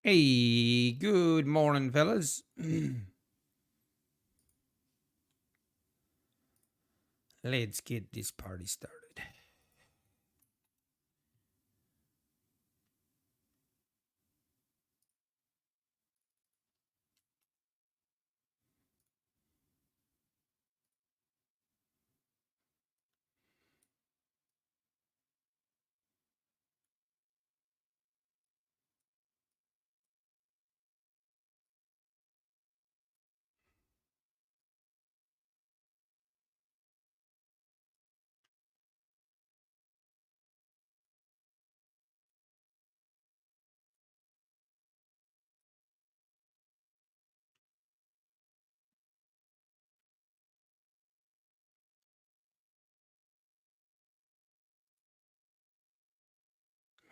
Hey, good morning, fellas. Let's get this party started.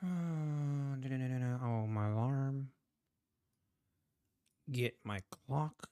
Oh, my alarm. Get my clock.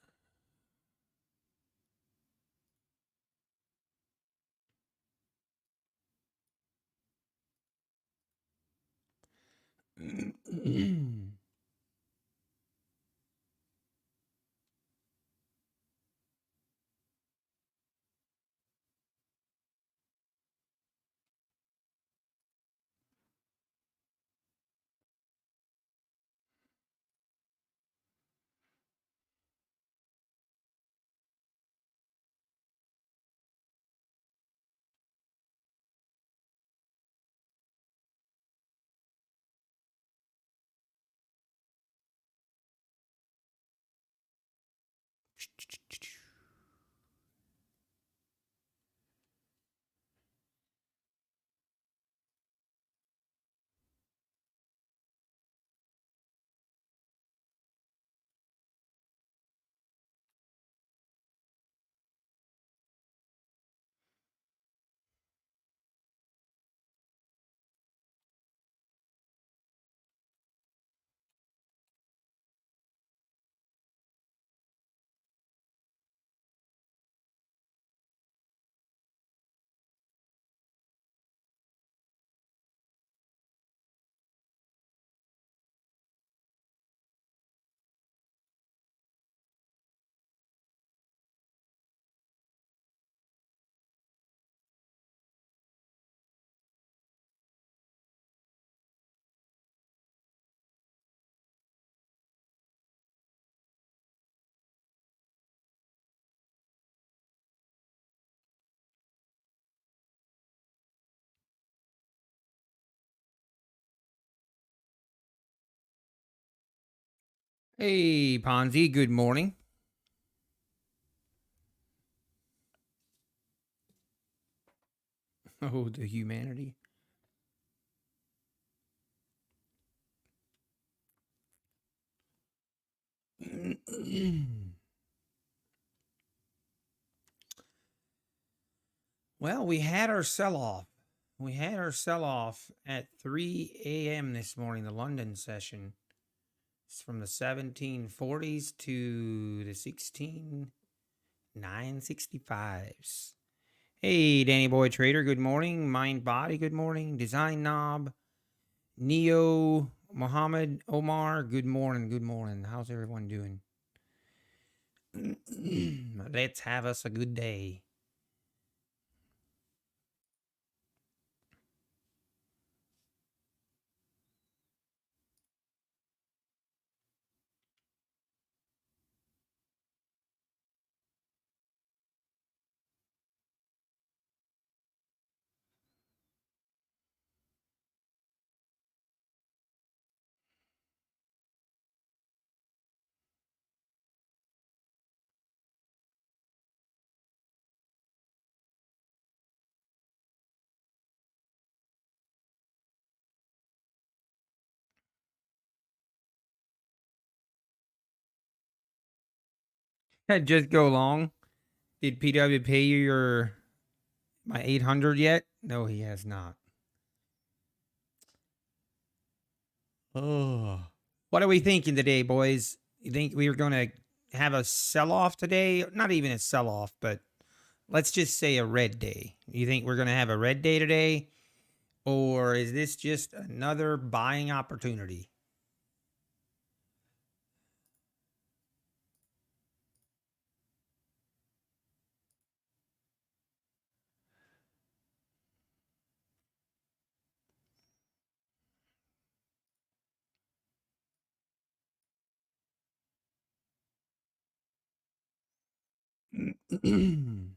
Hey, Ponzi, good morning. Oh, the humanity. Well, we had our sell-off. We had our sell-off at 3 a.m. this morning, the London session. It's from the 1740s to the 16965s. Hey, Danny Boy Trader, good morning. Mind Body, good morning. Design Knob, Neo, Muhammad, Omar, good morning. Good morning. How's everyone doing? Let's have us a good day. Just go long. Did PW pay you my 800 yet? No, he has not. Oh. What are we thinking today, boys? You think we are going to have a sell-off today? Not even a sell-off, but let's just say a red day. You think we're going to have a red day today? Or is this just another buying opportunity? Think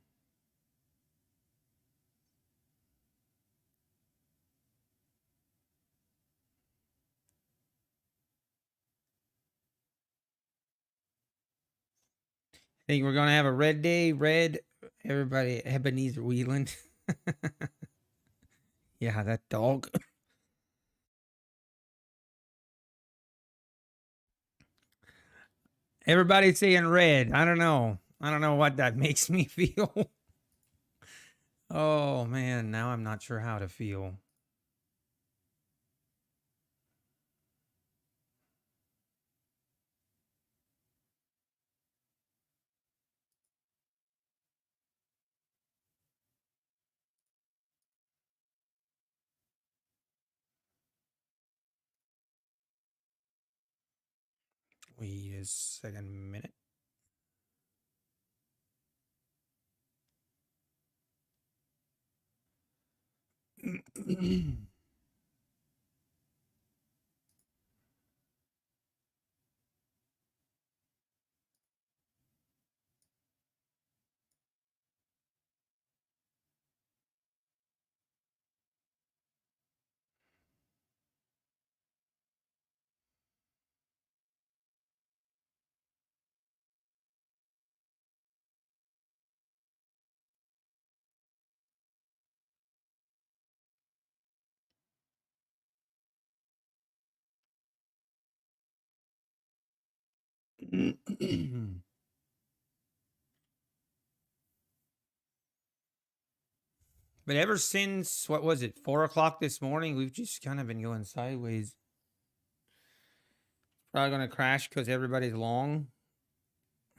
we're gonna have a red day? Red. Everybody, Ebenezer Wheeland. Yeah, that dog. Everybody's saying red. I don't know. I don't know what that makes me feel. Oh man, now I'm not sure how to feel. Wait a second minute. But ever since, what was it, 4 o'clock this morning, we've just kind of been going sideways. Probably going to crash because everybody's long.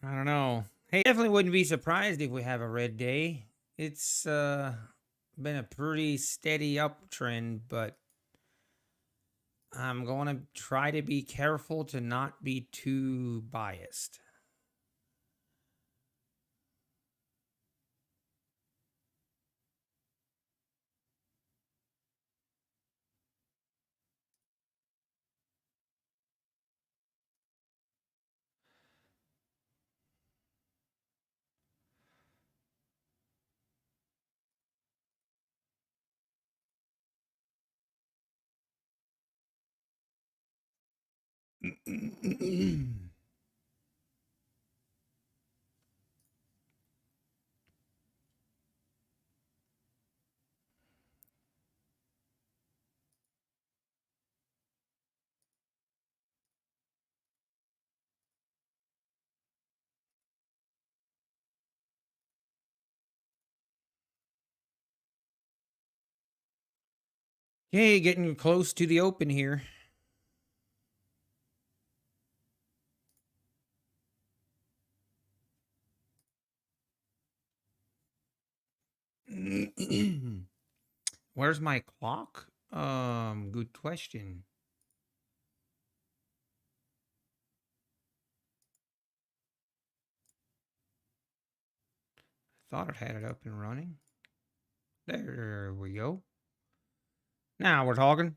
I don't know. Hey, definitely wouldn't be surprised if we have a red day. It's been a pretty steady uptrend, but I'm going to try to be careful to not be too biased. Okay, getting close to the open here. Where's my clock? Good question. Thought it had it up and running. There we go. Now we're talking.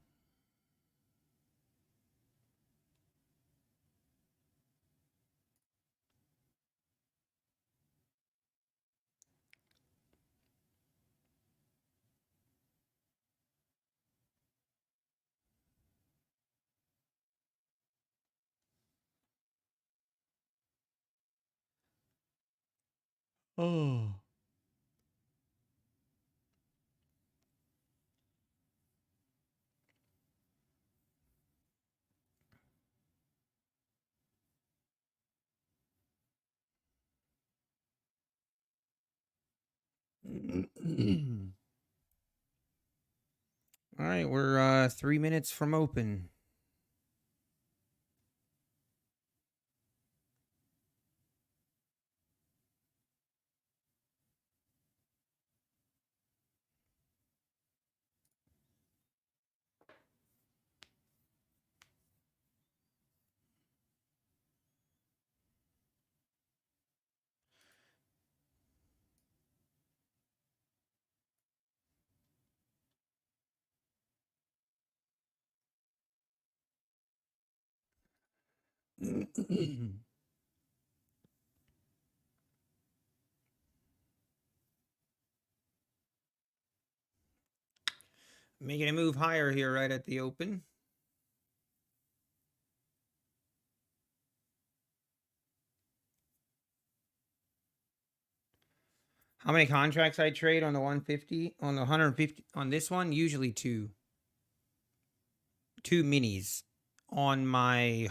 Oh. All right, we're 3 minutes from open. Making a move higher here right at the open. How many contracts I trade on the 150, on the 150, on this one? Usually two. Two minis. On my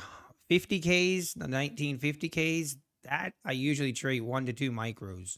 50Ks, the 1950Ks, that I usually trade 1 to 2 micros.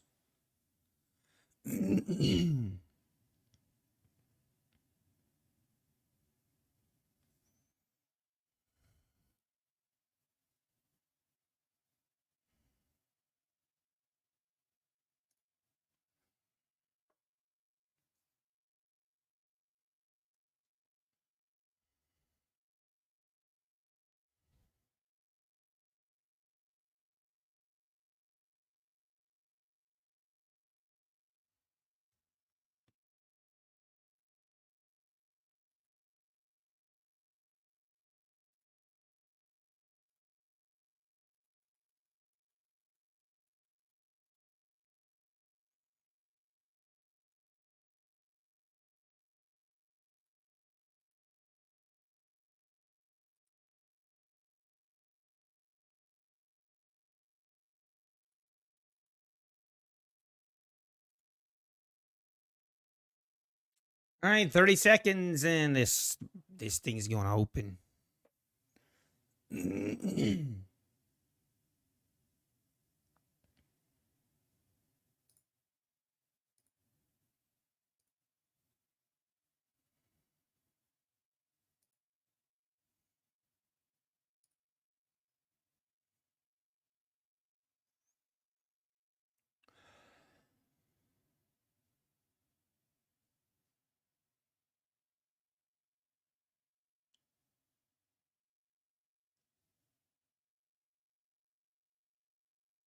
All right, 30 seconds, and this thing is going to open.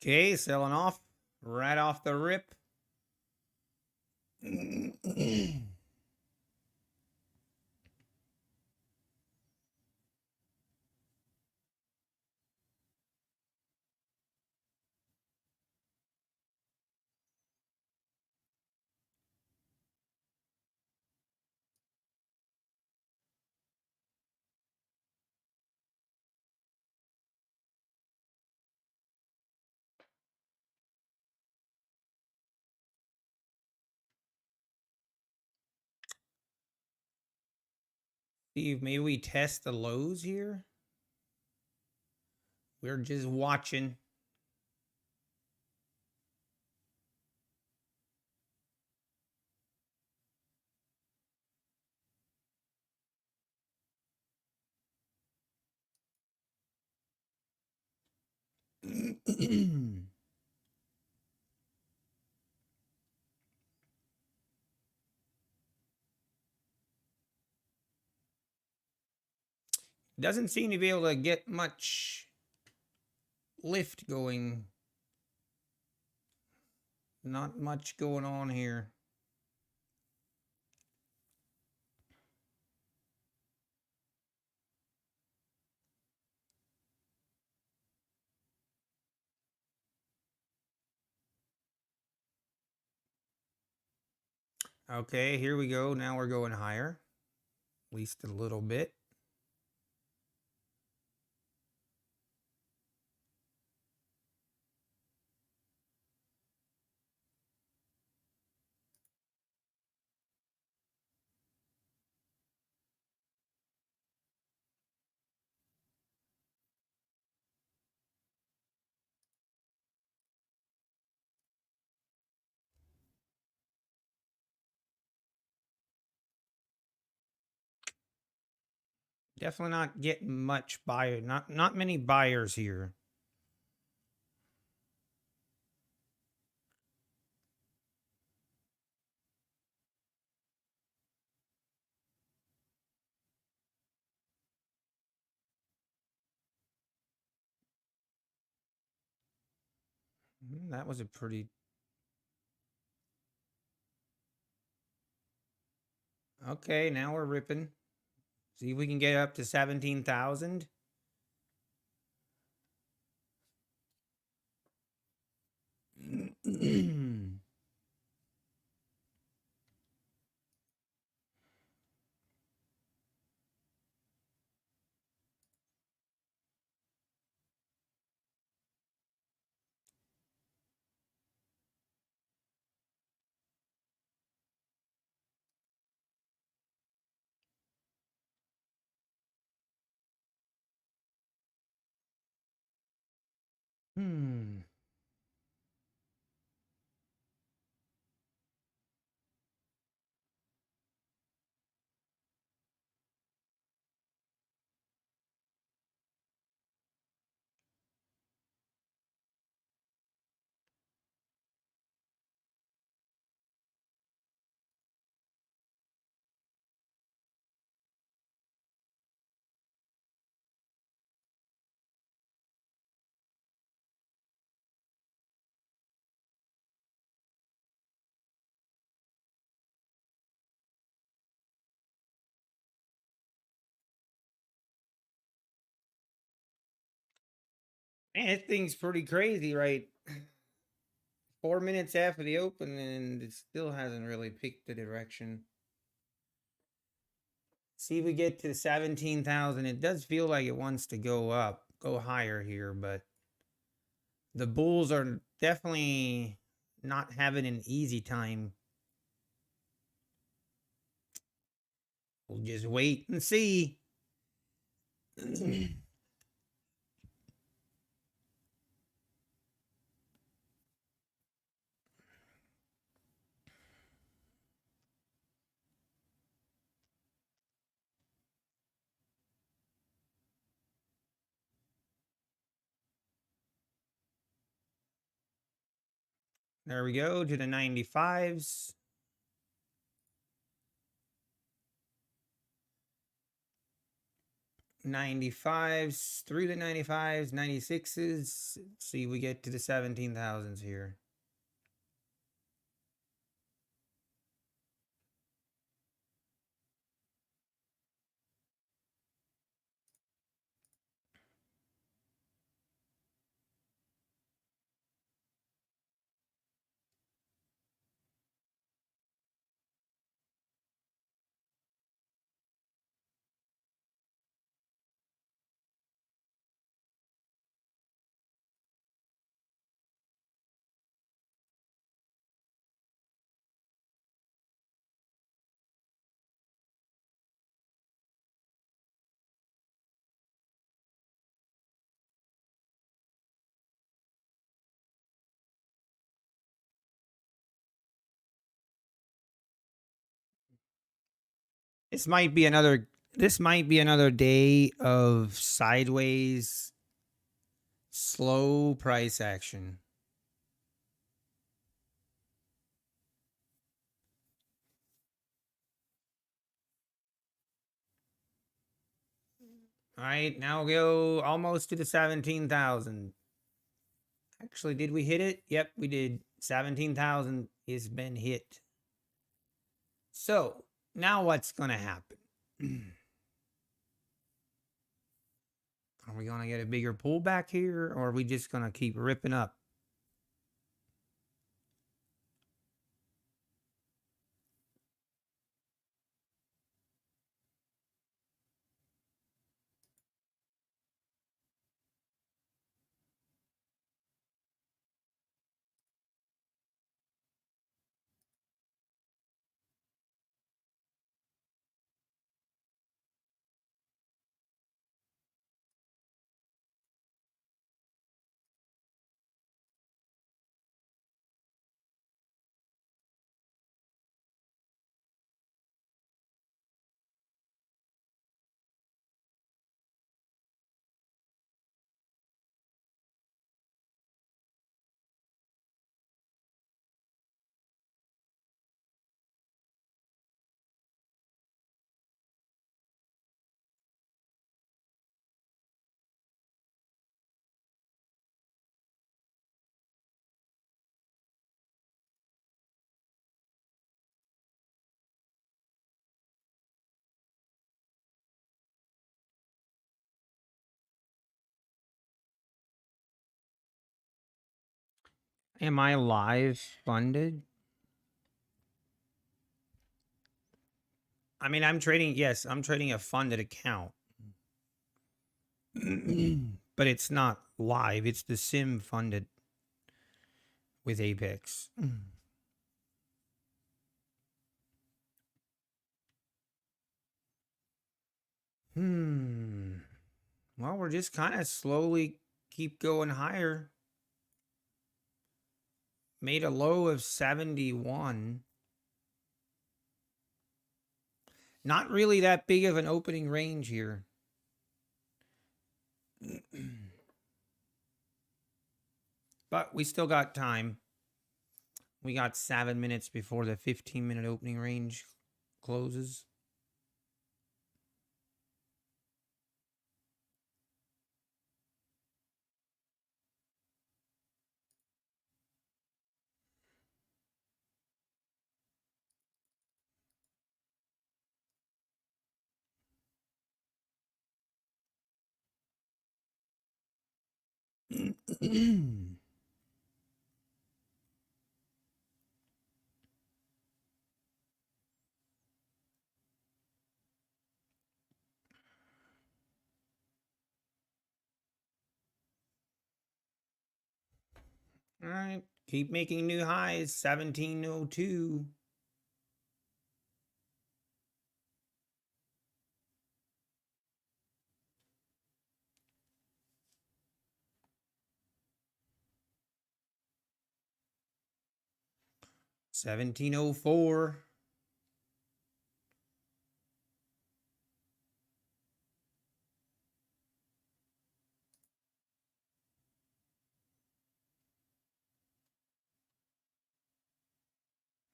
Okay, selling off right off the rip. Steve, maybe we test the lows here. We're just watching. Doesn't seem to be able to get much lift going. Not much going on here. Okay, here we go. Now we're going higher. At least a little bit. Definitely not getting much buyer. Not many buyers here. That was a pretty. Okay, now we're ripping. See if we can get up to 17,000. Man, this thing's pretty crazy, right? 4 minutes after the open, and it still hasn't really picked the direction. See if we get to 17,000. It does feel like it wants to go up, go higher here, but the bulls are definitely not having an easy time. We'll just wait and see. There we go to the 95s. 95s through the 95s, 96s. See, we get to the 17,000s here. This might be another day of sideways slow price action. All right, now we'll go almost to the 17,000. Actually, did we hit it? Yep, we did. 17,000 has been hit. So, now what's going to happen? Are we going to get a bigger pullback here, or are we just going to keep ripping up? Am I live funded? I mean, I'm trading, yes, I'm trading a funded account. But it's not live, it's the sim funded with Apex. Well, we're just kind of slowly keep going higher. Made a low of 71. Not really that big of an opening range here. But we still got time. We got 7 minutes before the 15-minute opening range closes. All right, keep making new highs. 1702. $17.04.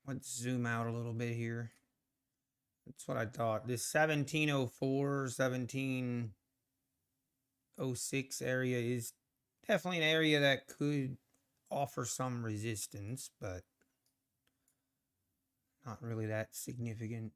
Let's zoom out a little bit here. That's what I thought. This 1704, 1706 area is definitely an area that could offer some resistance, but not really that significant.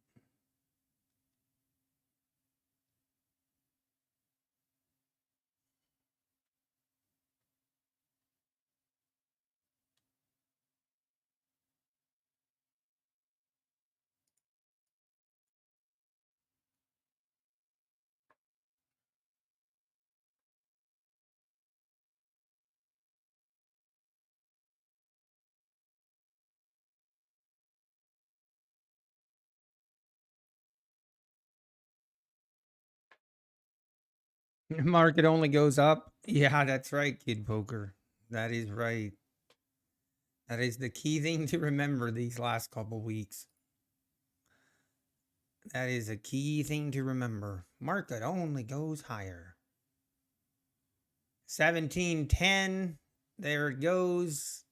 Market only goes up. Yeah, that's right, Kid Poker. That is right. That is the key thing to remember these last couple weeks. That is a key thing to remember. Market only goes higher. 1710. There it goes.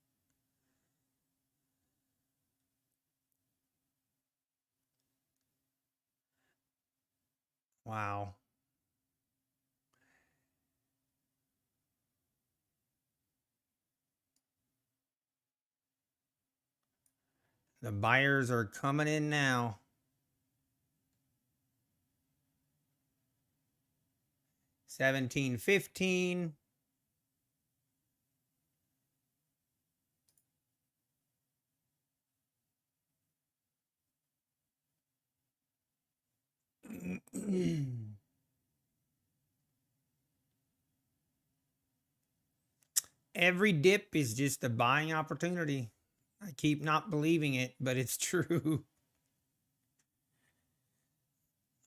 Wow. The buyers are coming in now. 1715. Every dip is just a buying opportunity. I keep not believing it, but it's true.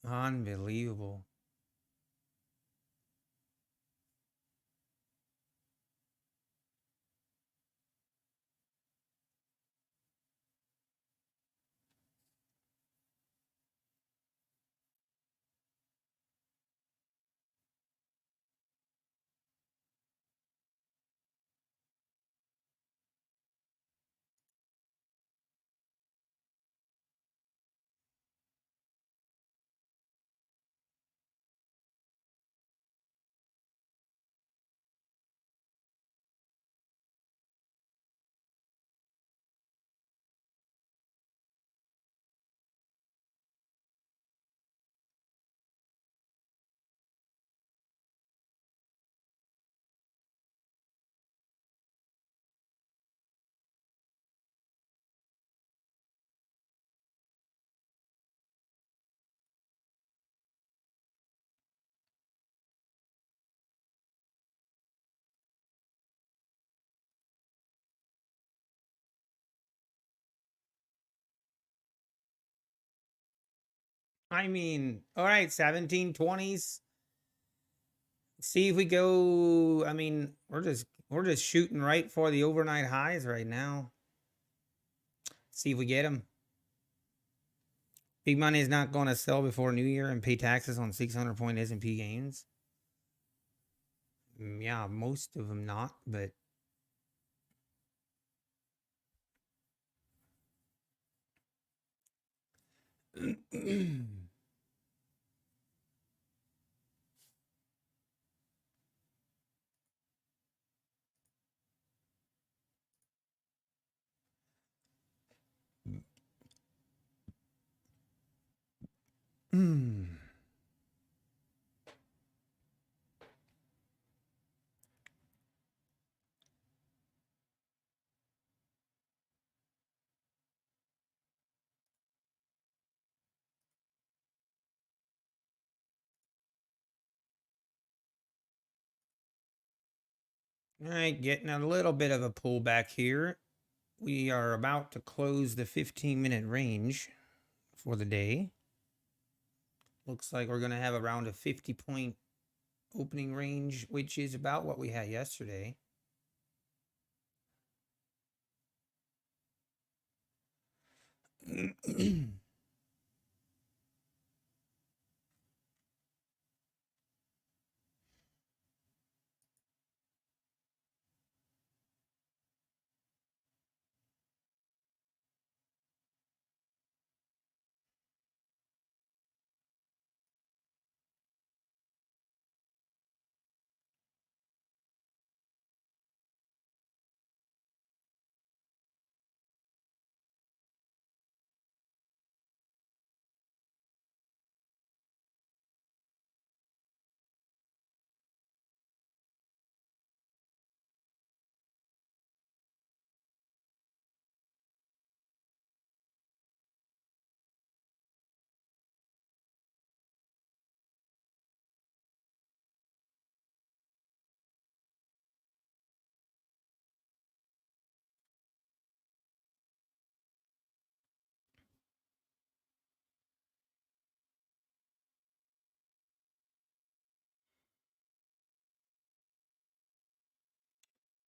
Unbelievable. I mean, all right, 1720s. See if we go. I mean, we're just shooting right for the overnight highs right now. See if we get them. Big money is not going to sell before New Year and pay taxes on 600-point S&P gains. Yeah, most of them not, but All right, getting a little bit of a pullback here. We are about to close the 15-minute range for the day. Looks like we're going to have around a 50-point opening range, which is about what we had yesterday.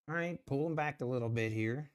All right, pulling back a little bit here.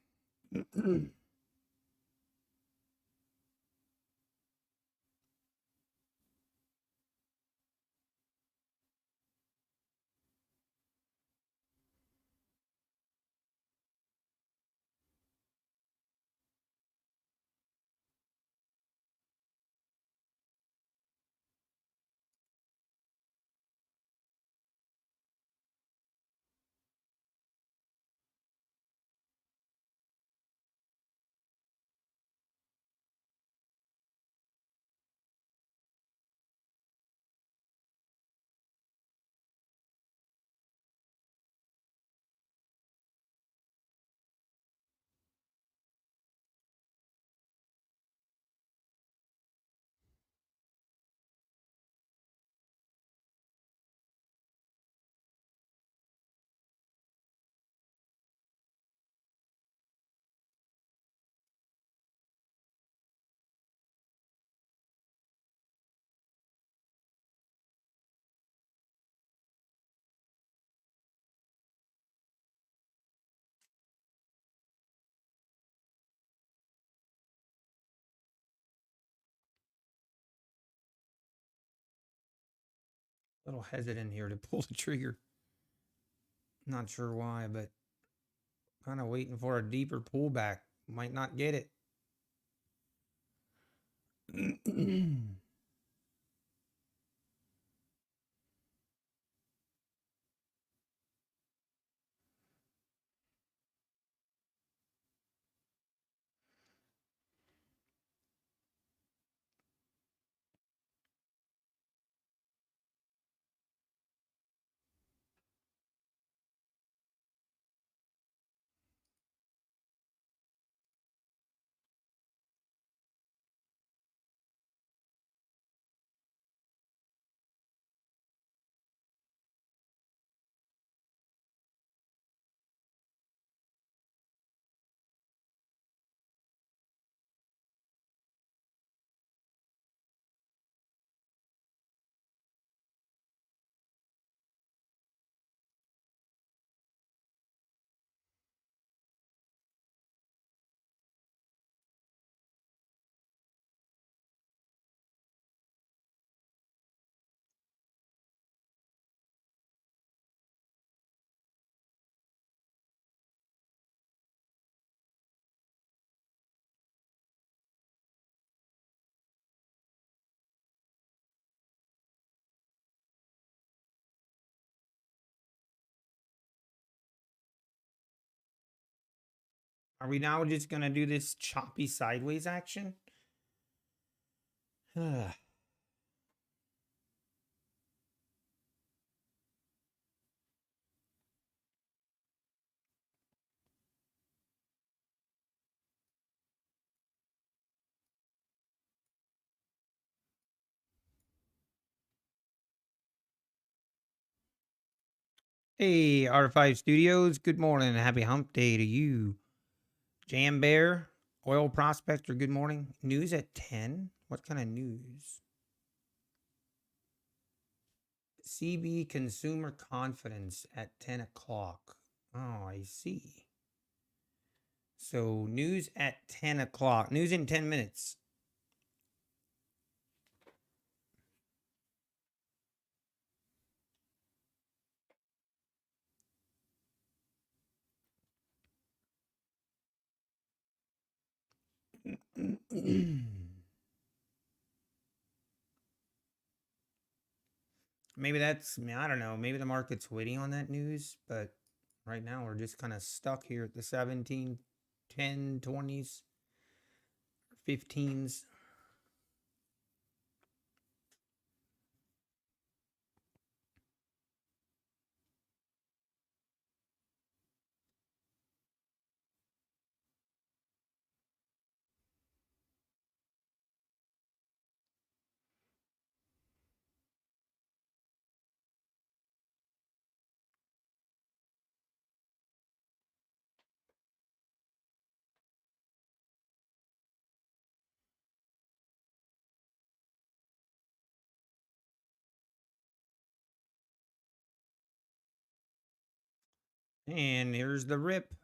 A little hesitant here to pull the trigger. Not sure why, but kind of waiting for a deeper pullback. Might not get it. Are we now just going to do this choppy sideways action? Hey, R5 Studios, good morning. Happy hump day to you. Jam Bear, Oil Prospector, good morning. News at 10? What kind of news? CB Consumer Confidence at 10 o'clock. Oh, I see. So news at 10 o'clock. News in 10 minutes. Maybe that's, I don't know, maybe the market's waiting on that news, but right now we're just kind of stuck here at the 17, 10, 20s, 15s. And here's the rip.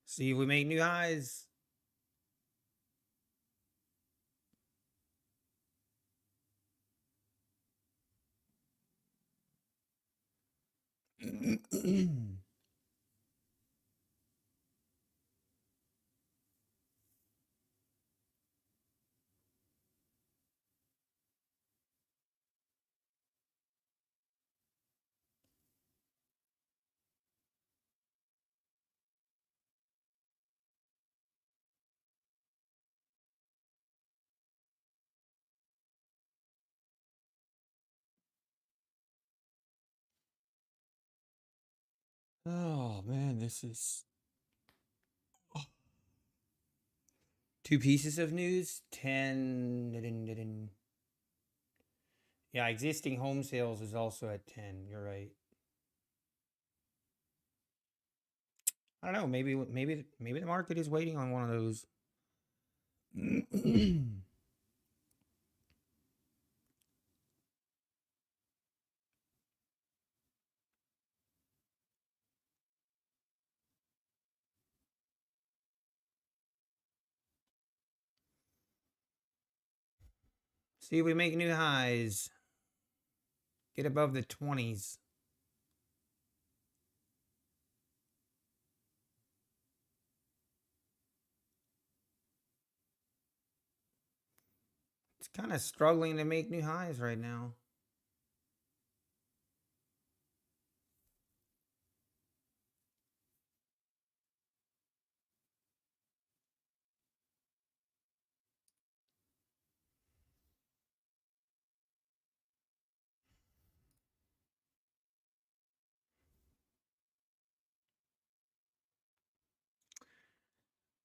See if we make new highs. Oh man, this is two pieces of news. 10. Yeah, existing home sales is also at 10. You're right. I don't know. Maybe the market is waiting on one of those. See if we make new highs. Get above the 20s. It's kind of struggling to make new highs right now.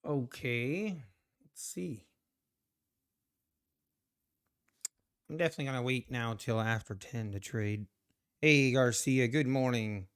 Okay. Let's see. I'm definitely going to wait now till after 10 to trade. Hey, Garcia, good morning.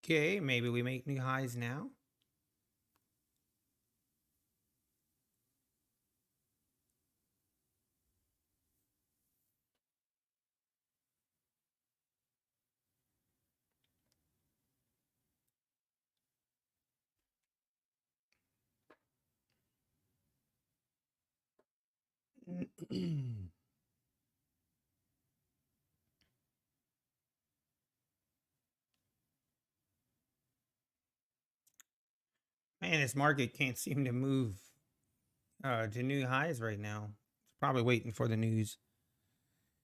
Okay, maybe we make new highs now. Man, this market can't seem to move to new highs right now. It's probably waiting for the news.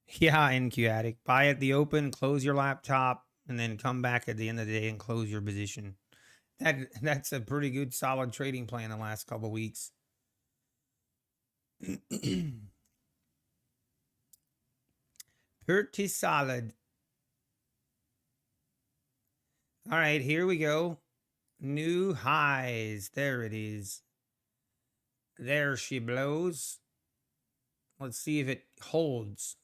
Yeah, NQ Addict. Buy at the open, close your laptop, and then come back at the end of the day and close your position. That's a pretty good solid trading plan the last couple weeks. Pretty solid. All right, here we go. New highs. There it is. There she blows. Let's see if it holds.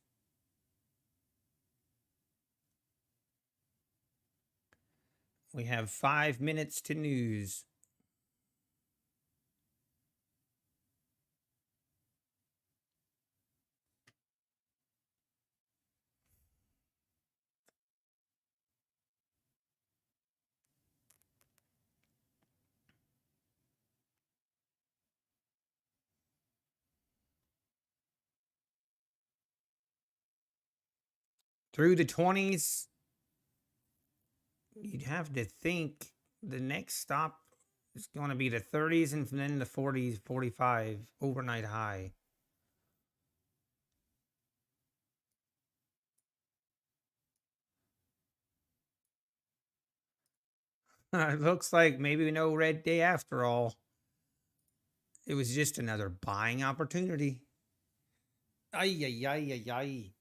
We have 5 minutes to news. Through the 20s, you'd have to think the next stop is going to be the 30s and then the 40s, 45 overnight high. It looks like maybe no red day after all. It was just another buying opportunity. Ay, ay, ay, ay, ay.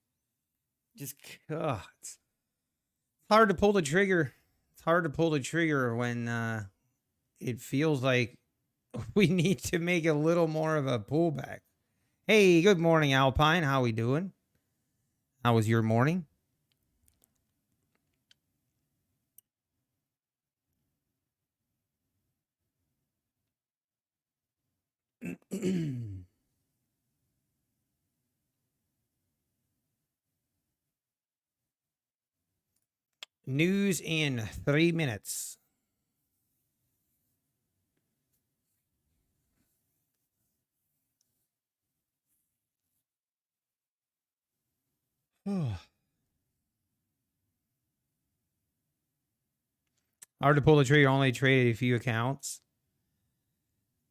Just, it's hard to pull the trigger. It's hard to pull the trigger when it feels like we need to make a little more of a pullback. Hey, good morning, Alpine. How we doing? How was your morning? News in 3 minutes. Hard to pull the trigger. Only traded a few accounts.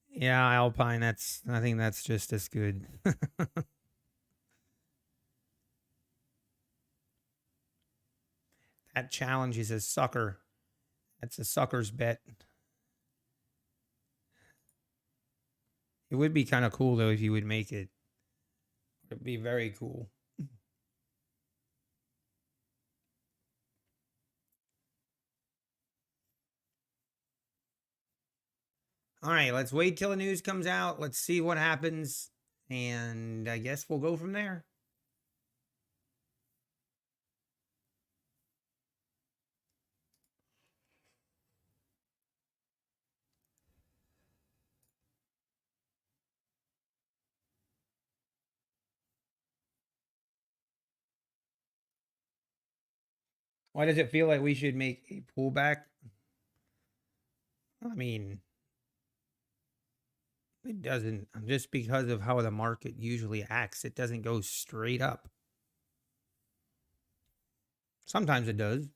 Yeah, Alpine. I think that's just as good. That challenge is a sucker. That's a sucker's bet. It would be kind of cool though if you would make it. It'd be very cool. All right, let's wait till the news comes out. Let's see what happens. And I guess we'll go from there. Why does it feel like we should make a pullback? I mean, it doesn't, just because of how the market usually acts, it doesn't go straight up. Sometimes it does.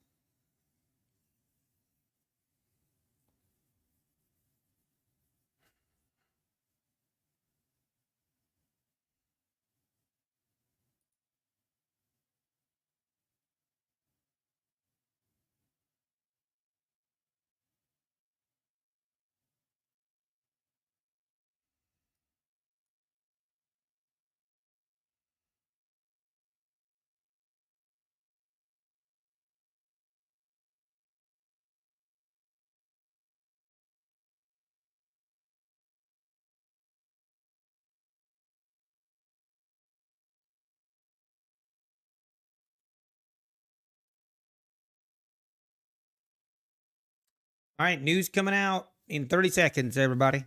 All right, news coming out in 30 seconds, everybody.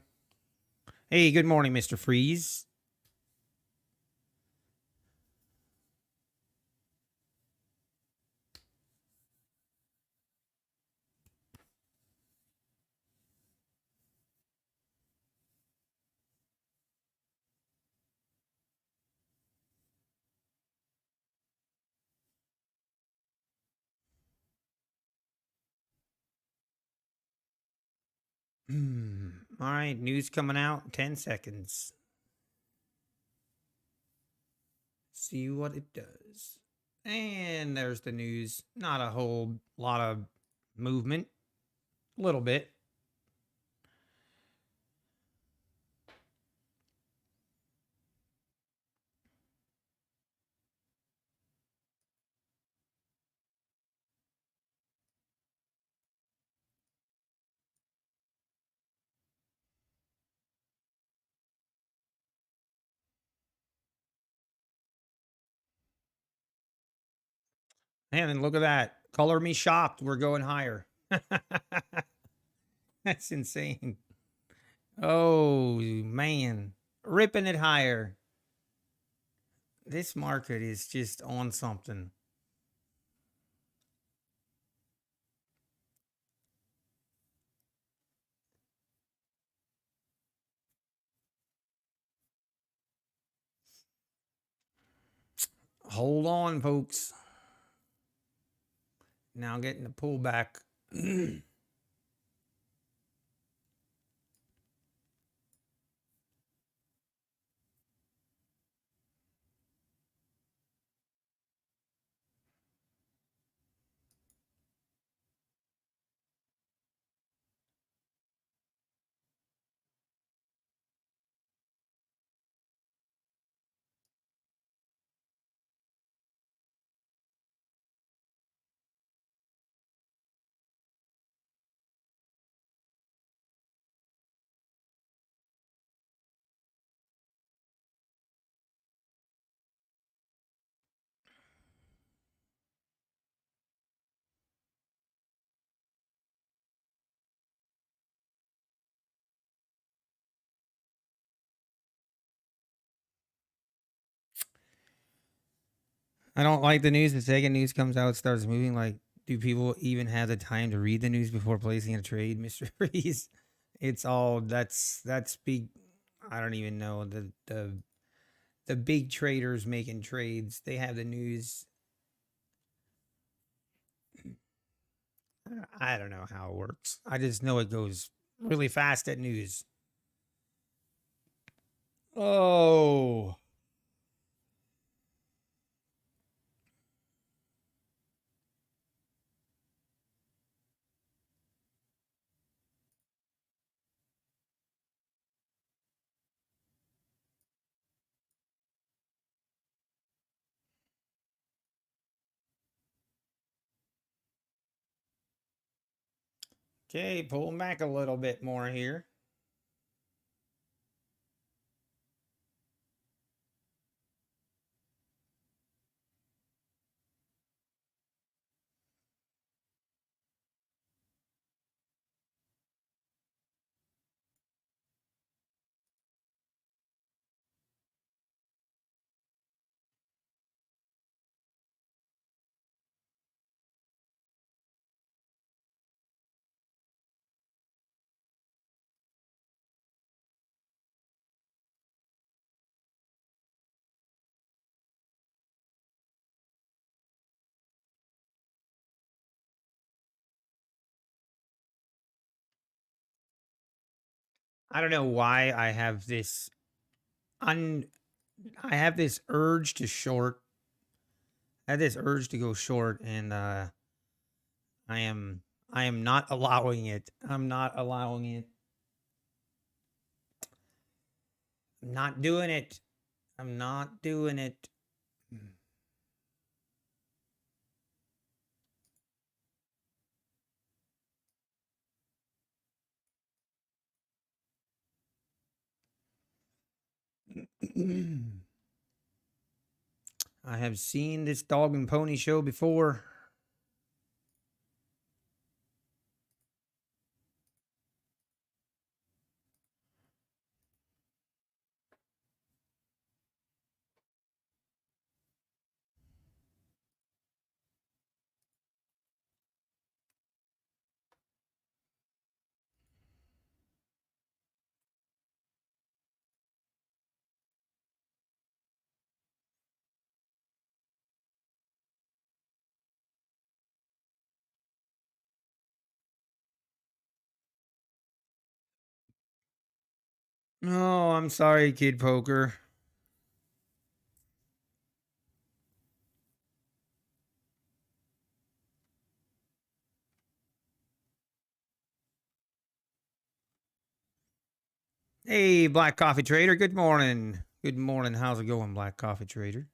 Hey, good morning, Mr. Freeze. All right, news coming out 10 seconds. See what it does. And there's the news. Not a whole lot of movement. A little bit. And look at that. Color me shocked. We're going higher. That's insane. Oh, man. Ripping it higher. This market is just on something. Hold on, folks. Now getting the pullback. I don't like the news. The second news comes out, it starts moving. Like, do people even have the time to read the news before placing a trade, Mr. Freeze? It's all that's big. I don't even know the big traders making trades. They have the news. I don't know how it works. I just know it goes really fast at news. Oh, okay. Pulling back a little bit more here. I don't know why un I have this urge to short. I have this urge to go short, and I am I am not allowing it. I'm not allowing it. I'm not doing it. I'm not doing it. I have seen this dog and pony show before. Oh, I'm sorry, Kid Poker. Hey, Black Coffee Trader. Good morning. Good morning. How's it going, Black Coffee Trader?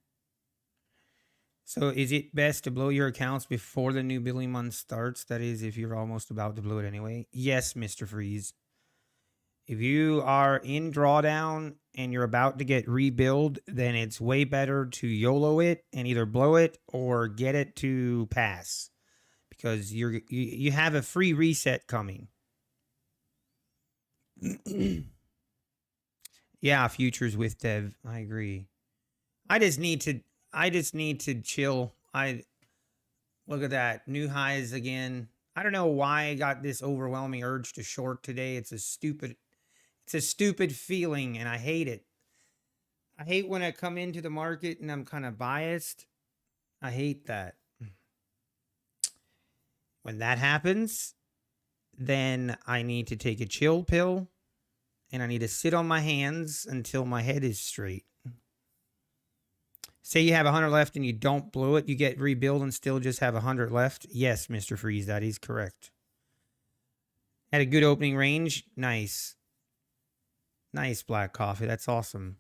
So, is it best to blow your accounts before the new billing month starts? That is, if you're almost about to blow it anyway. Yes, Mr. Freeze. If you are in drawdown and you're about to get rebuild, then it's way better to YOLO it and either blow it or get it to pass because you have a free reset coming. Yeah, futures with Dev. I agree. I just need to chill. I look at that. New highs again. I don't know why I got this overwhelming urge to short today. It's a stupid feeling and I hate it. I hate when I come into the market and I'm kind of biased. I hate that. When that happens, then I need to take a chill pill and I need to sit on my hands until my head is straight. Say you have 100 left and you don't blow it, you get rebuild and still just have 100 left. Yes, Mr. Freeze, that is correct. Had a good opening range. Nice. Nice, Black Coffee. That's awesome.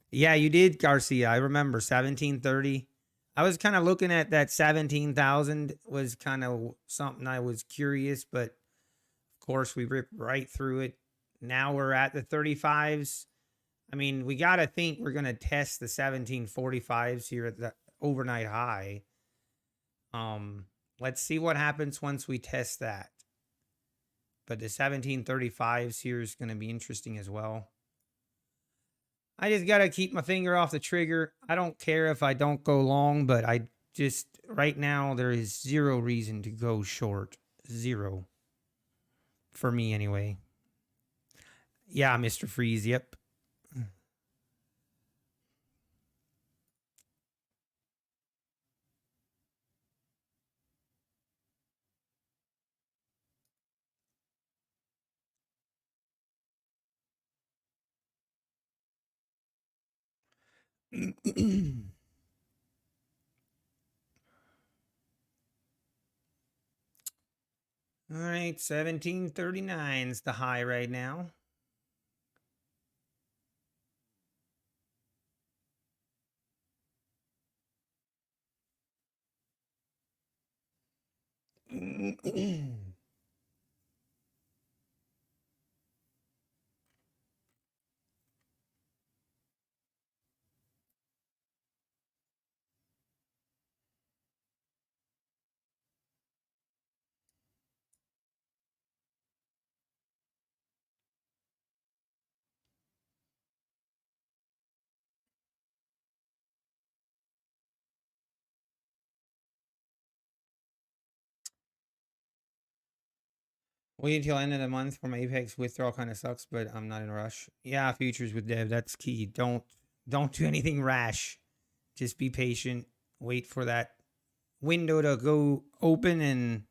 Yeah, you did, Garcia. I remember 1730. I was kind of looking at that 17,000 was kind of something I was curious, but of course we ripped right through it. Now we're at the 35s. I mean, we got to think we're going to test the 1745s here at the overnight high. Let's see what happens once we test that. But the 1735s here is going to be interesting as well. I just got to keep my finger off the trigger. I don't care if I don't go long, but I just, right now, there is zero reason to go short. Zero. For me, anyway. Yeah, Mr. Freeze. Yep. All right, 1739 is the high right now. Wait until end of the month for my Apex withdrawal kind of sucks, but I'm not in a rush. Yeah, futures with Dev, that's key. Don't do anything rash. Just be patient. Wait for that window to go open. And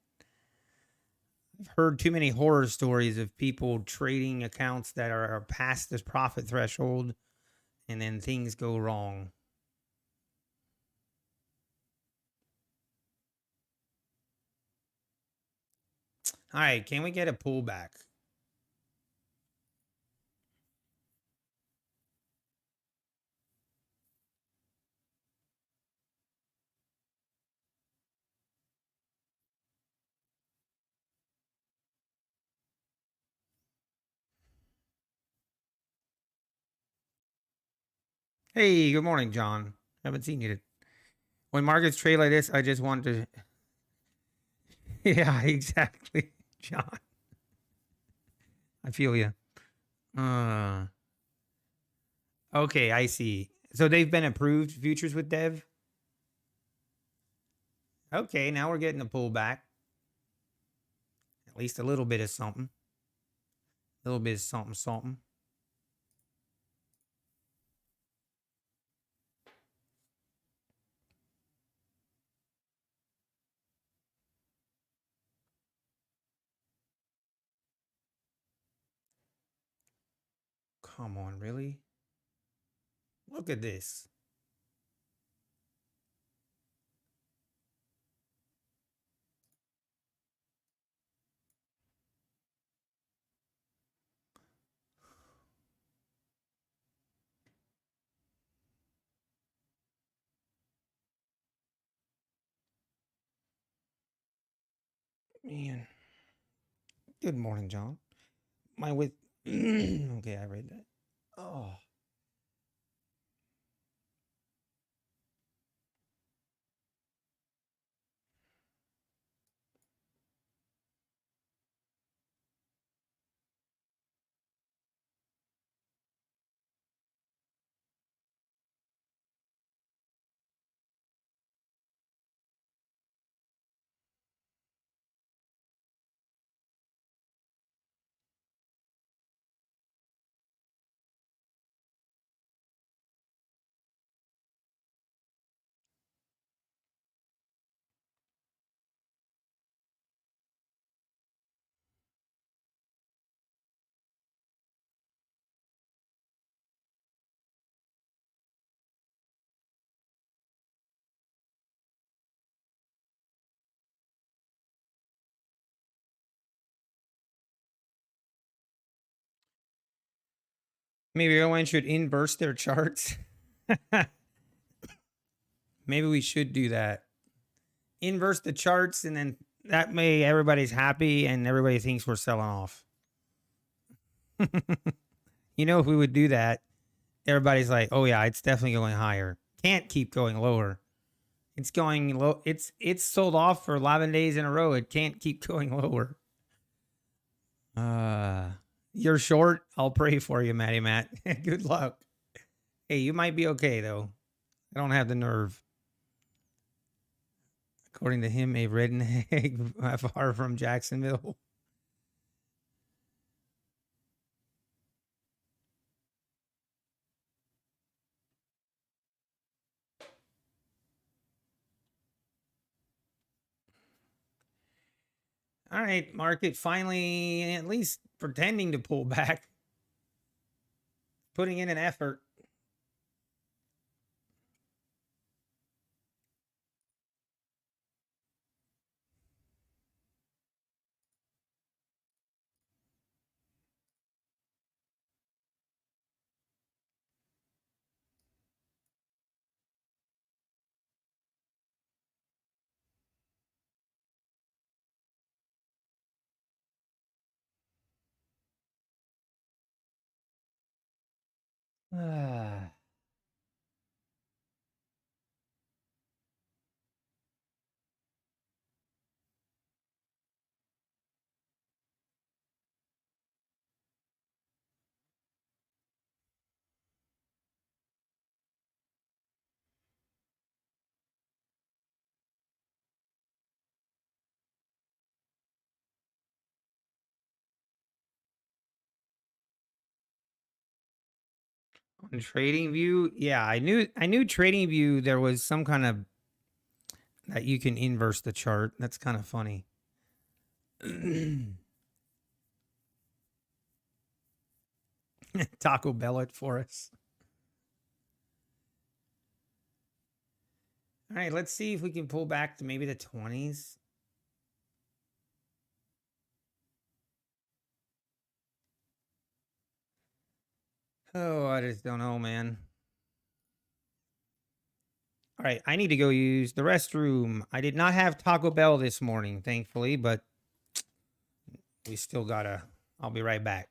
I've heard too many horror stories of people trading accounts that are past this profit threshold and then things go wrong. All right, can we get a pullback? Hey, good morning, John. Haven't seen you. When markets trade like this, I just want to. Yeah, exactly, John. I feel you. Uh, okay, I see. So they've been approved futures with Dev. Okay, now we're getting a pullback. At least a little bit of something. A little bit of something, something. Come on, really? Look at this. Man. Good morning, John. My with okay, I read that. Oh. Maybe everyone should inverse their charts. Maybe we should do that. Inverse the charts, and then that way everybody's happy and everybody thinks we're selling off. If we would do that, everybody's like, "Oh yeah, it's definitely going higher. Can't keep going lower. It's going low. It's sold off for 11 days in a row. It can't keep going lower." You're short. I'll pray for you, Matty Matt. Good luck. Hey, you might be okay though. I don't have the nerve. According to him, a redneck far from Jacksonville. All right, market finally at least pretending to pull back, putting in an effort. On Trading View, yeah, I knew Trading View there was some kind of that you can inverse the chart. That's kind of funny. Taco Bell it for us. All right, let's see if we can pull back to maybe the 20s. Oh, I just don't know, man. All right, I need to go use the restroom. I did not have Taco Bell this morning, thankfully, but we still gotta. I'll be right back.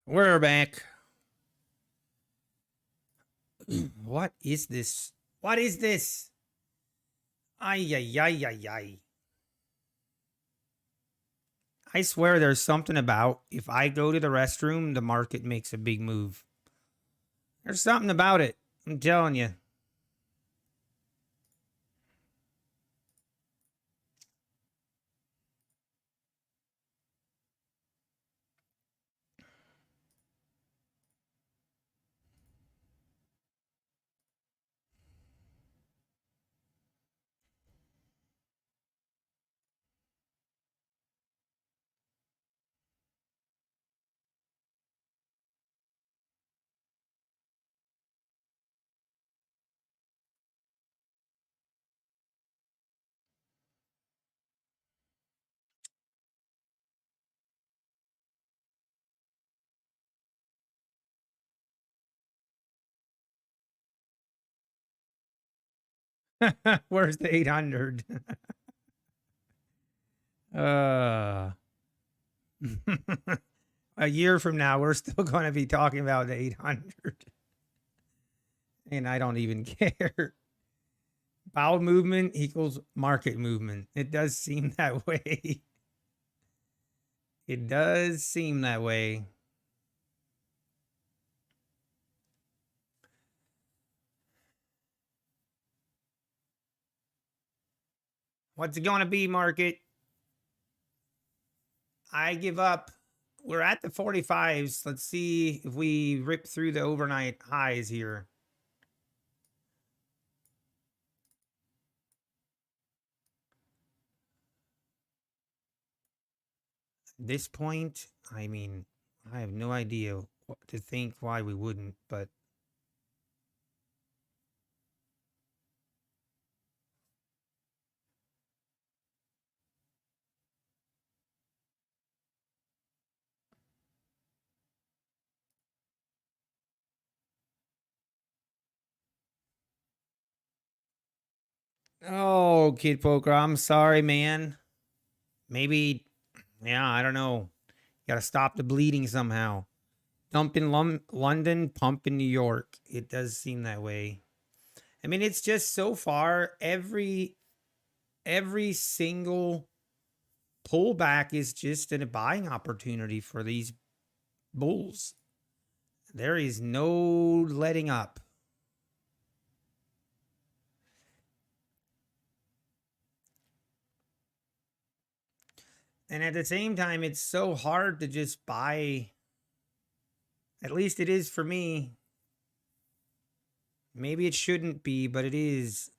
We're back. What is this? What is this? Ay, ay, ay, ay, ay. I swear there's something about if I go to the restroom, the market makes a big move. There's something about it. I'm telling you. Where's the 800? uh, a year from now, we're still going to be talking about the 800. And I don't even care. Bowel movement equals market movement. It does seem that way. It does seem that way. What's it going to be, market? I give up. We're at the 45s. Let's see if we rip through the overnight highs here. At this point, I mean, I have no idea what to think why we wouldn't, but oh, Kid Poker, I'm sorry, man. Maybe, yeah, I don't know. Got to stop the bleeding somehow. Dump in London, pump in New York. It does seem that way. I mean, it's just so far every single pullback is just a buying opportunity for these bulls. There is no letting up. And at the same time, it's so hard to just buy. At least it is for me. Maybe it shouldn't be, but it is.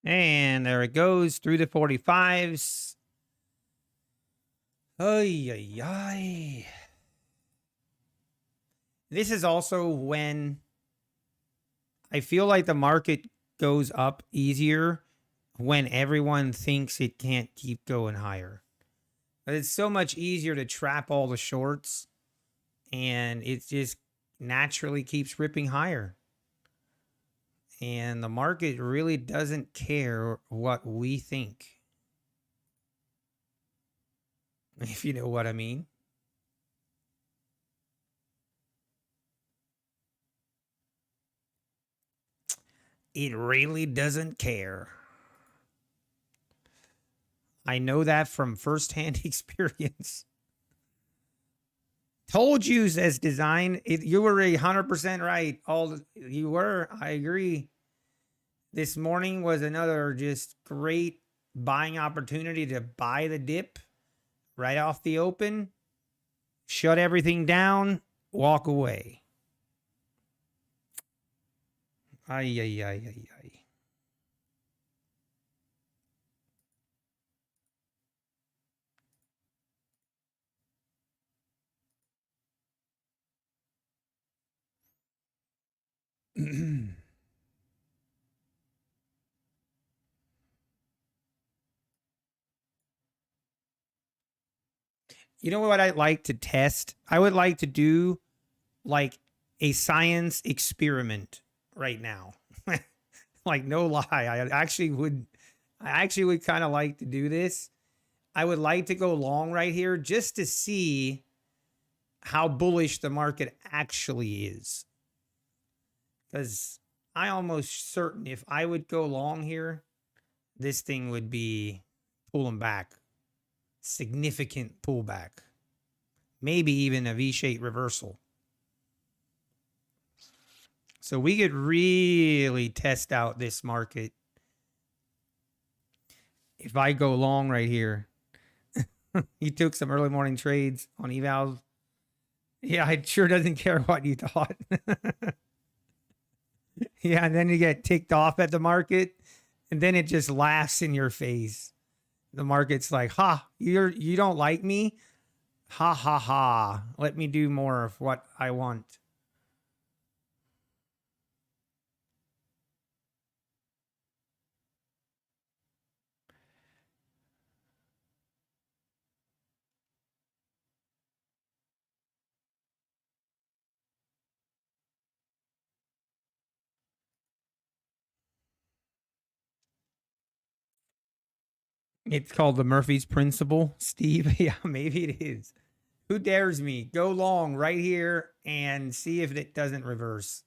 And there it goes through the 45s. Ay, ay, ay. This is also when I feel like the market goes up easier when everyone thinks it can't keep going higher. But it's so much easier to trap all the shorts and it just naturally keeps ripping higher. And the market really doesn't care what we think, if you know what I mean. It really doesn't care. I know that from firsthand experience. Told you, says Design. You were 100% right. You were. I agree. This morning was another just great buying opportunity to buy the dip right off the open, shut everything down, walk away. Ay, ay, ay, ay, ay. You know what I'd like to test? I would like to do like a science experiment right now. Like no lie, I actually would kind of like to do this. I would like to go long right here just to see how bullish the market actually is. Cuz I almost certain if I would go long here, this thing would be pulling back. Significant pullback. Maybe even a V-shaped reversal. So we could really test out this market if I go long right here. He took some early morning trades on EVALS. Yeah, it sure doesn't care what you thought. Yeah, and then you get ticked off at the market, and then it just laughs in your face. The market's like, "Ha, you don't like me? Ha ha ha. Let me do more of what I want." It's called the Murphy's Principle, Steve. Yeah, maybe it is. Who dares me? Go long right here and see if it doesn't reverse.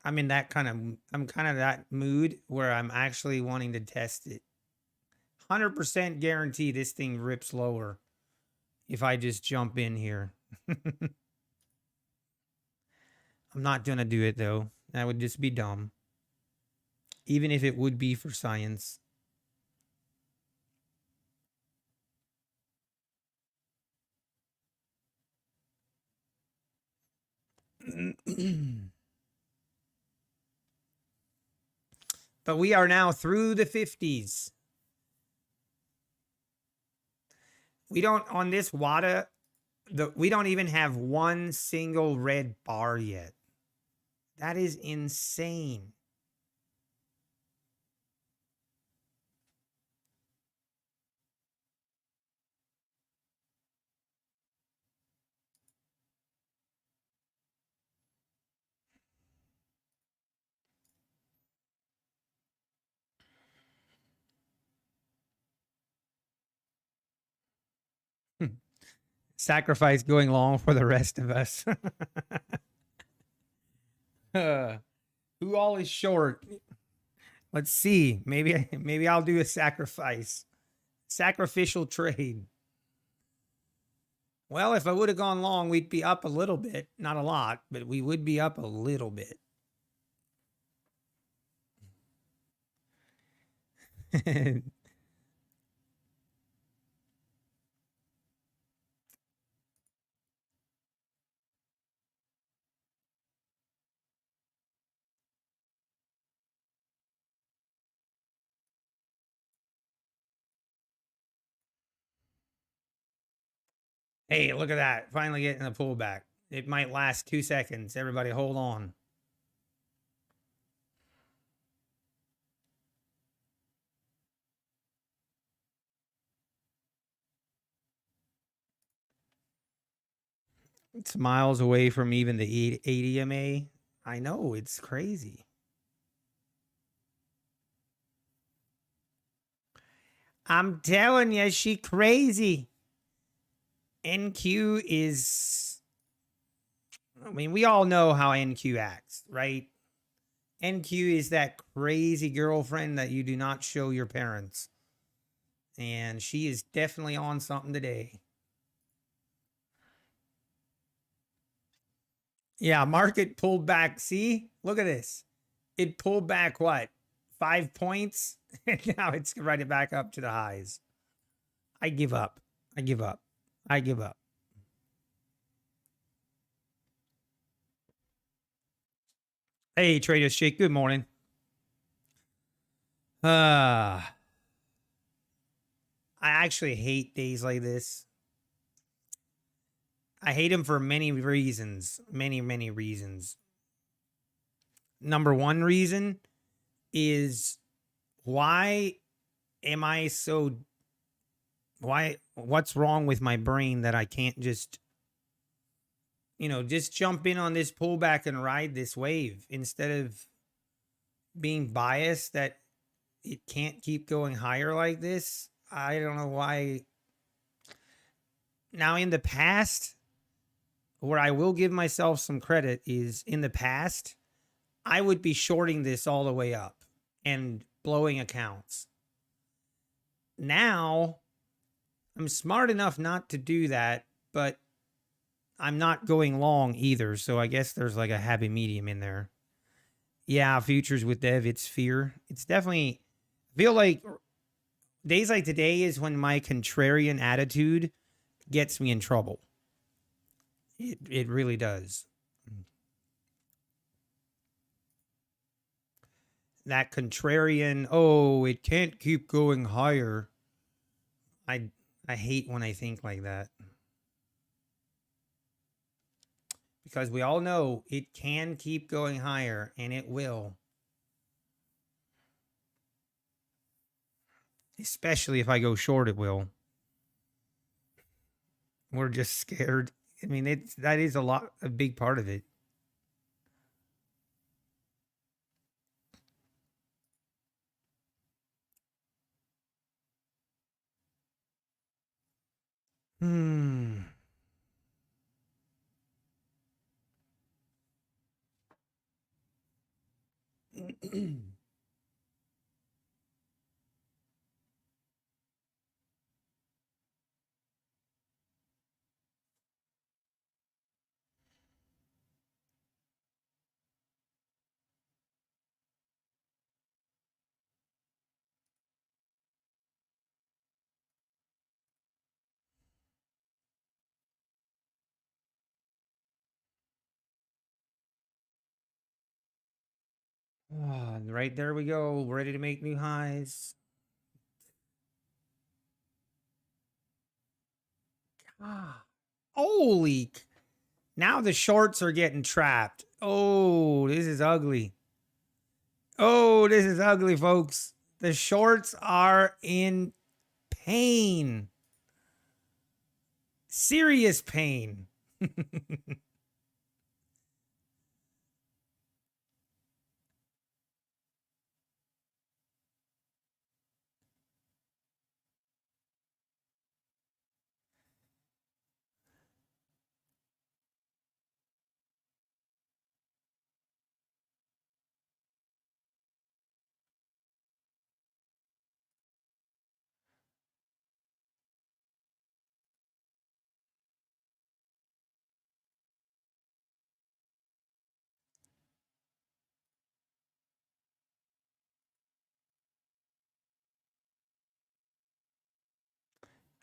I'm kind of that mood where I'm actually wanting to test it. 100% guarantee this thing rips lower if I just jump in here. I'm not going to do it though. That would just be dumb. Even if it would be for science. But we are now through the 50s. We don't, on this WADA, we don't even have one single red bar yet. That is insane. Sacrifice going long for the rest of us. Who all is short? Let's see. Maybe I'll do a sacrifice. Sacrificial trade. Well, if I would have gone long, we'd be up a little bit. Not a lot, but we would be up a little bit. Hey, look at that. Finally getting a pullback. It might last 2 seconds. Everybody hold on. It's miles away from even the 80 MA. I know, it's crazy. I'm telling you, she crazy. NQ is, I mean, we all know how NQ acts, right? NQ is that crazy girlfriend that you do not show your parents. And she is definitely on something today. Yeah, market pulled back. See, look at this. It pulled back what? 5 points? And now it's right back up to the highs. I give up. I give up. I give up. Hey, Trader Shake. Good morning. I actually hate days like this. I hate them for many reasons. Many reasons. Number one reason is why am I so what's wrong with my brain that I can't just just jump in on this pullback and ride this wave instead of being biased that it can't keep going higher like this. I don't know why. Now in the past, where I will give myself some credit is in the past, I would be shorting this all the way up and blowing accounts. Now, I'm smart enough not to do that, but I'm not going long either. So I guess there's like a happy medium in there. Yeah, futures with Dev, it's fear. It's definitely, I feel like days like today is when my contrarian attitude gets me in trouble. It really does. That contrarian, oh, it can't keep going higher. I hate when I think like that. Because we all know it can keep going higher and it will. Especially if I go short, it will. We're just scared. I mean, that is a big part of it. Hmm. Right there we go. Ready to make new highs. Ah, holy. Now the shorts are getting trapped. Oh, this is ugly. Oh, this is ugly, folks. The shorts are in pain. Serious pain.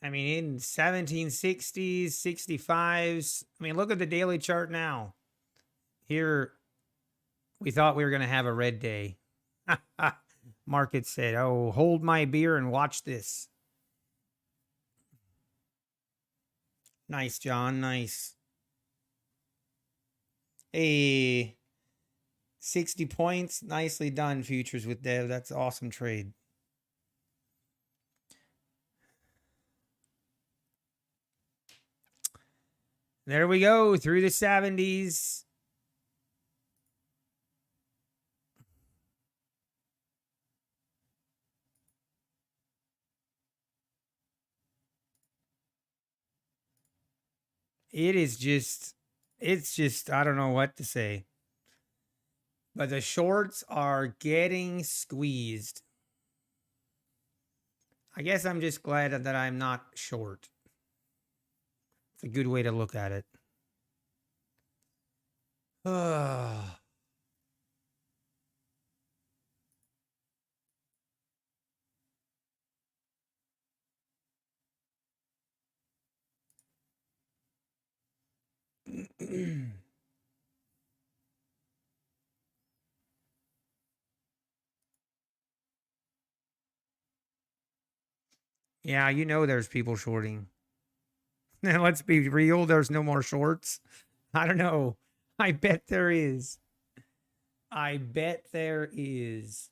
I mean, in 1760s, 65s. I mean, look at the daily chart now. Here, we thought we were going to have a red day. Market said, oh, hold my beer and watch this. Nice, John. Nice. Hey, 60 points. Nicely done, futures with Dev. That's an awesome trade. There we go through the 70s. It's just, I don't know what to say. But the shorts are getting squeezed. I guess I'm just glad that I'm not short. It's a good way to look at it. Yeah, you know there's people shorting. Let's be real, there's no more shorts. I don't know. I bet there is. I bet there is.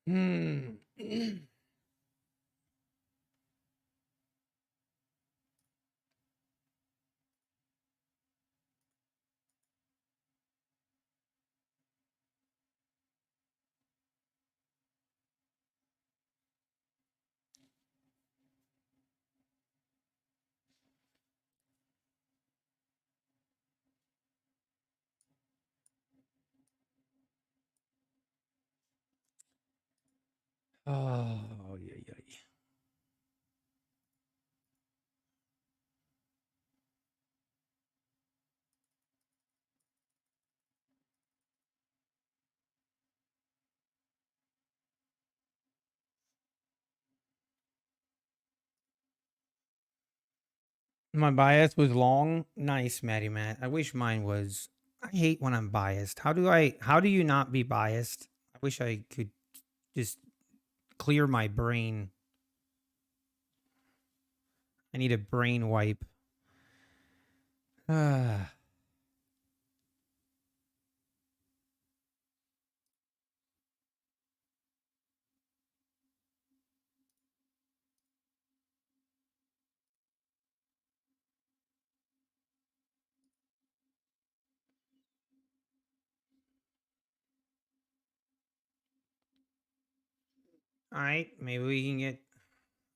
Hmm. Oh, yeah, yeah. My bias was long. Nice, Matty Matt. I wish mine was. I hate when I'm biased. How do you not be biased? I wish I could just clear my brain. I need a brain wipe. All right, maybe we can get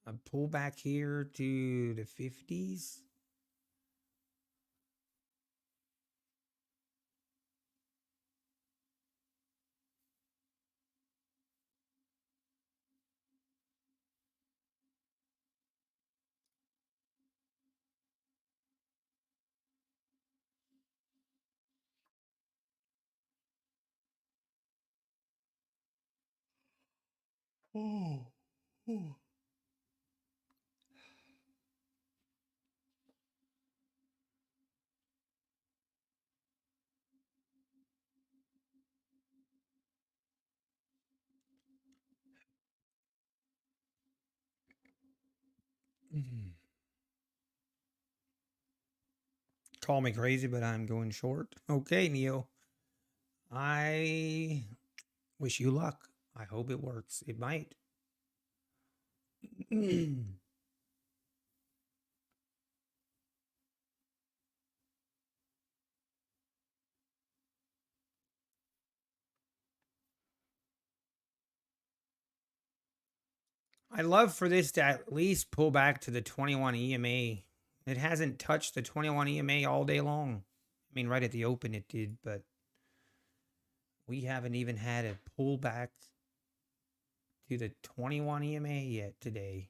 a pullback here to the 50s. Oh. Oh. Mhm. Call me crazy, but I'm going short. Okay, Neo. I wish you luck. I hope it works. It might. I'd love for this to at least pull back to the 21 EMA It hasn't touched the 21 EMA all day long. I mean, right at the open it did, but we haven't even had a pullback to the 21 EMA yet today.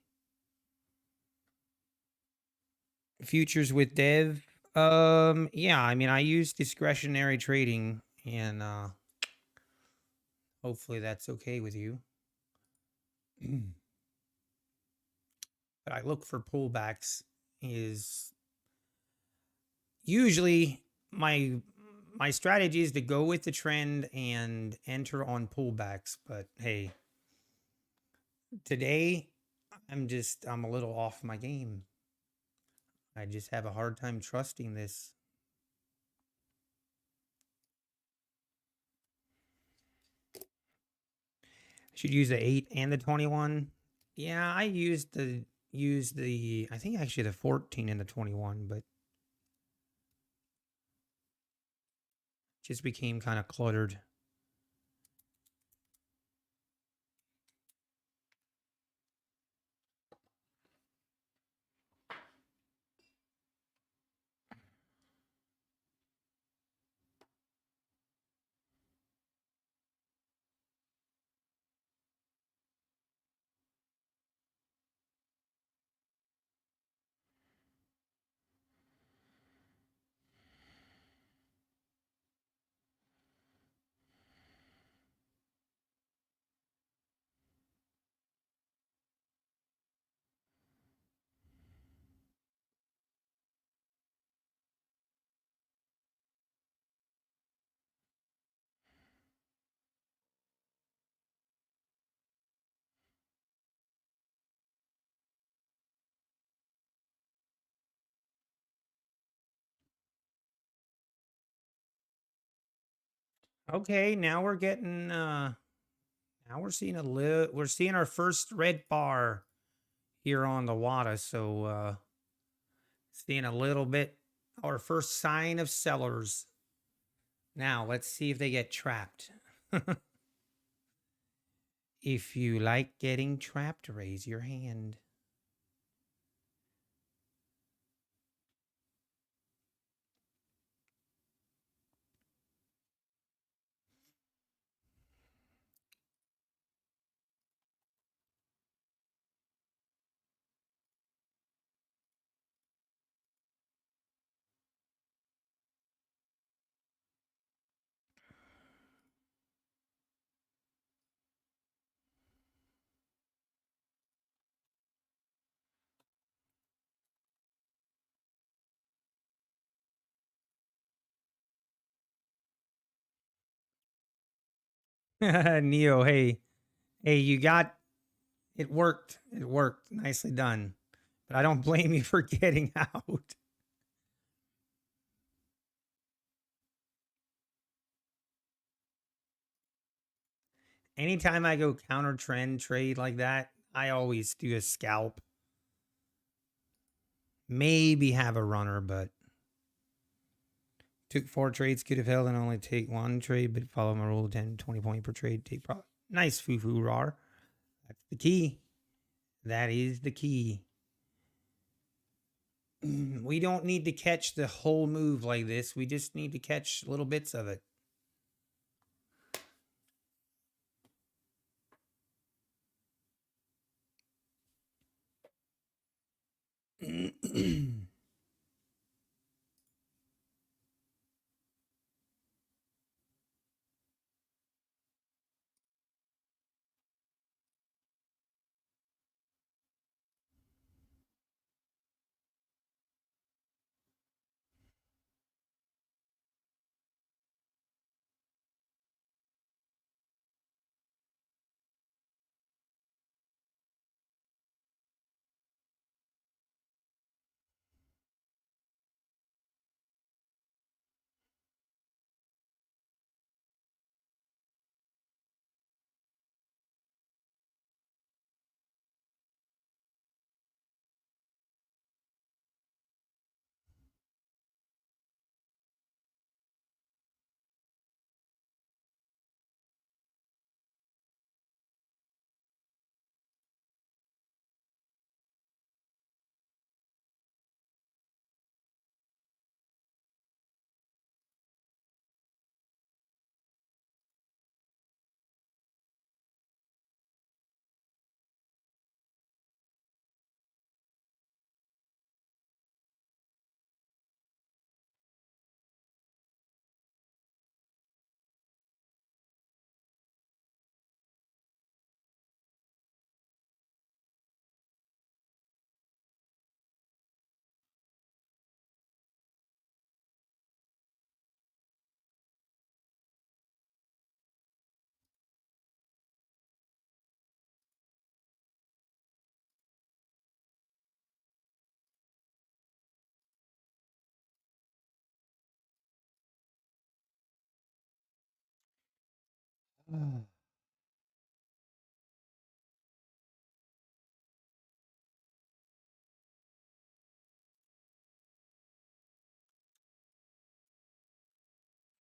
Futures with Dev. Yeah, I mean, I use discretionary trading, and hopefully that's okay with you. But I look for pullbacks. Is usually my strategy is to go with the trend and enter on pullbacks. But hey, today I'm a little off my game. I just have a hard time trusting this. I should use the 8 and the 21. Yeah, I used the I think actually the 14 and the 21, but just became kind of cluttered. Okay, now we're getting now we're seeing our first red bar here on the WADA, so seeing a little bit our first sign of sellers. Now, let's see if they get trapped. If you like getting trapped, raise your hand. Neo, hey, you got it worked. It worked. Nicely done. But I don't blame you for getting out. Anytime I go counter trend trade like that, I always do a scalp. Maybe have a runner, but took 4 trades, could have held and only take 1 trade, but follow my rule of 10, 20 point per trade. Take profit. Nice foo-foo rar. That's the key. That is the key. We don't need to catch the whole move like this. We just need to catch little bits of it.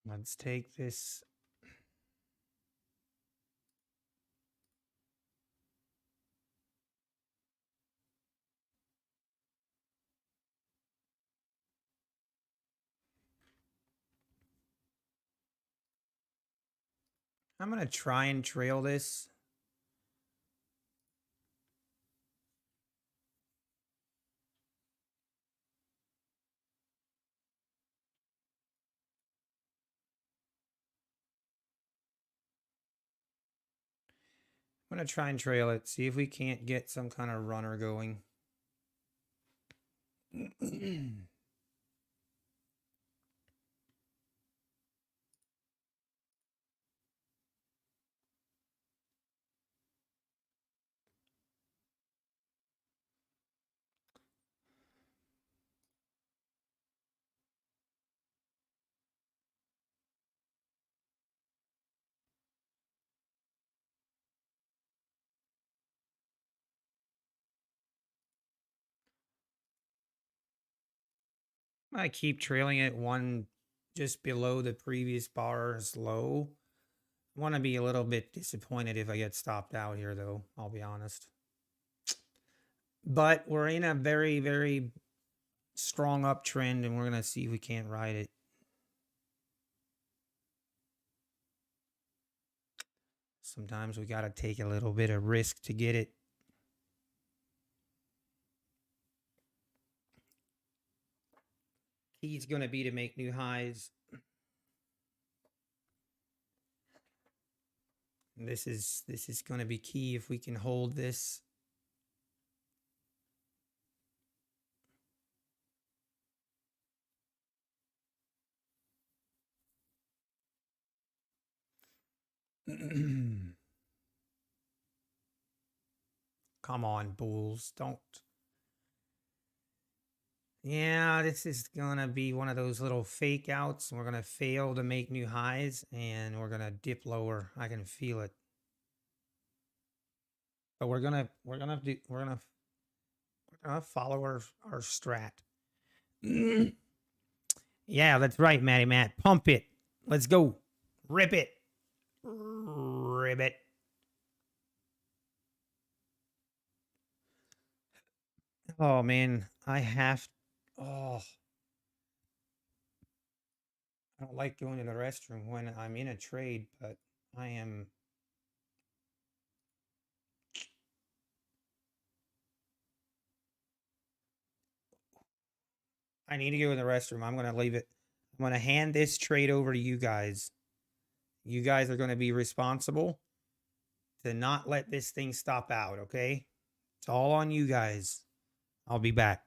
Let's take this. I'm going to try and trail this. I'm going to try and trail it, see if we can't get some kind of runner going. I keep trailing it one just below the previous bar's low. I want to be a little bit disappointed if I get stopped out here, though, I'll be honest. But we're in a very, very strong uptrend, and we're going to see if we can't ride it. Sometimes we got to take a little bit of risk to get it. Key's going to be to make new highs. And this is going to be key if we can hold this. Come on, bulls. Don't. Yeah, this is going to be one of those little fake outs. We're going to fail to make new highs, and we're going to dip lower. I can feel it. But we're going to follow our strat. Yeah, that's right, Matty Matt. Pump it. Let's go. Rip it. Rip it. Oh, man. I don't like going to the restroom when I'm in a trade, but I am. I need to go in the restroom. I'm going to leave it. I'm going to hand this trade over to you guys. You guys are going to be responsible to not let this thing stop out, okay? It's all on you guys. I'll be back.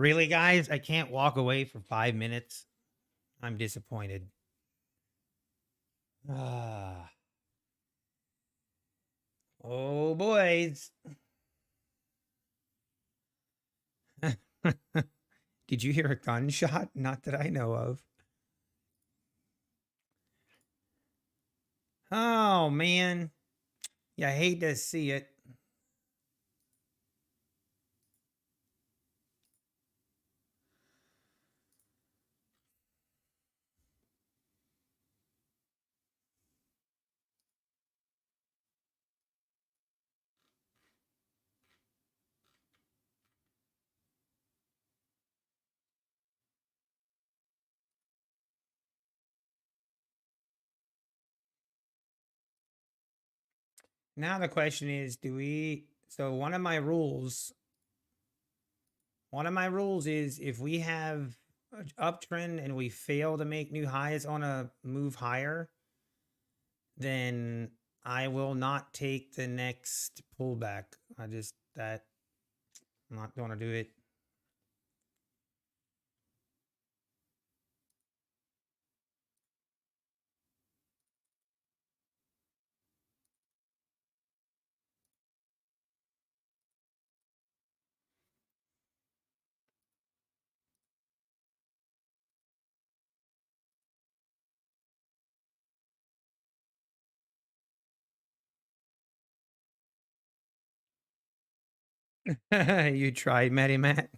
Really, guys? I can't walk away for 5 minutes. I'm disappointed. Ah. Oh, boys. Did you hear a gunshot? Not that I know of. Oh, man. Yeah, I hate to see it. Now the question is, so one of my rules is if we have an uptrend and we fail to make new highs on a move higher, then I will not take the next pullback. I'm not going to do it. You tried, Matty Matt.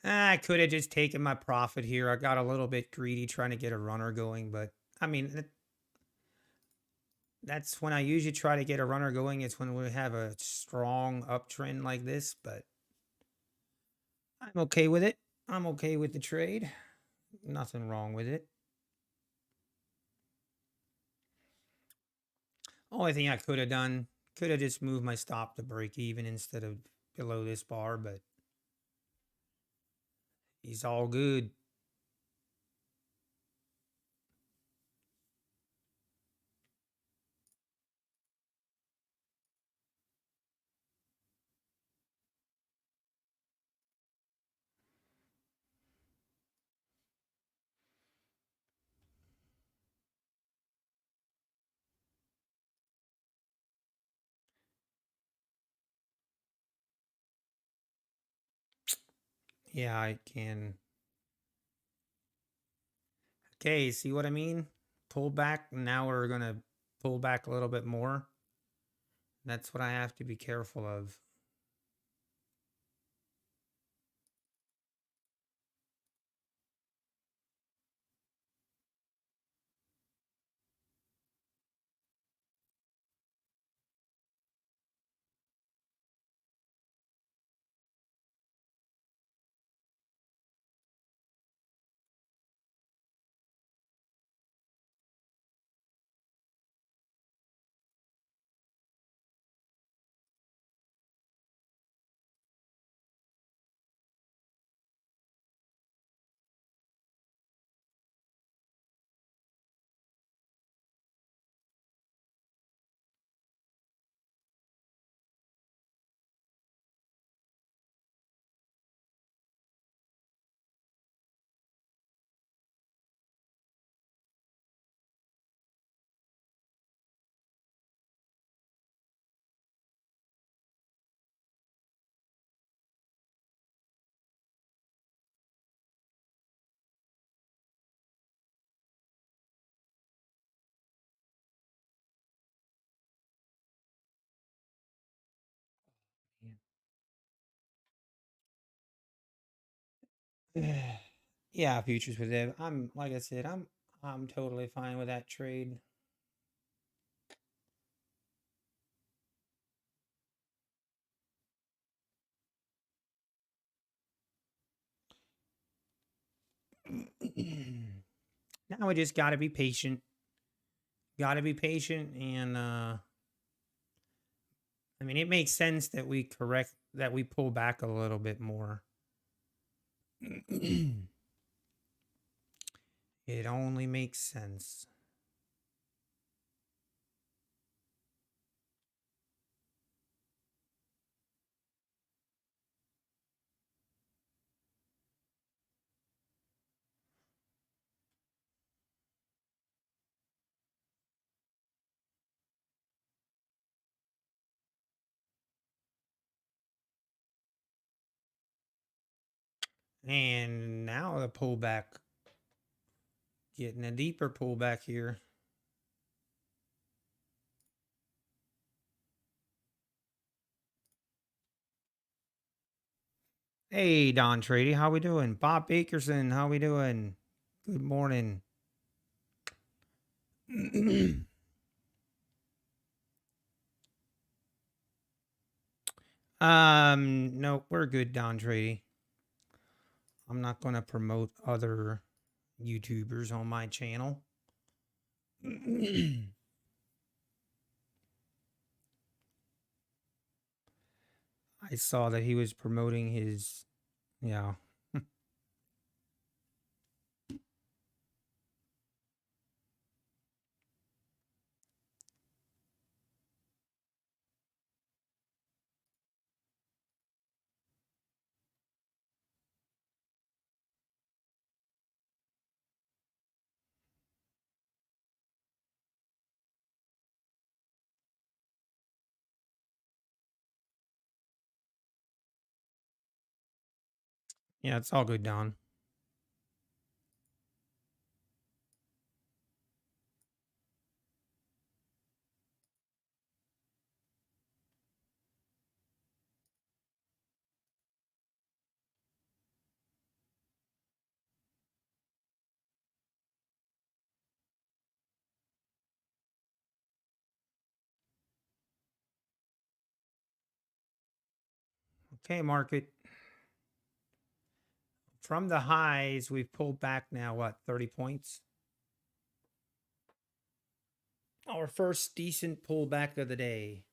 I could have just taken my profit here. I got a little bit greedy trying to get a runner going, but I mean, that's when I usually try to get a runner going. It's when we have a strong uptrend like this, but I'm okay with it. I'm okay with the trade. Nothing wrong with it. Only thing I could have done, could have just moved my stop to break even instead of below this bar, but he's all good. Yeah, I can. Okay, see what I mean? Pull back. Now we're going to pull back a little bit more. That's what I have to be careful of. Yeah, futures with Ev. I'm like I said, I'm totally fine with that trade. Now we just got to be patient. Got to be patient, and I mean, it makes sense that we pull back a little bit more. It only makes sense. And now the pullback, getting a deeper pullback here. Hey, Don Trady, how we doing? Bob Bakerson, how we doing? Good morning. No, we're good, Don Trady. I'm not going to promote other YouTubers on my channel. I saw that he was promoting his, yeah. Yeah, it's all good, Don. Okay, market. From the highs, we've pulled back now, what, 30 points? Our first decent pullback of the day.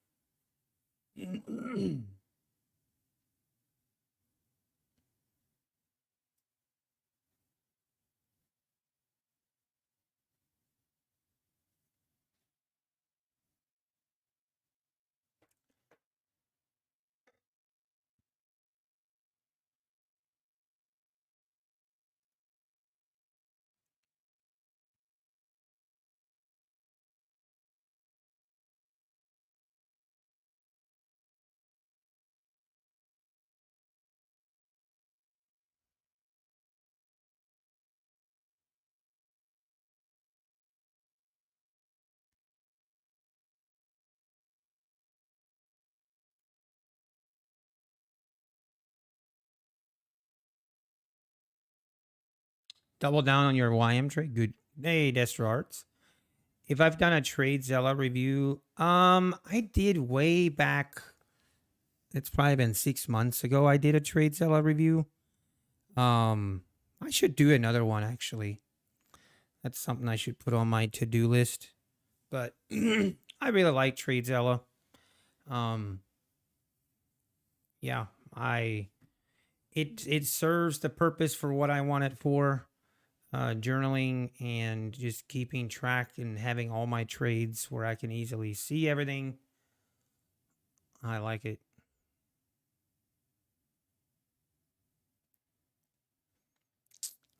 Double down on your YM trade. Good. Hey, Destro Arts. If I've done a trade Zella review, I did way back. It's probably been 6 months ago. I did a trade Zella review. I should do another one actually. That's something I should put on my to-do list. But I really like trade Zella. Yeah, it serves the purpose for what I want it for. Journaling and just keeping track and having all my trades where I can easily see everything. I like it.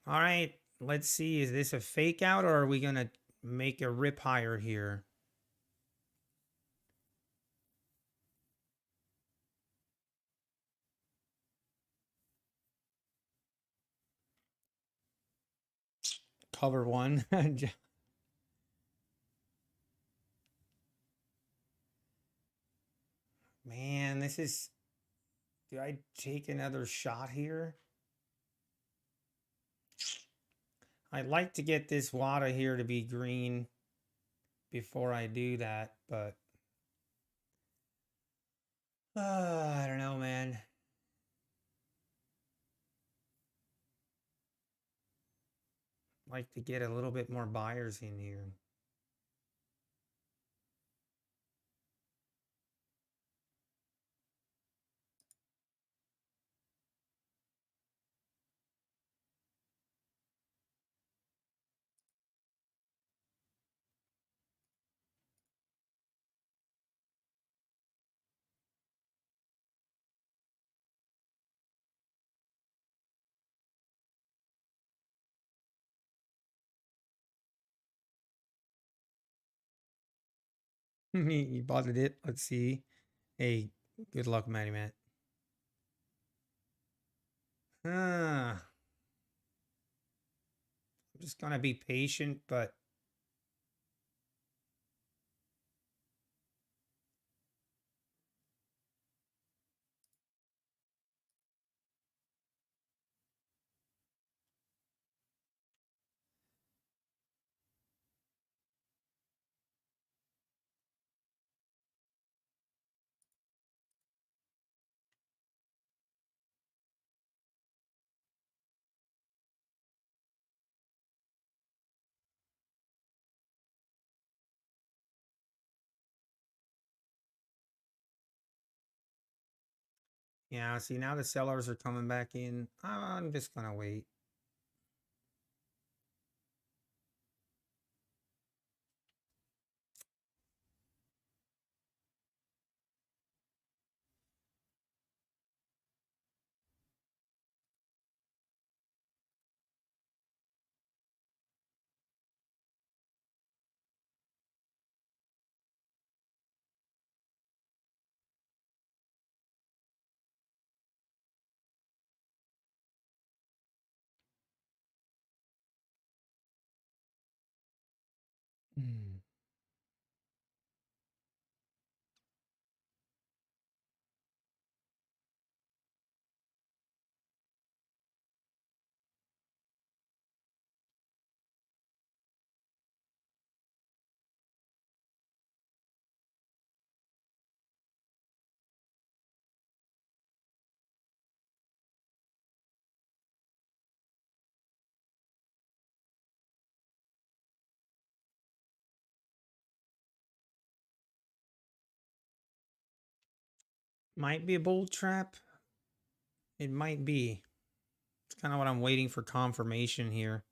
All right, let's see. Is this a fake out or are we going to make a rip higher here? Cover one. Man, this is. Do I take another shot here? I'd like to get this water here to be green before I do that, but I don't know, man. Like to get a little bit more buyers in here. You bought it. Let's see. Hey, good luck, Matty Matt. I'm just gonna be patient, but yeah, see now the sellers are coming back in. I'm just gonna wait. Mm. Might be a bull trap. It might be. It's kind of what I'm waiting for confirmation here.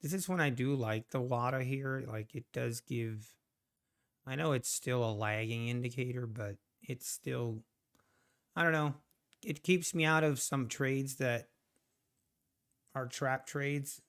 This is when I do like the WADA here. Like it does give. I know it's still a lagging indicator, but it's still. I don't know. It keeps me out of some trades that are trap trades.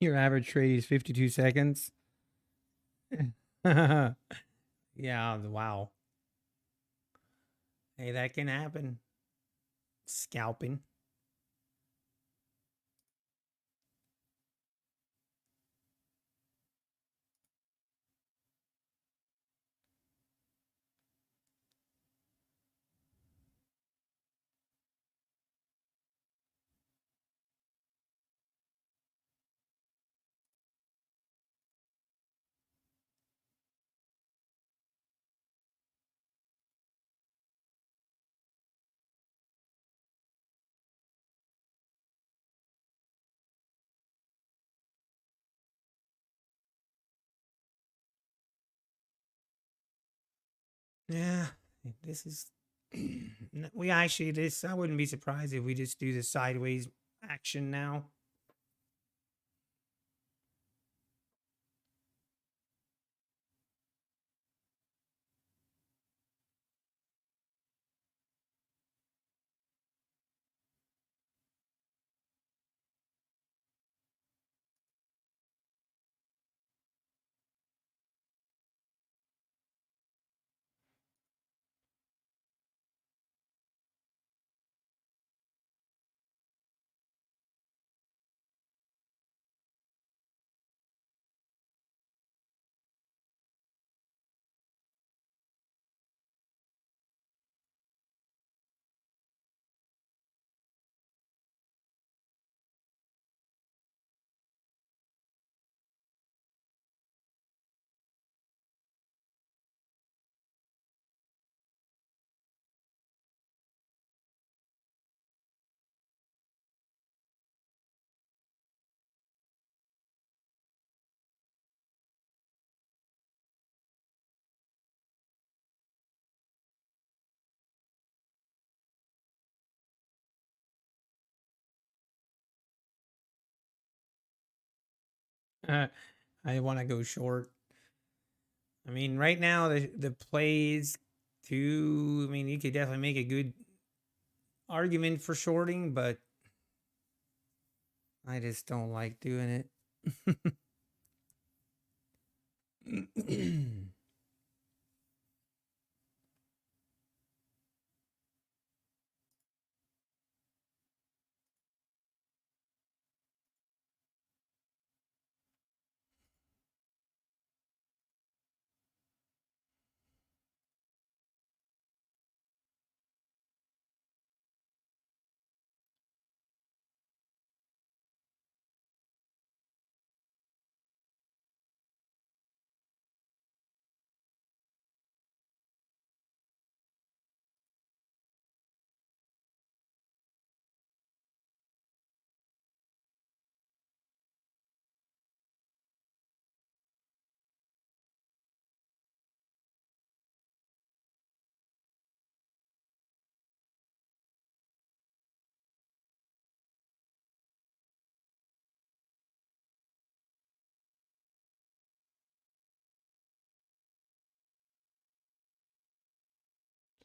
Your average trade is 52 seconds. Yeah, wow. Hey, that can happen. Scalping. Yeah, this is. We actually this. I wouldn't be surprised if we just do the sideways action now. Uh, I want to go short. I mean, right now the plays too. I mean, you could definitely make a good argument for shorting, but I just don't like doing it.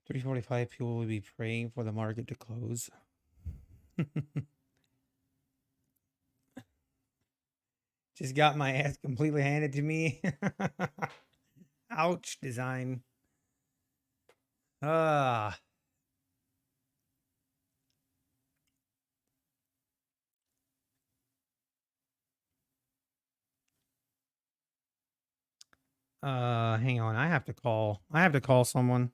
3:45. People will be praying for the market to close. Just got my ass completely handed to me. Ouch, design. Ah. Hang on. I have to call. I have to call someone.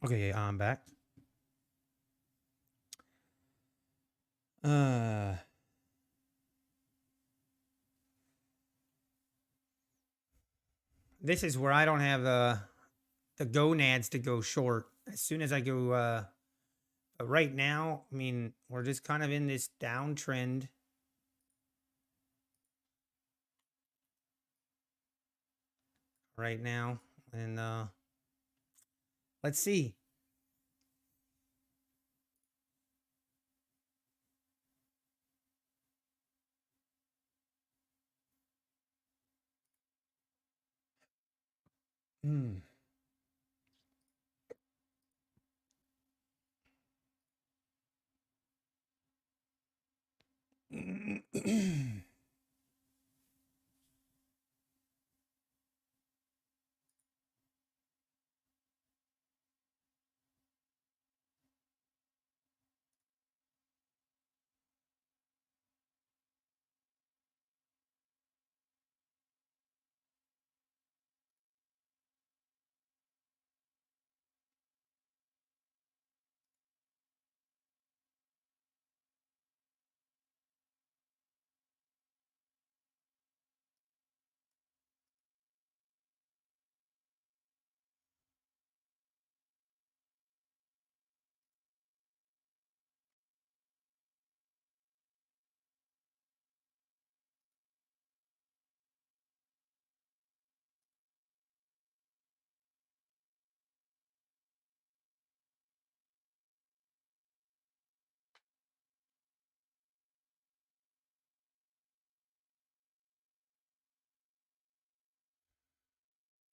Okay, I'm back. This is where I don't have the gonads to go short. As soon as I go right now, I mean, we're just kind of in this downtrend. Right now, and let's see. Hmm.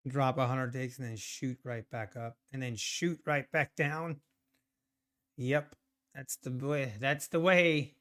Drop 100 ticks and then shoot right back up and then shoot right back down. Yep, that's the way. That's the way.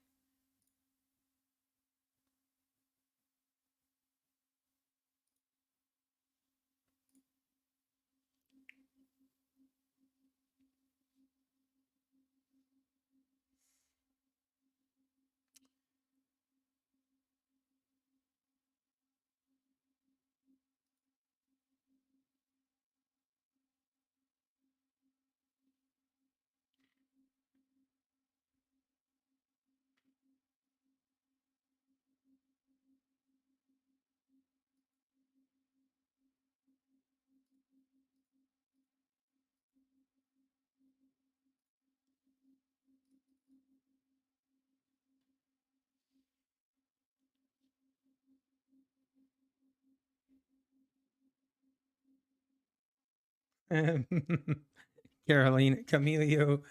Carolina Camilio.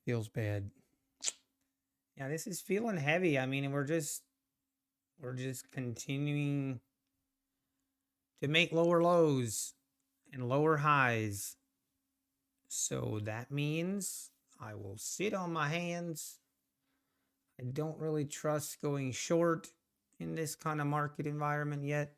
Feels bad. Yeah, this is feeling heavy. I mean, we're just continuing to make lower lows and lower highs. So that means I will sit on my hands. I don't really trust going short in this kind of market environment yet.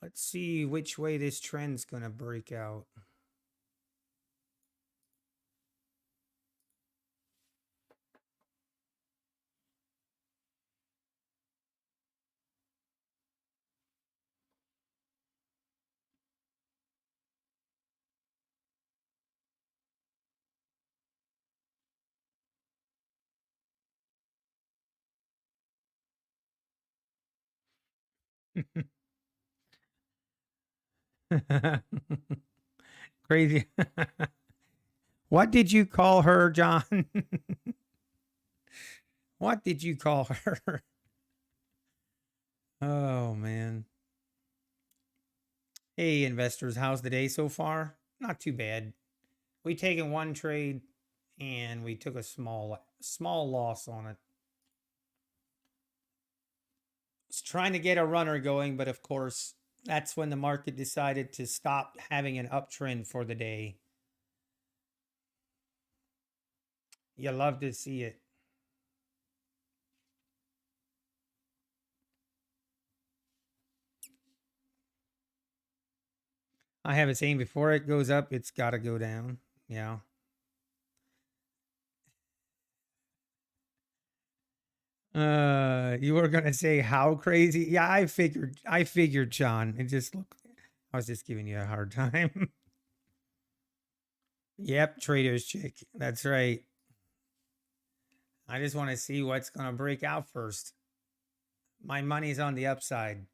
Let's see which way this trend's going to break out. Crazy. What did you call her, John? What did you call her? Oh, man. Hey, investors, how's the day so far? Not too bad. We taken one trade and we took a small loss on it. Was trying to get a runner going, but of course, that's when the market decided to stop having an uptrend for the day. You love to see it. I have it saying before it goes up, it's got to go down. Yeah. You were gonna say how crazy? Yeah, I figured, Sean. It just looked. I was just giving you a hard time. Yep, Trader's Chick. That's right. I just want to see what's gonna break out first. My money's on the upside.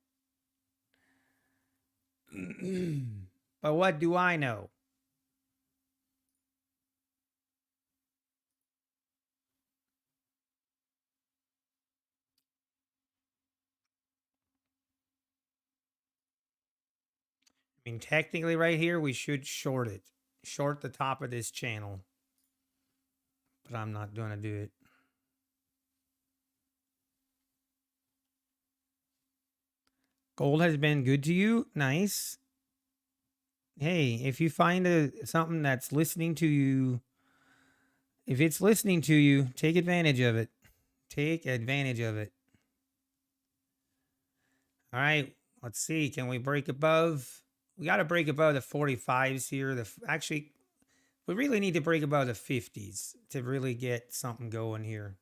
But what do I know? I mean, technically, right here, we should short it. Short the top of this channel. But I'm not going to do it. Gold has been good to you. Nice. Hey, if you find something that's listening to you, if it's listening to you, take advantage of it. Take advantage of it. All right. Let's see. Can we break above? We got to break above the 45s here. Actually, we really need to break above the 50s to really get something going here.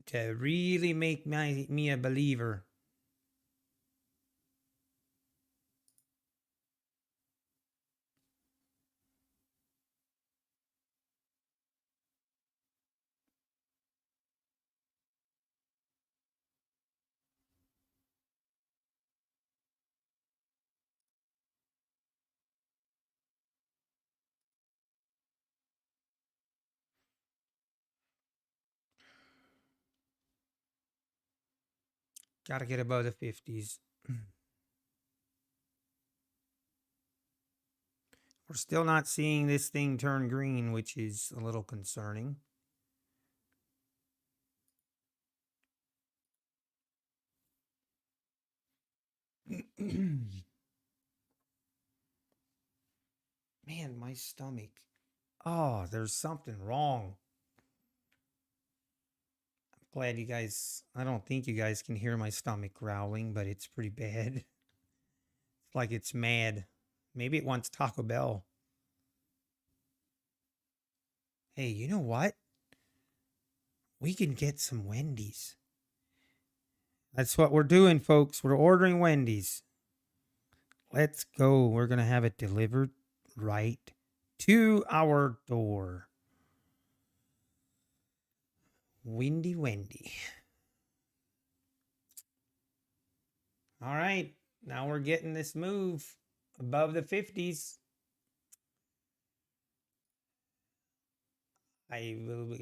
To really make me a believer. Got to get above the 50s. We're still not seeing this thing turn green, which is a little concerning. Man, my stomach. Oh, there's something wrong. I'm glad you guys, I don't think you guys can hear my stomach growling, but it's pretty bad. It's like it's mad. Maybe it wants Taco Bell. Hey, you know what? We can get some Wendy's. That's what we're doing, folks. We're ordering Wendy's. Let's go. We're going to have it delivered right to our door. Windy Wendy. All right. Now we're getting this move above the 50s. I will.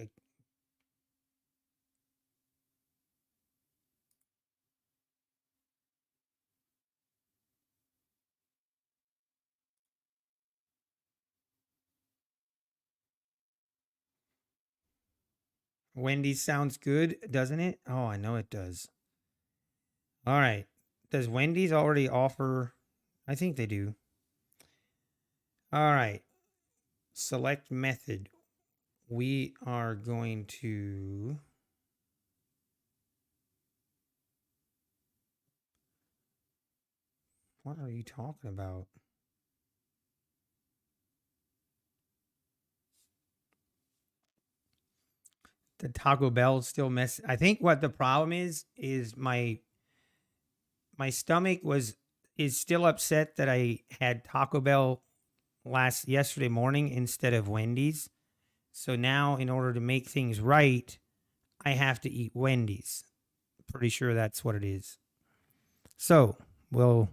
Wendy's sounds good, doesn't it? Oh, I know it does. All right. Does Wendy's already offer? I think they do. All right. Select method. We are going to. What are you talking about? The Taco Bell still mess. I think what the problem is my stomach is still upset that I had Taco Bell yesterday morning instead of Wendy's. So now, in order to make things right, I have to eat Wendy's. Pretty sure that's what it is. So we'll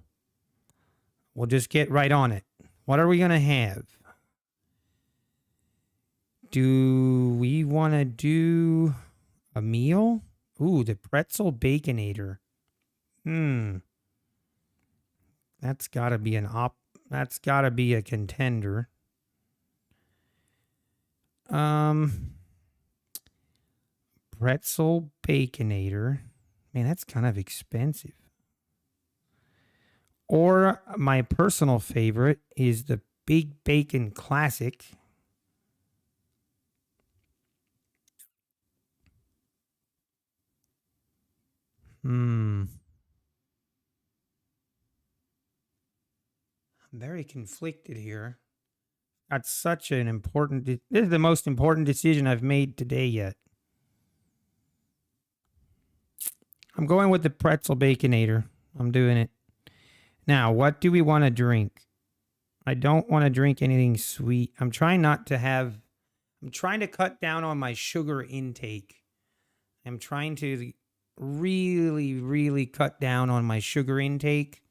just get right on it. What are we gonna have? Do we want to do a meal? Ooh, the pretzel baconator. That's gotta be that's gotta be a contender. Pretzel baconator. Man, that's kind of expensive. Or my personal favorite is the Big Bacon Classic. I'm very conflicted here. That's such an important. This is the most important decision I've made today yet. I'm going with the pretzel baconator. I'm doing it. Now, what do we want to drink? I don't want to drink anything sweet. I'm trying to cut down on my sugar intake. I'm trying to really, really cut down on my sugar intake.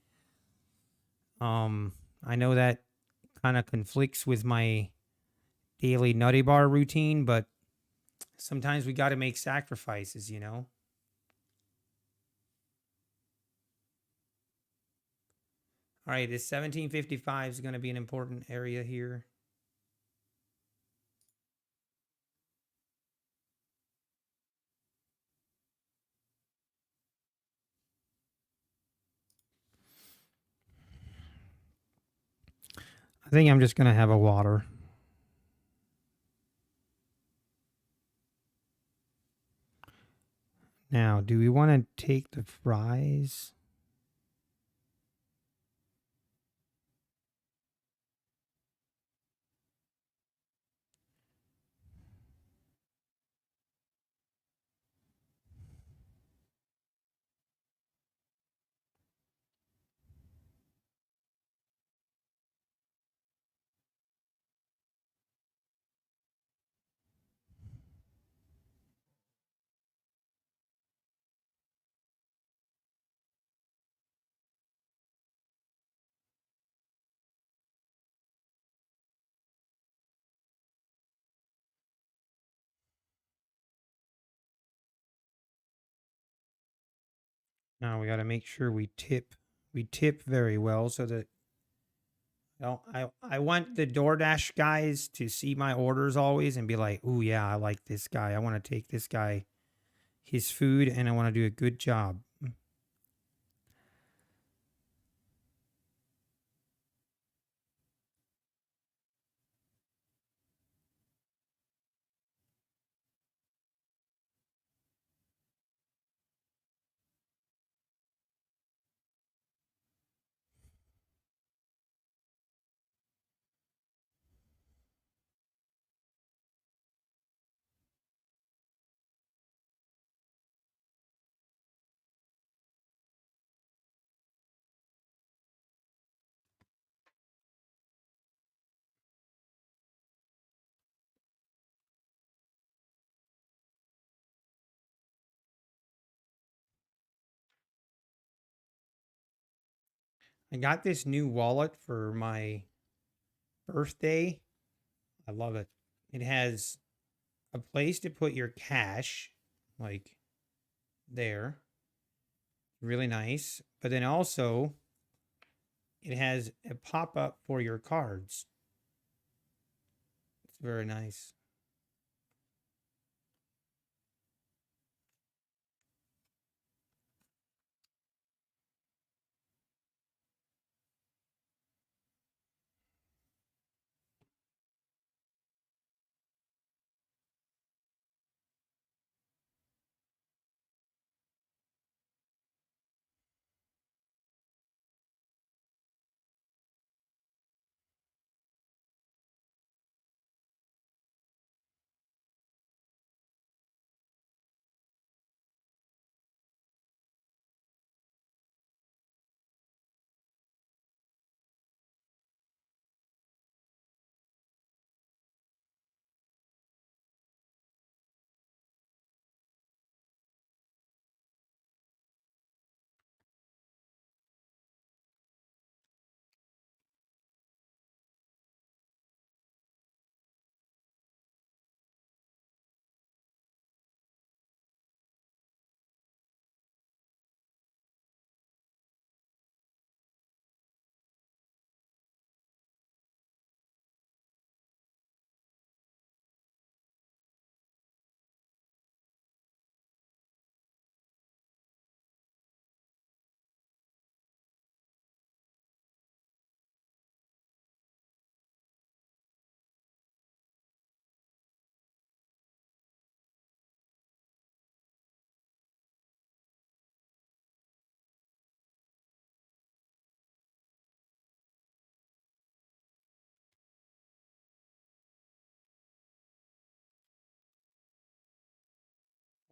I know that kind of conflicts with my daily Nutty Bar routine, but sometimes we got to make sacrifices, you know? All right, this 1755 is going to be an important area here. I think I'm just going to have a water. Now, do we want to take the fries? Now we got to make sure we tip very well so that I want the DoorDash guys to see my orders always and be like, "Ooh, yeah, I like this guy. I want to take this guy his food and I want to do a good job." I got this new wallet for my birthday. I love it. It has a place to put your cash, like there. Really nice. But then also, it has a pop up for your cards. It's very nice.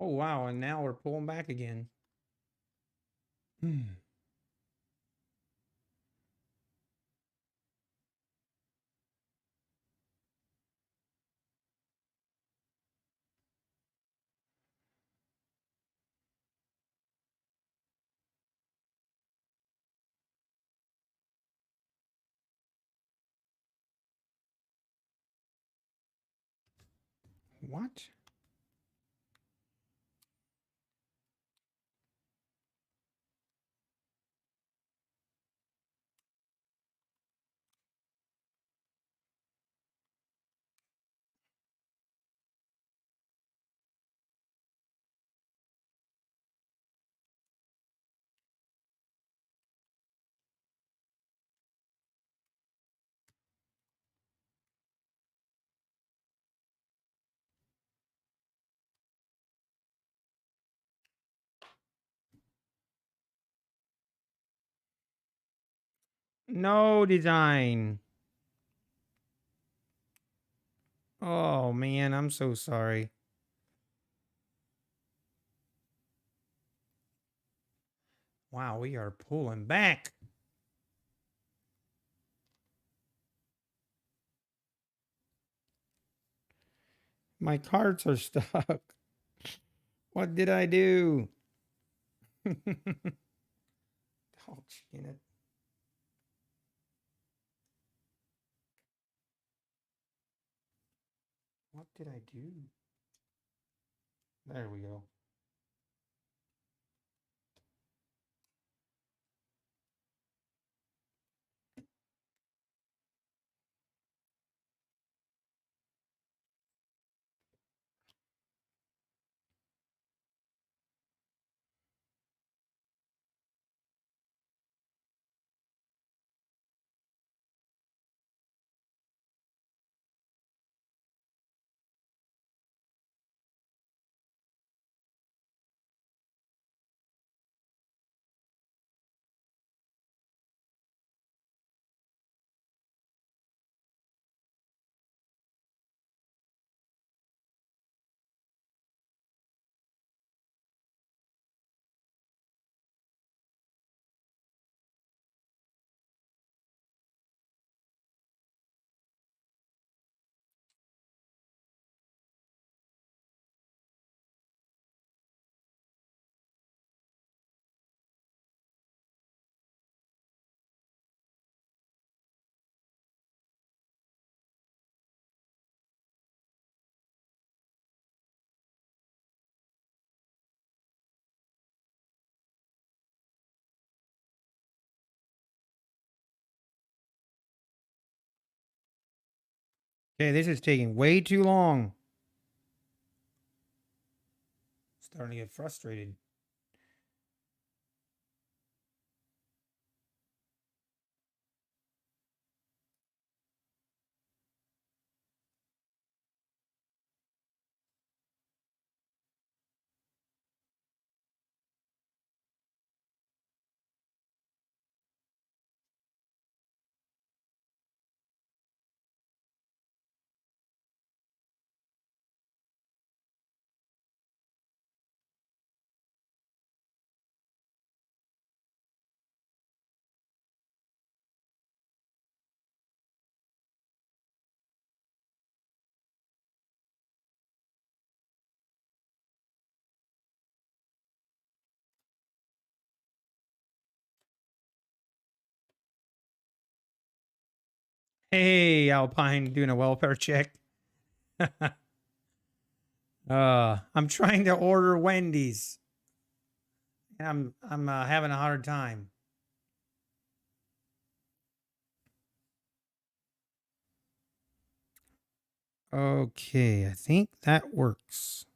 Oh, wow. And now we're pulling back again. What? No design. Oh, man. I'm so sorry. Wow. We are pulling back. My cards are stuck. What did I do? Oh, chicken it. What did I do? There we go. Okay, this is taking way too long. Starting to get frustrated. Hey, Alpine, doing a welfare check. I'm trying to order Wendy's, and I'm having a hard time. Okay, I think that works.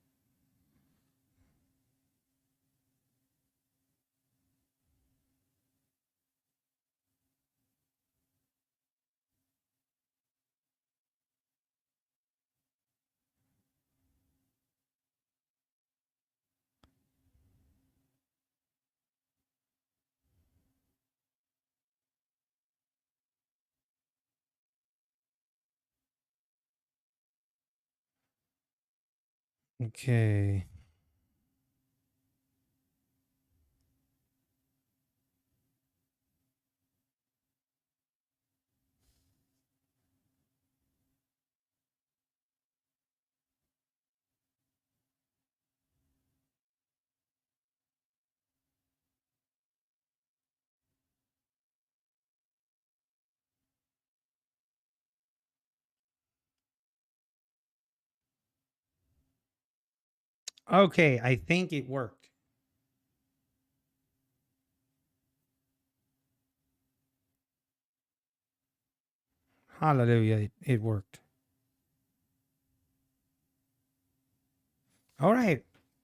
Okay. Okay, I think it worked. Hallelujah, it worked. All right.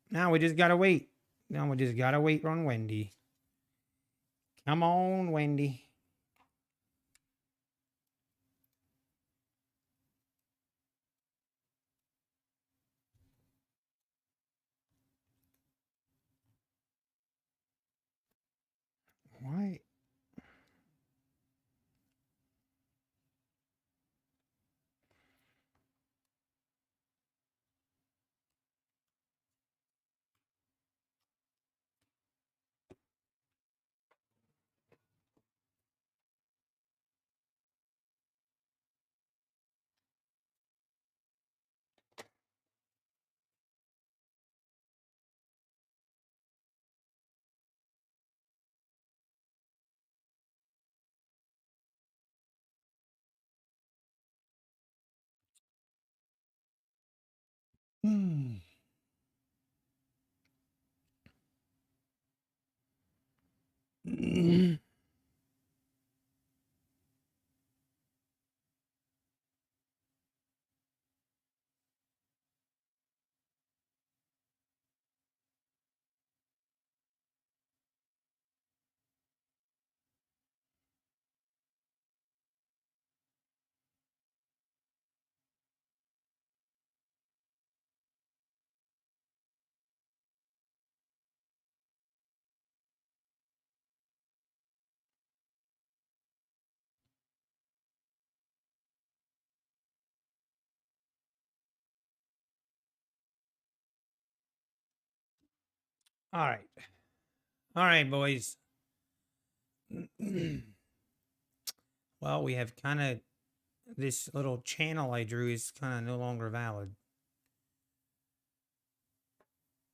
Now we just gotta wait. Now we just gotta wait on Wendy. Come on, Wendy. Why? Hmm. All right. All right, boys. Well, we have kind of this little channel I drew is kind of no longer valid.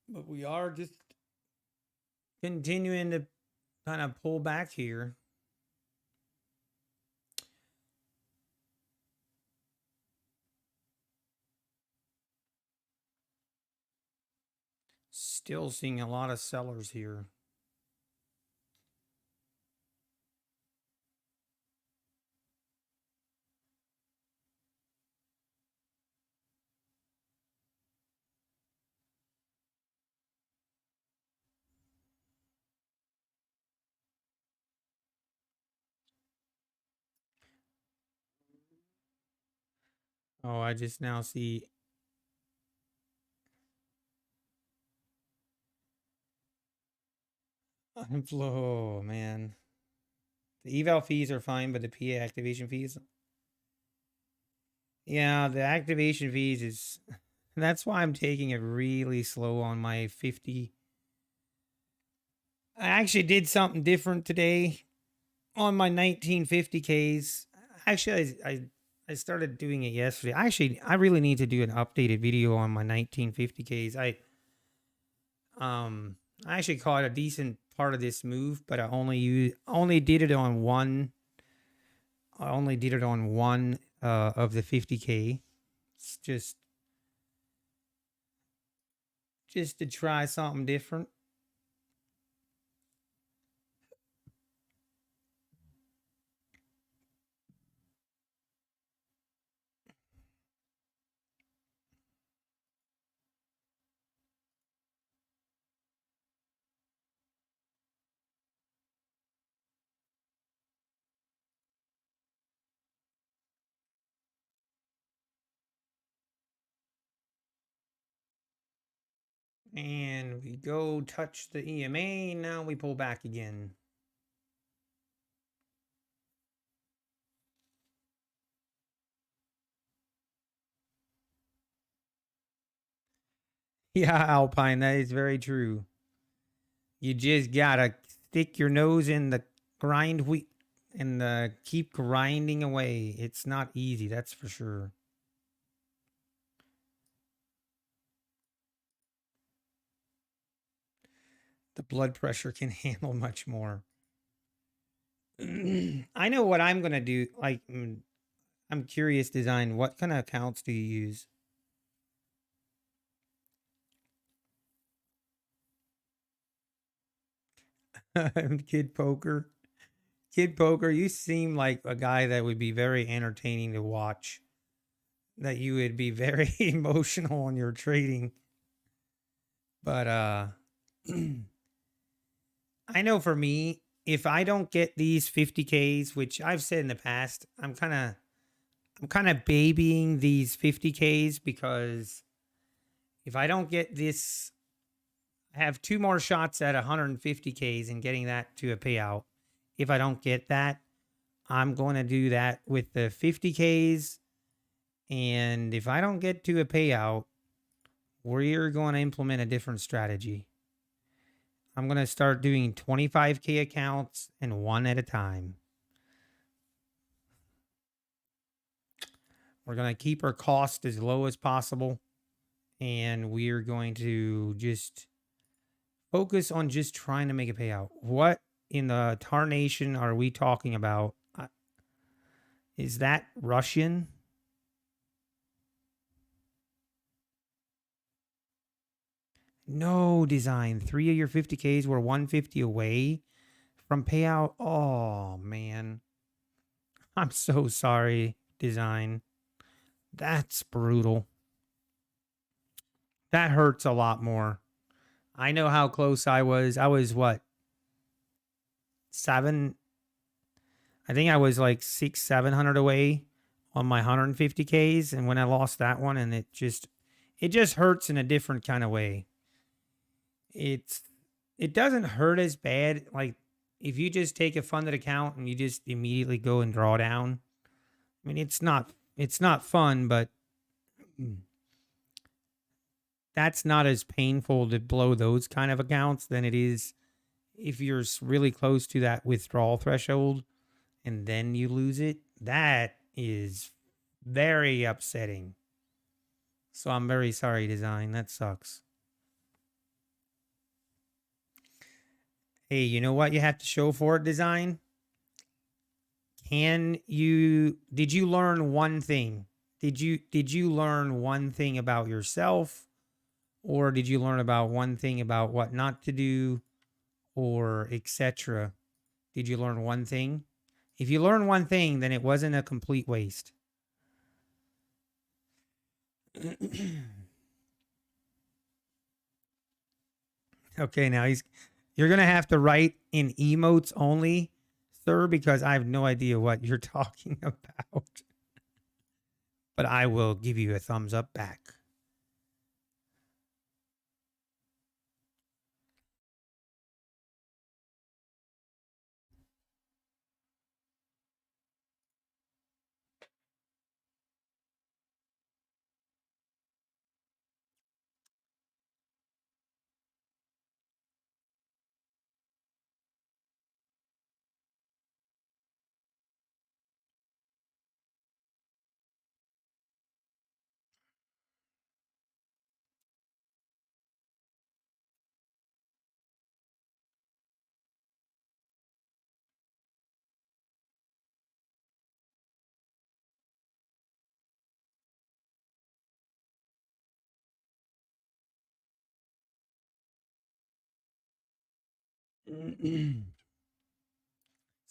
But we are just continuing to kind of pull back here. Still seeing a lot of sellers here. Oh, I just now see. Unflow, man. The eval fees are fine, but the PA activation fees. Yeah, the activation fees is. That's why I'm taking it really slow on my 50. I actually did something different today on my 1950Ks. Actually, I started doing it yesterday. Actually, I really need to do an updated video on my 1950Ks. I actually caught a decent part of this move, but I only did it on one. I only did it on one of the 50K. It's just to try something different. And we go touch the EMA. Now we pull back again. Yeah, Alpine, that is very true. You just gotta stick your nose in the grind wheat and keep grinding away. It's not easy, that's for sure. The blood pressure can handle much more. I know what I'm gonna do. Like, I'm curious, design. What kind of accounts do you use? Kid Poker. Kid Poker, you seem like a guy that would be very entertaining to watch. That you would be very emotional on your trading. But I know for me, if I don't get these 50Ks, which I've said in the past, I'm kind of babying these 50Ks because if I don't get this, I have 2 more shots at 150Ks and getting that to a payout. If I don't get that, I'm going to do that with the 50Ks. And if I don't get to a payout, we're going to implement a different strategy. I'm going to start doing 25K accounts and one at a time. We're going to keep our cost as low as possible. And we're going to just focus on just trying to make a payout. What in the tarnation are we talking about? Is that Russian? No, design. 3 of your 50Ks were 150 away from payout. Oh, man. I'm so sorry, design. That's brutal. That hurts a lot more. I know how close I was. I was what? 7? I think I was like 700 away on my 150Ks. And when I lost that one, and it just hurts in a different kind of way. It doesn't hurt as bad. Like if you just take a funded account and you just immediately go and draw down. I mean, it's not fun, but that's not as painful to blow those kind of accounts than it is if you're really close to that withdrawal threshold and then you lose it. That is very upsetting. So I'm very sorry, design. That sucks. Hey, you know what you have to show for it, design? Did you learn one thing? Did you learn one thing about yourself? Or did you learn about one thing about what not to do or etc.? Did you learn one thing? If you learn one thing, then it wasn't a complete waste. Okay, now you're going to have to write in emotes only, sir, because I have no idea what you're talking about. But I will give you a thumbs up back.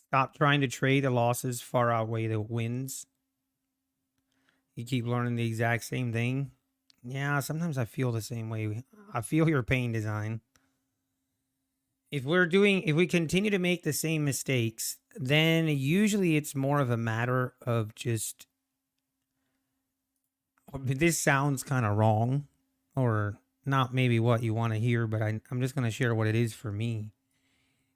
Stop trying to trade. The losses far outweigh the wins. You keep learning the exact same thing. Yeah, sometimes I feel the same way. I feel your pain, design. If we continue to make the same mistakes, then usually it's more of a matter of just, this sounds kind of wrong or not maybe what you want to hear, but I'm just going to share what it is for me.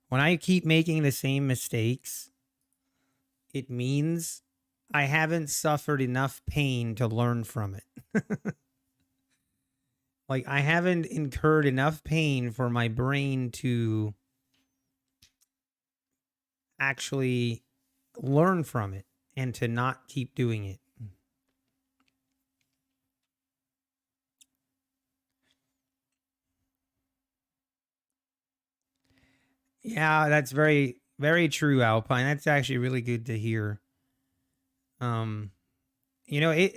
When I keep making the same mistakes, it means I haven't suffered enough pain to learn from it. Like I haven't incurred enough pain for my brain to actually learn from it and to not keep doing it. Yeah, that's very, very true, Alpine. That's actually really good to hear. And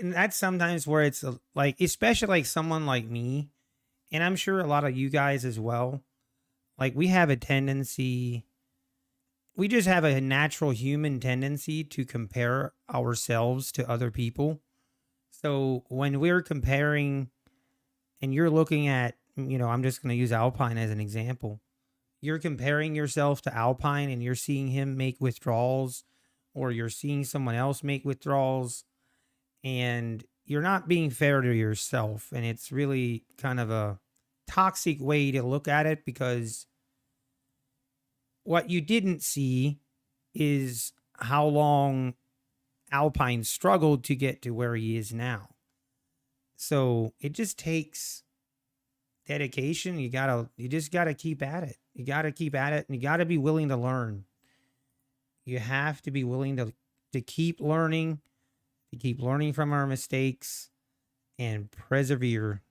that's sometimes where it's like, especially like someone like me, and I'm sure a lot of you guys as well. Like we have a tendency, we just have a natural human tendency to compare ourselves to other people. So when we're comparing and you're looking at, I'm just going to use Alpine as an example. You're comparing yourself to Alpine and you're seeing him make withdrawals, or you're seeing someone else make withdrawals, and you're not being fair to yourself. And it's really kind of a toxic way to look at it, because what you didn't see is how long Alpine struggled to get to where he is now. So it just takes dedication. You just gotta keep at it. You gotta keep at it, and you gotta be willing to learn. You have to be willing to keep learning, from our mistakes and persevere.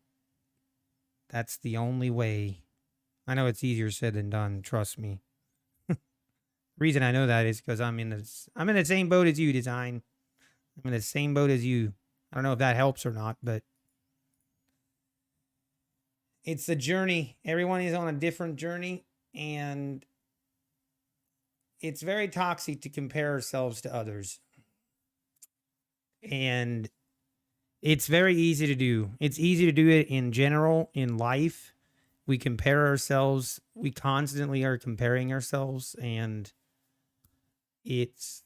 That's the only way. I know it's easier said than done, trust me. Reason I know that is because I'm in the same boat as you, Design. I'm in the same boat as you. I don't know if that helps or not, but it's a journey. Everyone is on a different journey, and it's very toxic to compare ourselves to others. And it's very easy to do. It's easy to do it in general in life. We compare ourselves. We constantly are comparing ourselves, and it's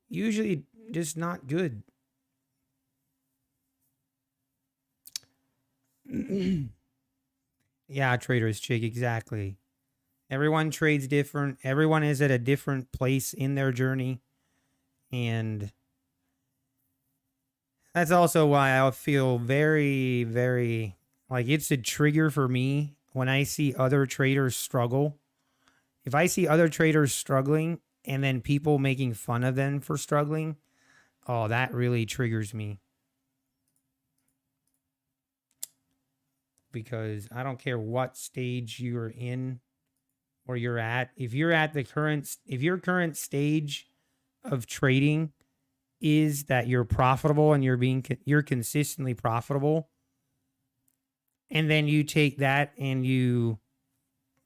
usually just not good. Yeah, traders chick, exactly. Everyone trades different. Everyone is at a different place in their journey. And that's also why I feel very, very like it's a trigger for me when I see other traders struggle. If I see other traders struggling and then people making fun of them for struggling, oh, that really triggers me. Because I don't care what stage you're in or you're at. If your current stage of trading is that you're profitable and you're consistently profitable, and then you take that and you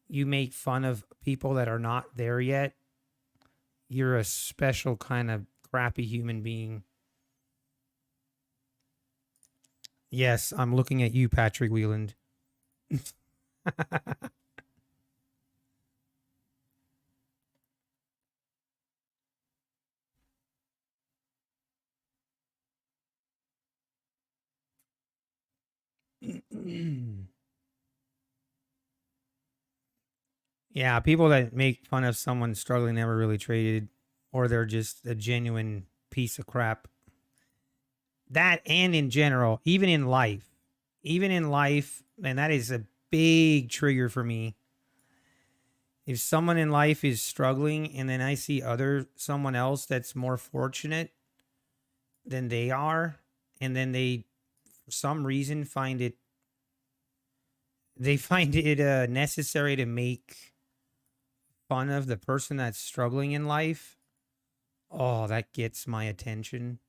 make fun of people that are not there yet, you're a special kind of crappy human being. Yes, I'm looking at you, Patrick Wieland. Yeah, people that make fun of someone struggling never really traded, or they're just a genuine piece of crap. That, and in general, even in life, and that is a big trigger for me. If someone in life is struggling and then I see someone else that's more fortunate than they are, and then they, for some reason, find it necessary to make fun of the person that's struggling in life, oh, that gets my attention.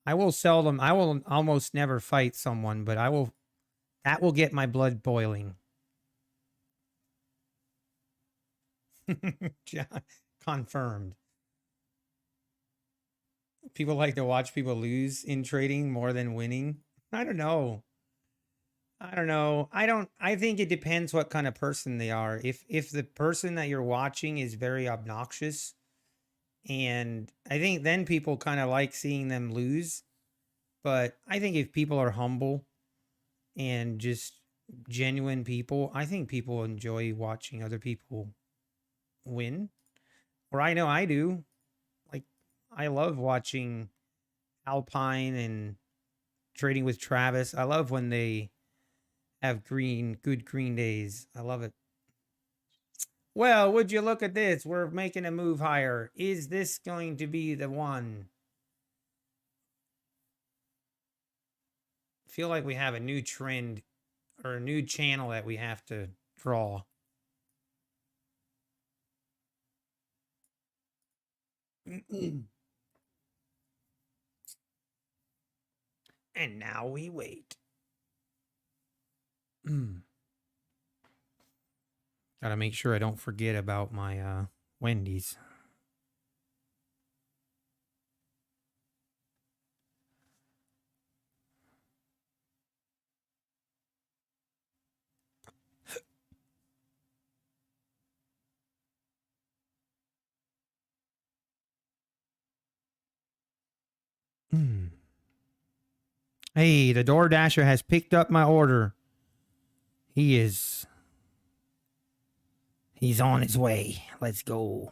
I will almost never fight someone, but that will get my blood boiling. Confirmed. People like to watch people lose in trading more than winning. I don't know. I think it depends what kind of person they are. If the person that you're watching is very obnoxious, and I think then people kind of like seeing them lose. But I think if people are humble and just genuine people, I think people enjoy watching other people win. Or I know I do. Like, I love watching Alpine and trading with Travis. I love when they have good green days. I love it. Well, would you look at this? We're making a move higher. Is this going to be the one? I feel like we have a new trend or a new channel that we have to draw. And now we wait. Gotta make sure I don't forget about my Wendy's. Hey, the DoorDasher has picked up my order. He's on his way. Let's go.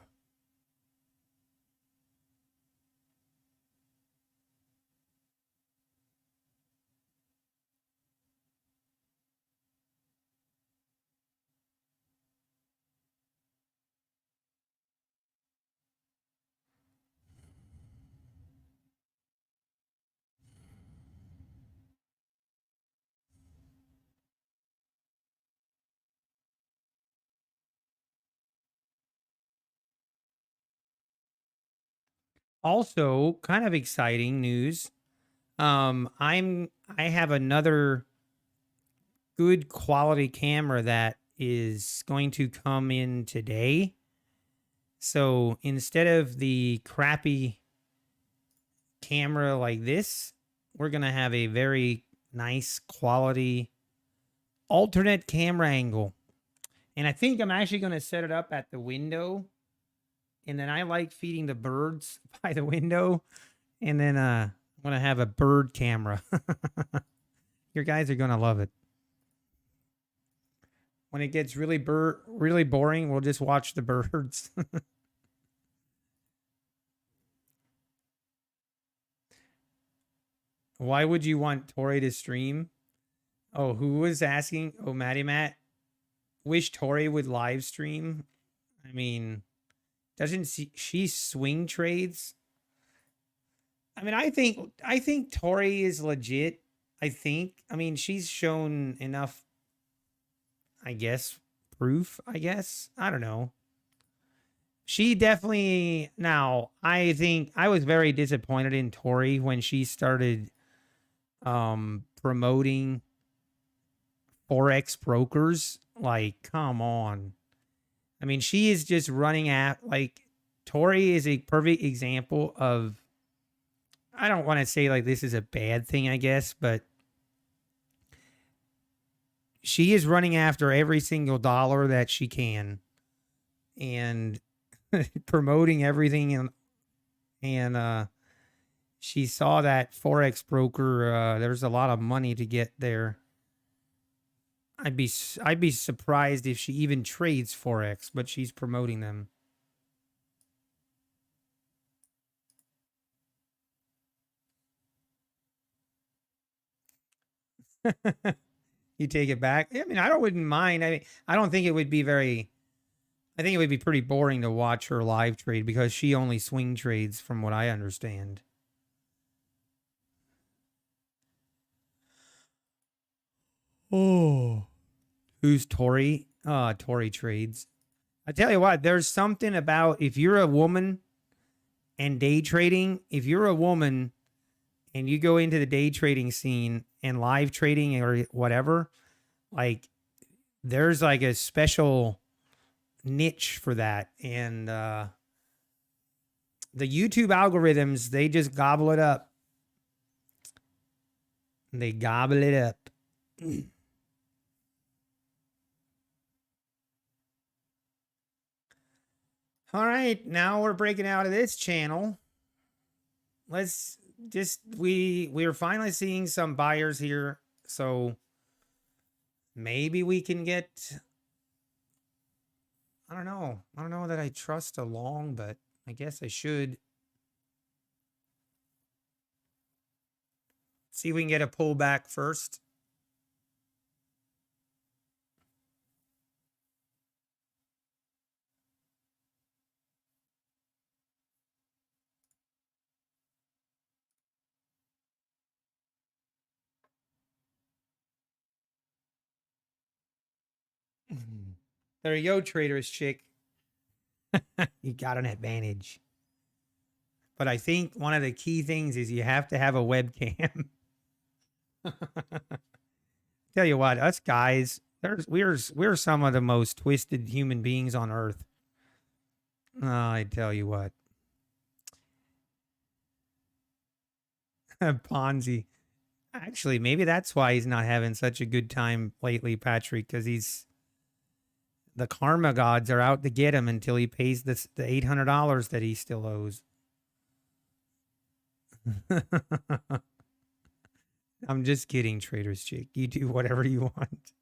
Also, kind of exciting news. I have another good quality camera that is going to come in today. So instead of the crappy camera like this, we're going to have a very nice quality alternate camera angle. And I think I'm actually going to set it up at the window. And then I like feeding the birds by the window. And then I'm going to have a bird camera. Your guys are going to love it. When it gets really boring, we'll just watch the birds. Why would you want Tori to stream? Oh, who was asking? Oh, Matty Matt. Wish Tori would live stream. I mean, doesn't she swing trades? I mean, I think Tori is legit. I mean, she's shown enough, I guess, proof, I guess. I don't know. She definitely, now, I think I was very disappointed in Tori when she started promoting Forex brokers. Like, come on. I mean, she is just running at, like, Tori is a perfect example of, I don't want to say like this is a bad thing, I guess, but she is running after every single dollar that she can and promoting everything. And she saw that Forex broker, there's a lot of money to get there. I'd be surprised if she even trades Forex, but she's promoting them. You take it back? I mean, wouldn't mind. I mean, I don't think it would be very, I think it would be pretty boring to watch her live trade because she only swing trades from what I understand. Oh. Who's Tori? Tori trades. I tell you what, there's something about if you're a woman and day trading, if you're a woman and you go into the day trading scene and live trading or whatever, like there's like a special niche for that. And the YouTube algorithms, they just gobble it up. They gobble it up. All right, now we're breaking out of this channel. Let's just we're finally seeing some buyers here, so maybe we can get, I don't know that I trust a long, but I guess I should see if we can get a pullback first. There you go, traders chick. You got an advantage. But I think one of the key things is you have to have a webcam. Tell you what, us guys, We're some of the most twisted human beings on earth. I tell you what. Ponzi. Actually, maybe that's why he's not having such a good time lately, Patrick, because the karma gods are out to get him until he pays the $800 that he still owes. I'm just kidding, Trader's Chick. You do whatever you want.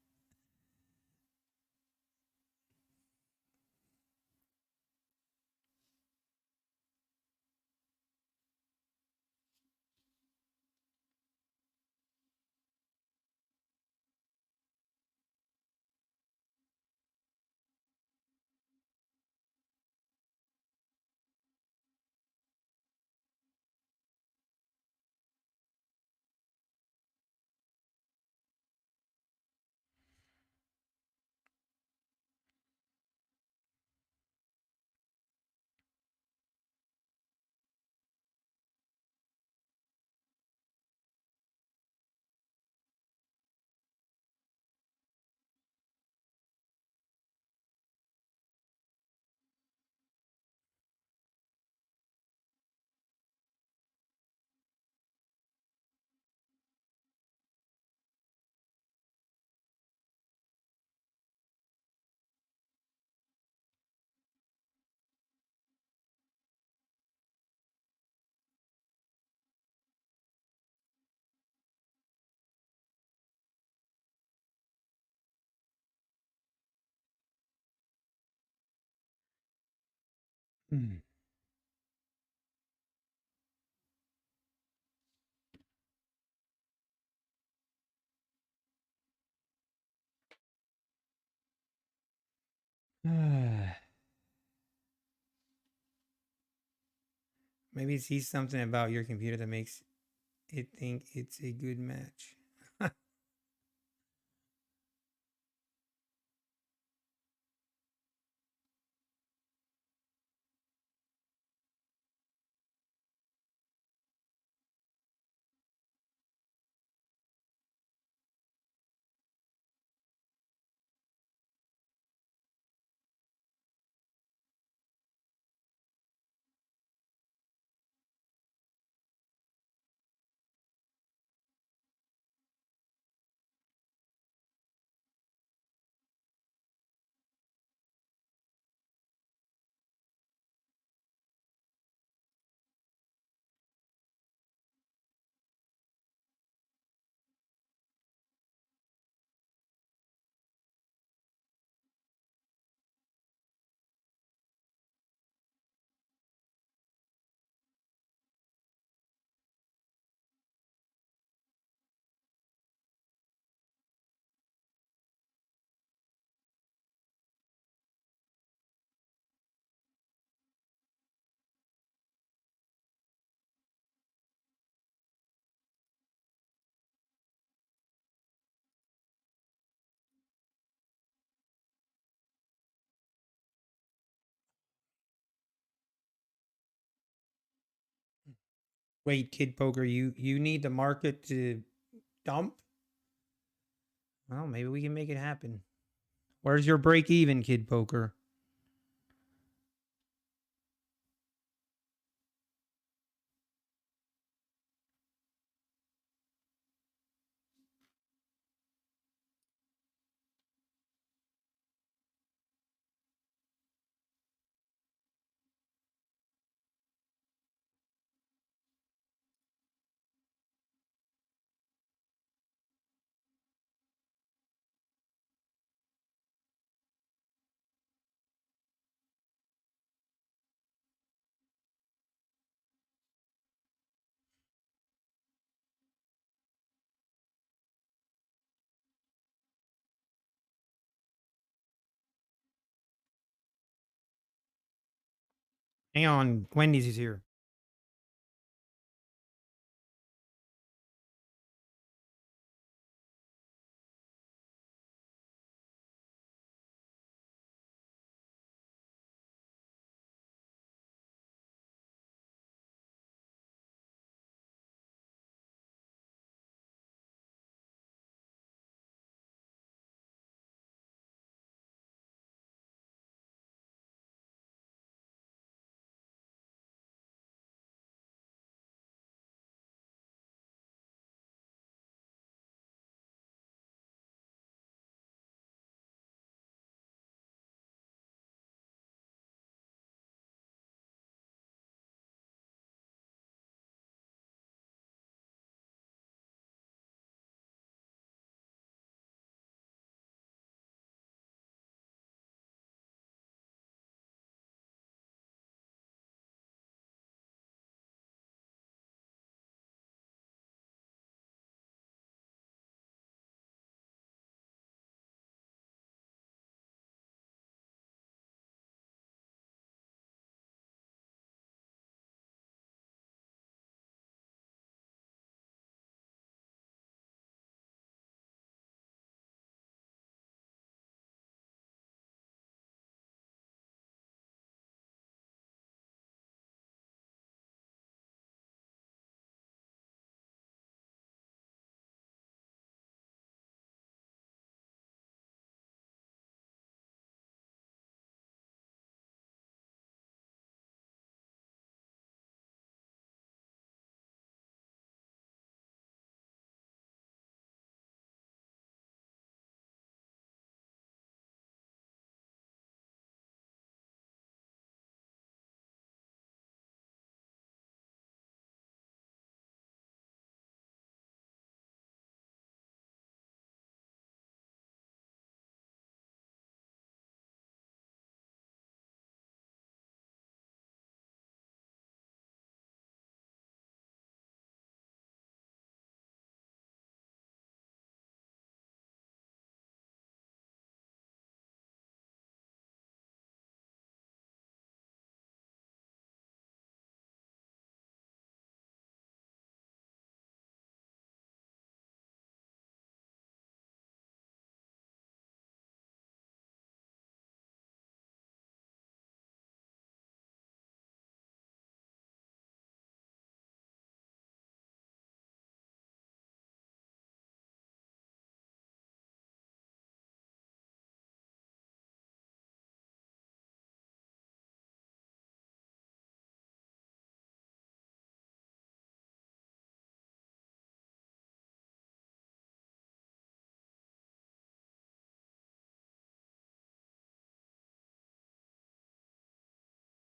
Hmm. Maybe see something about your computer that makes it think it's a good match. Wait, Kid Poker, you need the market to dump? Well, maybe we can make it happen. Where's your break even, Kid Poker? Hang on, Wendy's is here.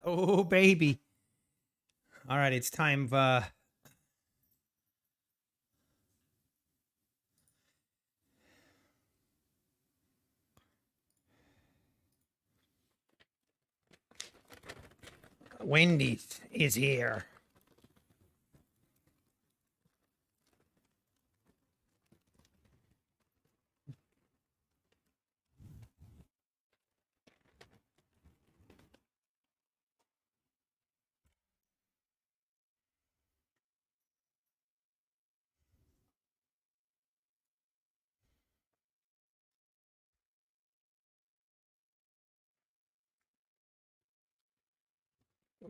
Oh, baby. All right, it's time for Wendy's is here.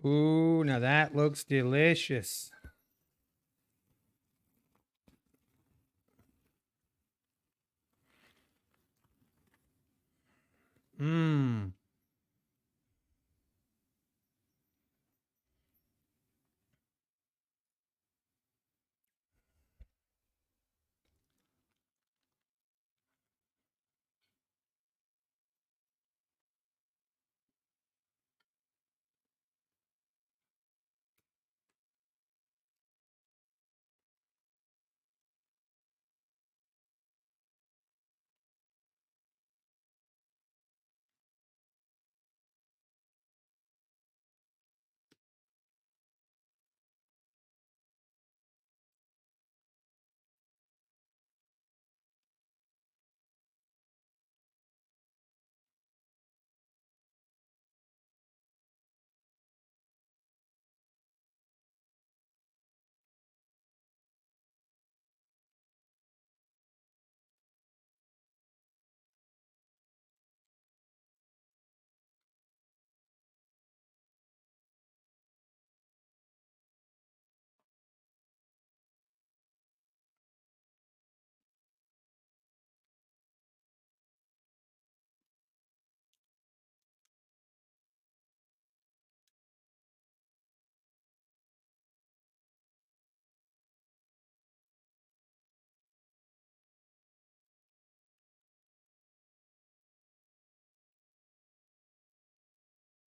Ooh, now that looks delicious. Mmm.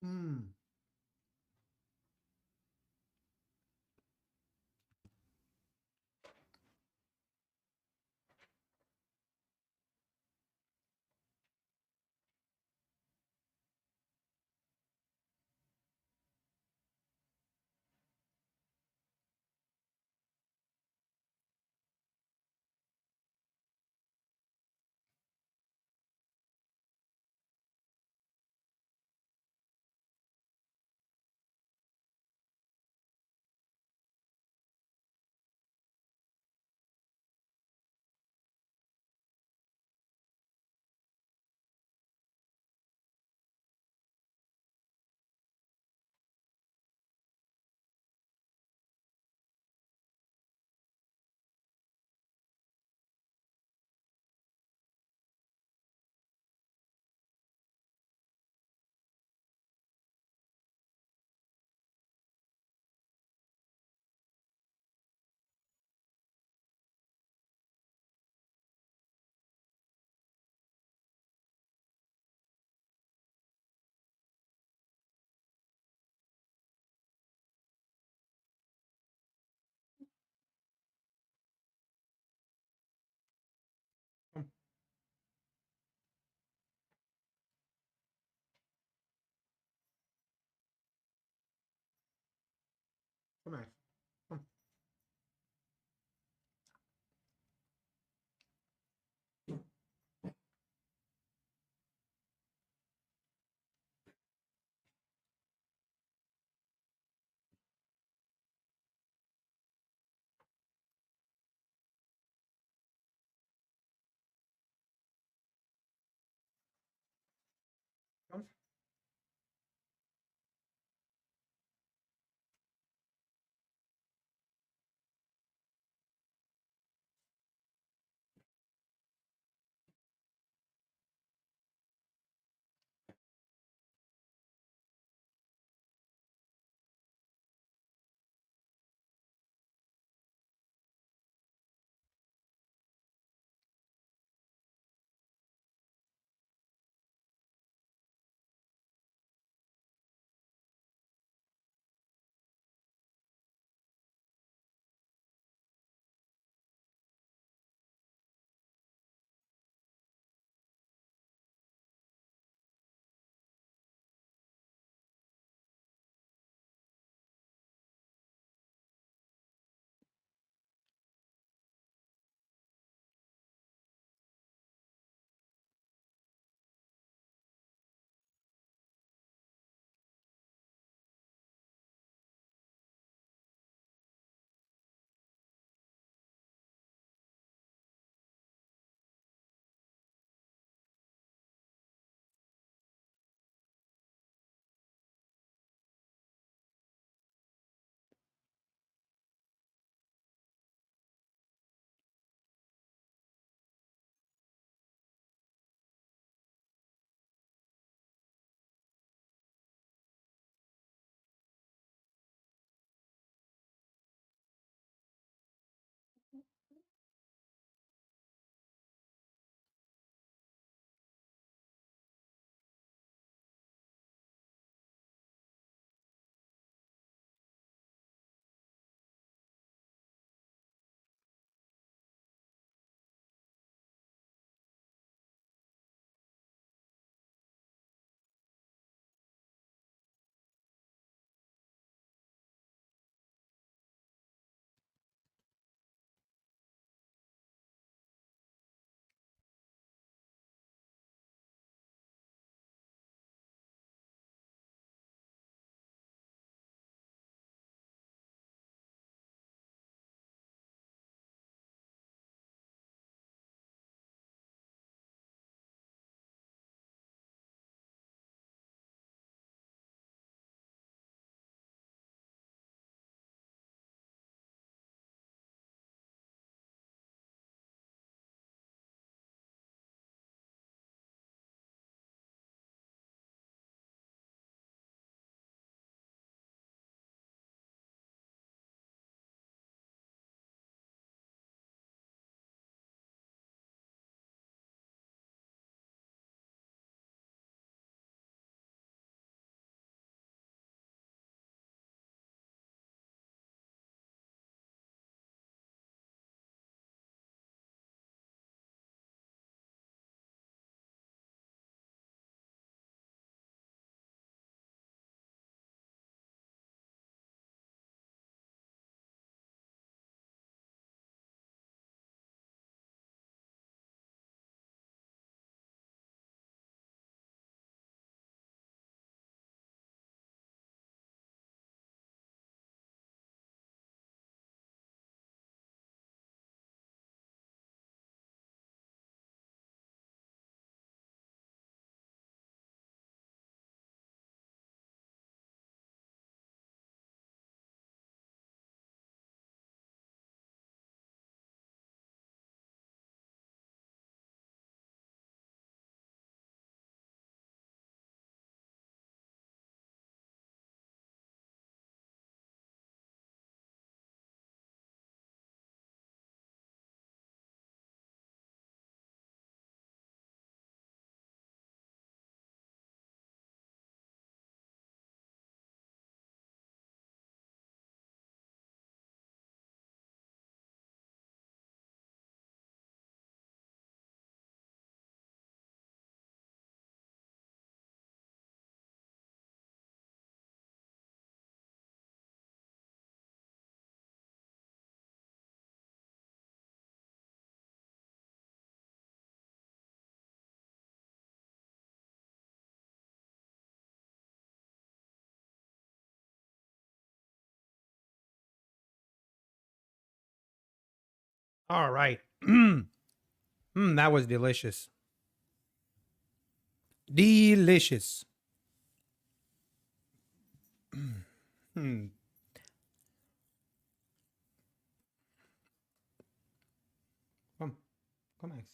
Mmm. Come on. Come. Come. All right. That was delicious. Delicious. Hmm. Come, Max.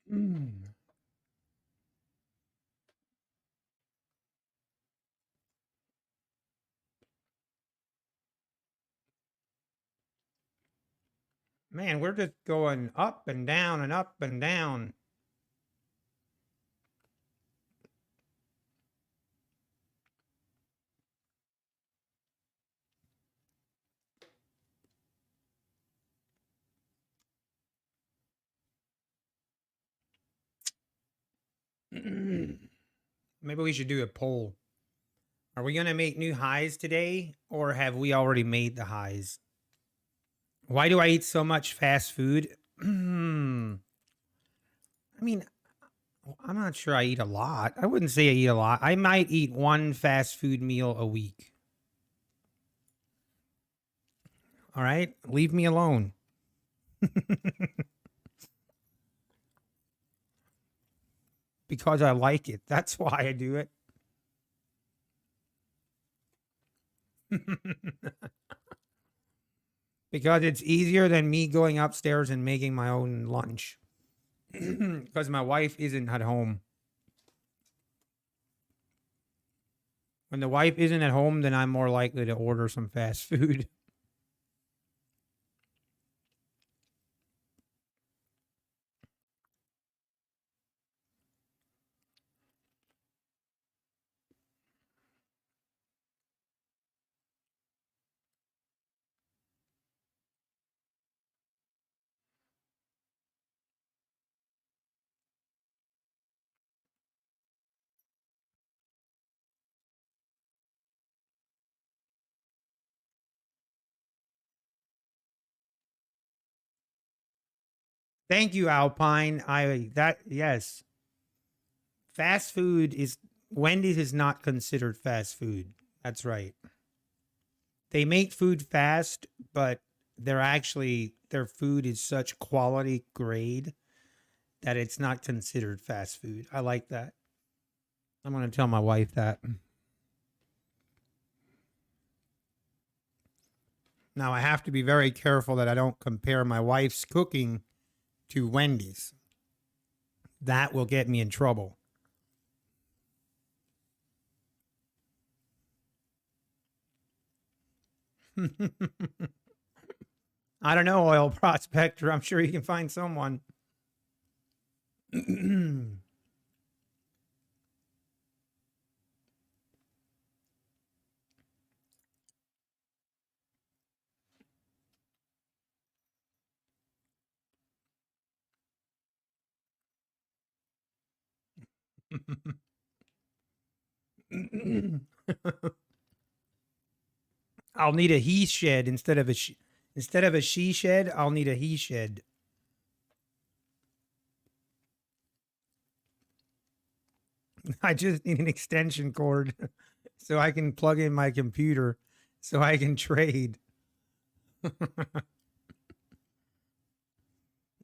Mm. Man, we're just going up and down and up and down. Maybe we should do a poll. Are we going to make new highs today, or have we already made the highs? Why do I eat so much fast food? I mean, I'm not sure I eat a lot. I wouldn't say I eat a lot. I might eat one fast food meal a week. All right? Leave me alone. Because I like it. That's why I do it. Because it's easier than me going upstairs and making my own lunch. Because my wife isn't at home. When the wife isn't at home, then I'm more likely to order some fast food. Thank you, Alpine. Yes. Fast food is Wendy's is not considered fast food. That's right. They make food fast, but their food is such quality grade that it's not considered fast food. I like that. I'm going to tell my wife that. Now I have to be very careful that I don't compare my wife's cooking to Wendy's. That will get me in trouble. I don't know, oil prospector. I'm sure you can find someone. I'll need a he shed instead of a she shed. I'll need a he shed. I just need an extension cord so I can plug in my computer so I can trade.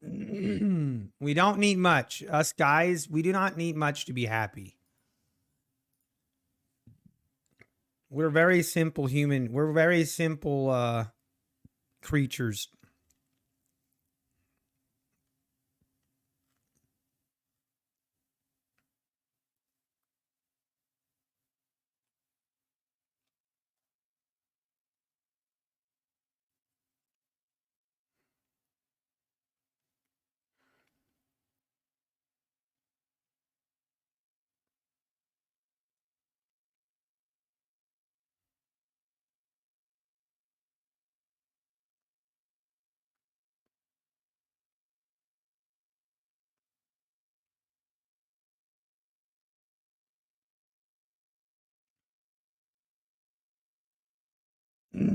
We don't need much. Us guys, we do not need much to be happy. We're very simple human. We're very simple creatures. Axe,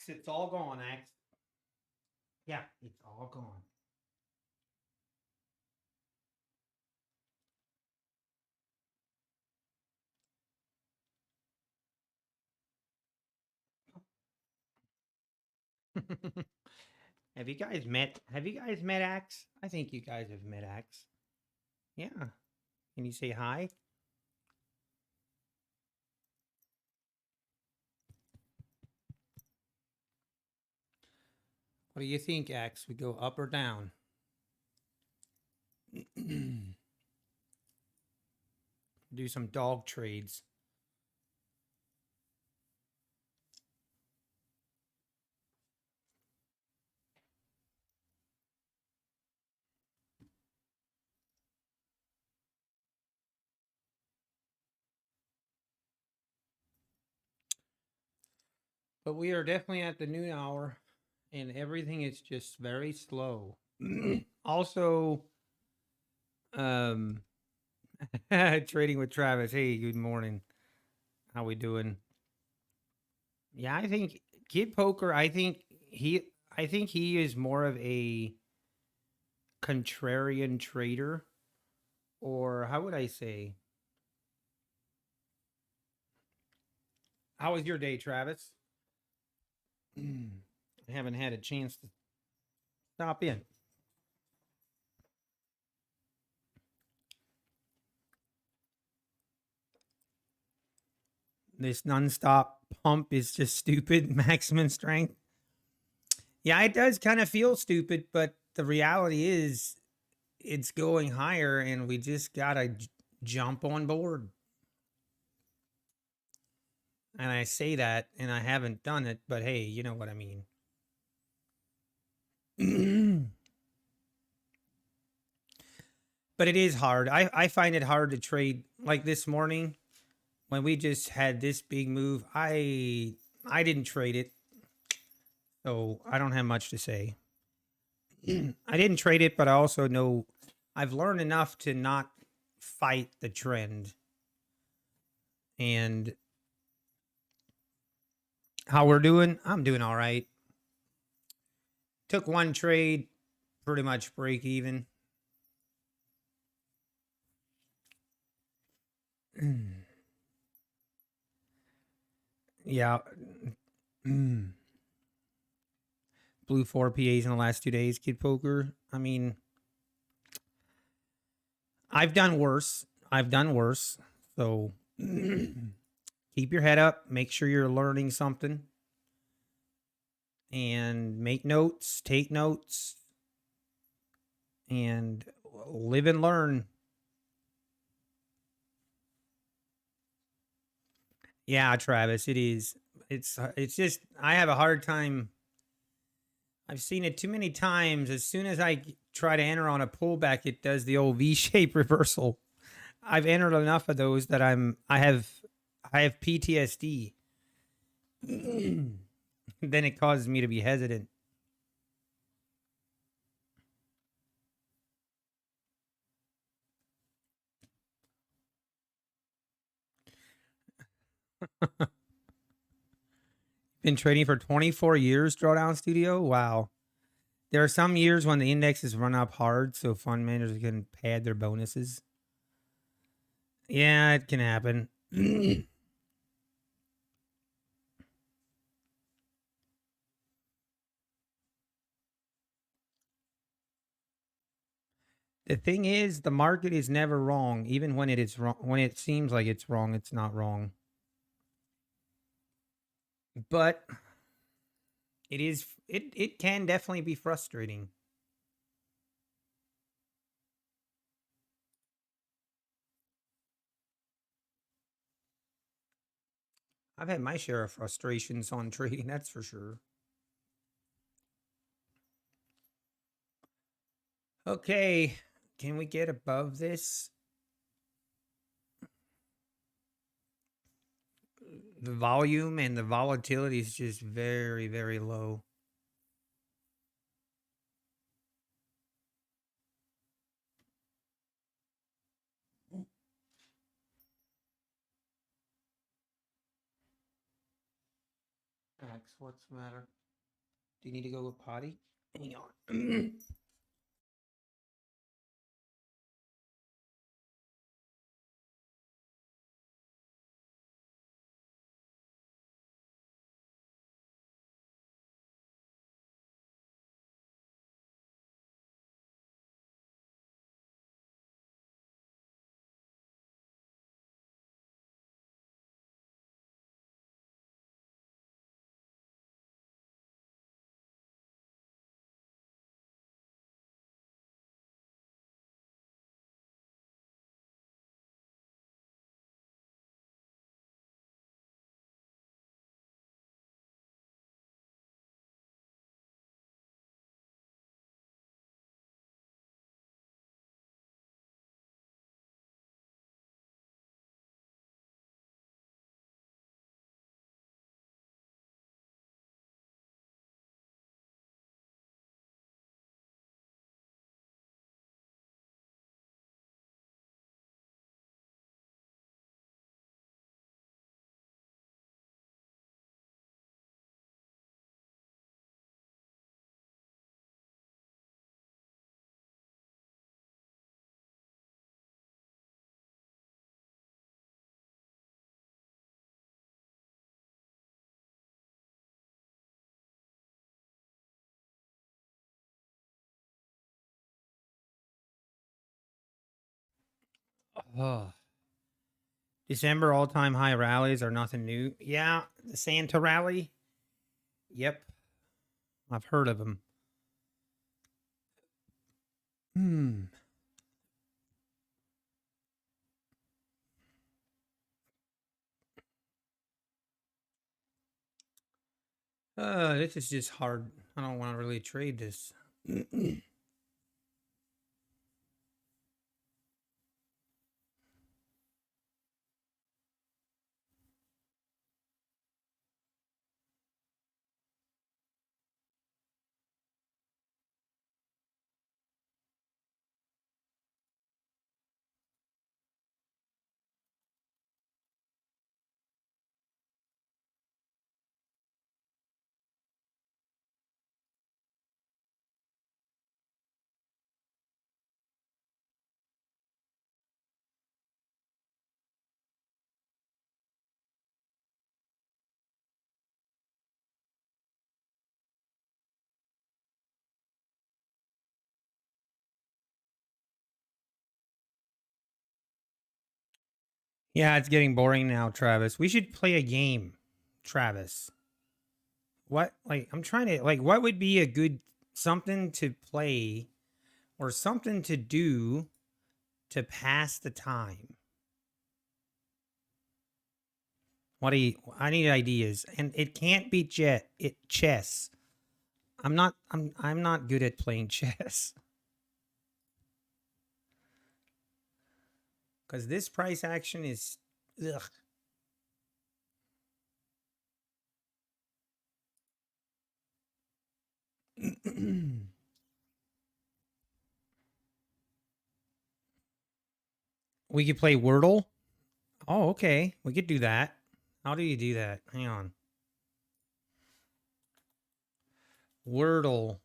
it's all gone, Axe. Yeah, it's all gone. Have you guys met? Have you guys met Axe? I think you guys have met Axe. Yeah. Can you say hi? What do you think, Axe? We go up or down? Do some dog trades. But we are definitely at the noon hour, and everything is just very slow. Also, trading with Travis. Hey, good morning. How we doing? Yeah, I think Kid Poker. I think he is more of a contrarian trader, or how would I say? How was your day, Travis? I haven't had a chance to stop in. This nonstop pump is just stupid. Maximum strength. Yeah, it does kind of feel stupid, but the reality is it's going higher and we just gotta jump on board. And I say that and I haven't done it, but hey, you know what I mean. But it is hard. I find it hard to trade like this morning when we just had this big move. I didn't trade it. So I don't have much to say. I didn't trade it, but I also know I've learned enough to not fight the trend. And how we're doing? I'm doing all right. Took one trade, pretty much break even. Yeah. Blew 4 PAs in the last 2 days, Kid Poker. I mean, I've done worse. So keep your head up. Make sure you're learning something. And make notes, take notes, and live and learn. Yeah, Travis, it is. It's just I have a hard time. I've seen it too many times. As soon as I try to enter on a pullback, it does the old V-shaped reversal. I've entered enough of those that I have PTSD. Then it causes me to be hesitant. Been trading for 24 years, Drawdown Studio. Wow. There are some years when the indexes run up hard, so fund managers can pad their bonuses. Yeah, it can happen. The thing is, the market is never wrong, even when it is wrong. When it seems like it's wrong, it's not wrong. But it is. It can definitely be frustrating. I've had my share of frustrations on trading, that's for sure. Okay, can we get above this? The volume and the volatility is just very, very low. Max, what's the matter? Do you need to go potty? Hang on. Oh. December all-time high rallies are nothing new. Yeah, the Santa rally. Yep, I've heard of them. This is just hard. I don't want to really trade this. Yeah, it's getting boring now, Travis. We should play a game, Travis. What, like, I'm trying to, like, what would be a good something to play or something to do to pass the time? What do you, I need ideas. And it can't be chess. I'm not good at playing chess. Because this price action is, ugh. We could play Wordle. Oh, okay. We could do that. How do you do that? Hang on. Wordle.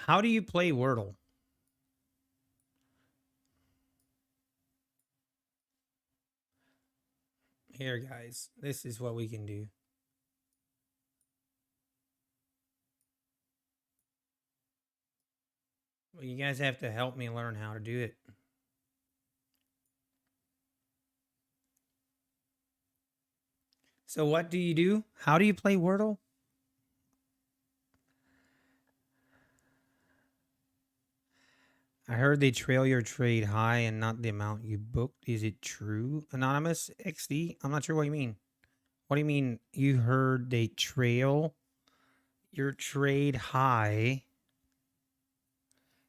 How do you play Wordle? Here, guys, this is what we can do. Well, you guys have to help me learn how to do it. So what do you do? How do you play Wordle? I heard they trail your trade high and not the amount you booked. Is it true? Anonymous XD? I'm not sure what you mean. What do you mean you heard they trail your trade high?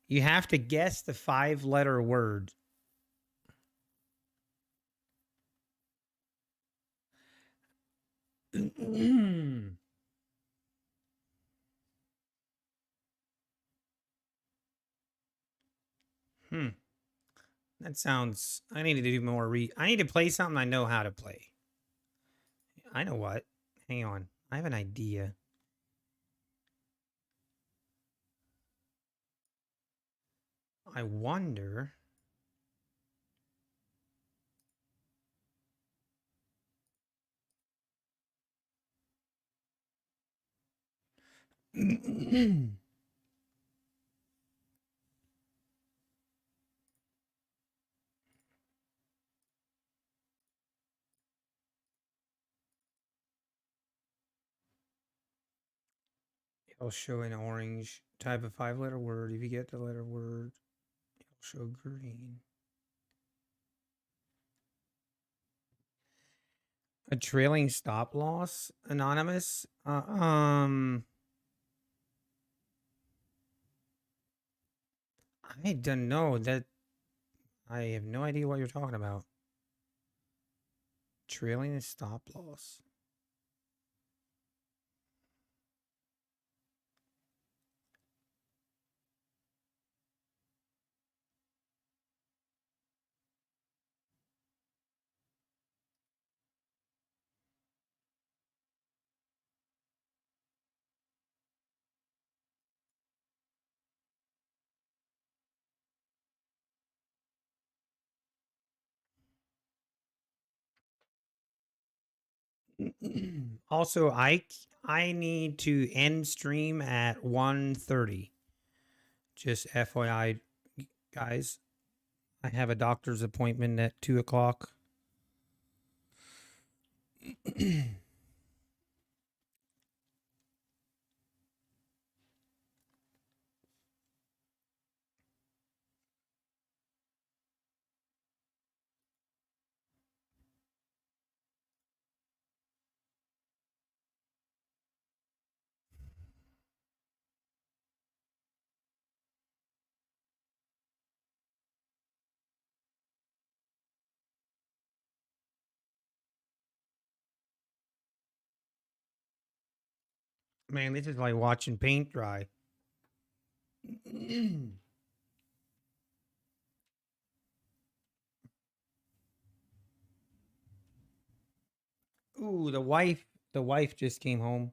You have to guess the 5-letter word. That sounds. I need to do more. I need to play something I know how to play. I know what. Hang on. I have an idea. I wonder. It'll show an orange. Type a 5-letter word. If you get the letter word, it'll show green. A trailing stop loss, anonymous. I don't know that. I have no idea what you're talking about. Trailing stop loss. Also, I need to end stream at 1:30. Just FYI, guys. I have a doctor's appointment at 2 o'clock. Man, this is like watching paint dry. Ooh, the wife just came home.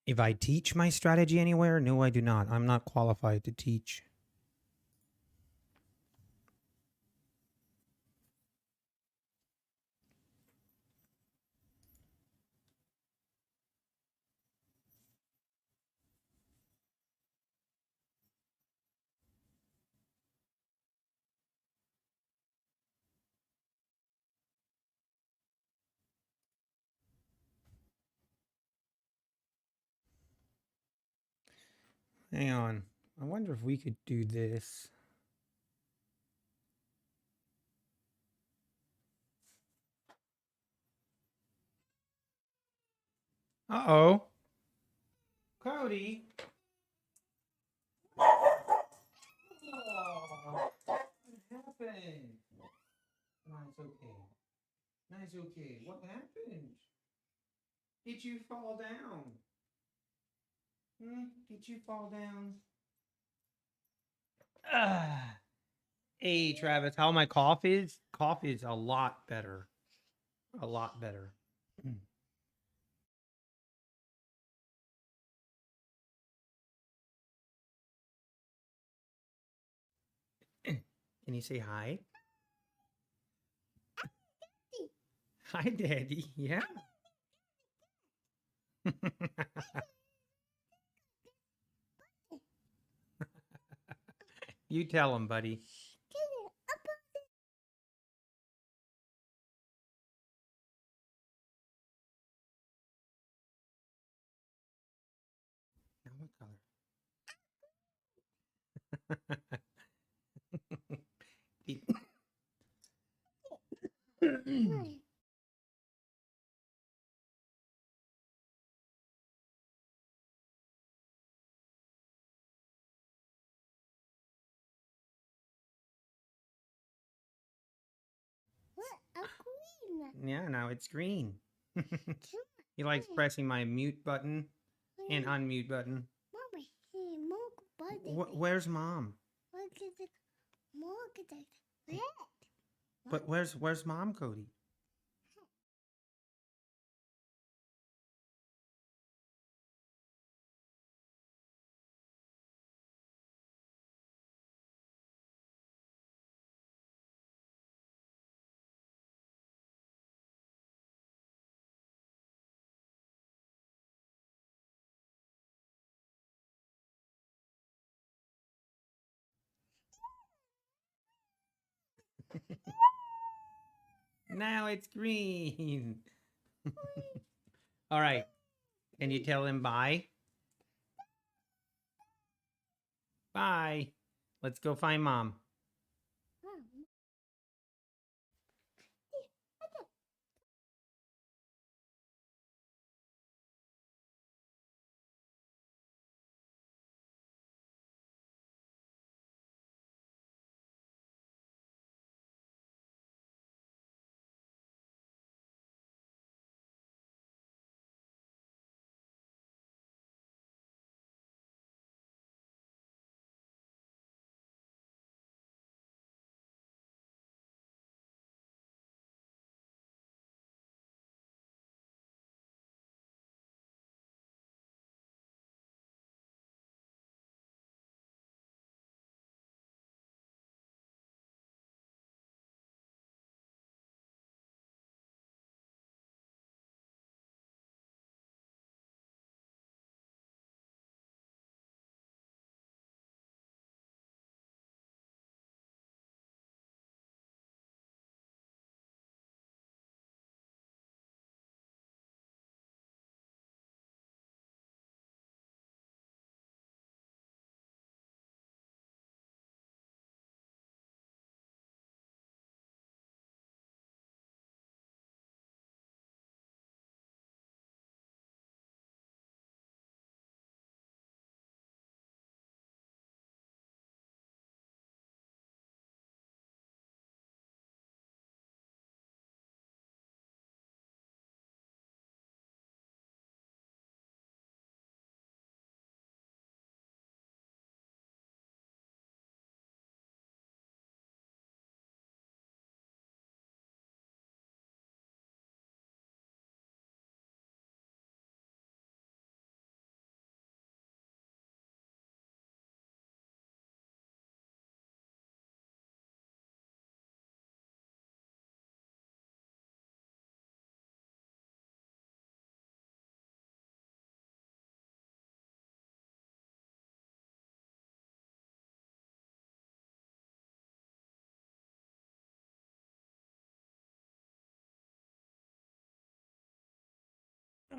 If I teach my strategy anywhere, no, I do not. I'm not qualified to teach. Hang on. I wonder if we could do this. Uh-oh. Cody. Oh, what happened? No, it's okay. No, it's okay. What happened? Did you fall down? Did you fall down? Hey, Travis, how my cough is? Cough is a lot better. A lot better. Can you say hi? Hi, Daddy. Yeah. You tell him, buddy. Now what color? Yeah, now it's green. He likes pressing my mute button and unmute button. Where's Mom? But where's Mom, Cody? Now it's green. All right. Can you tell him bye? Bye. Let's go find Mom.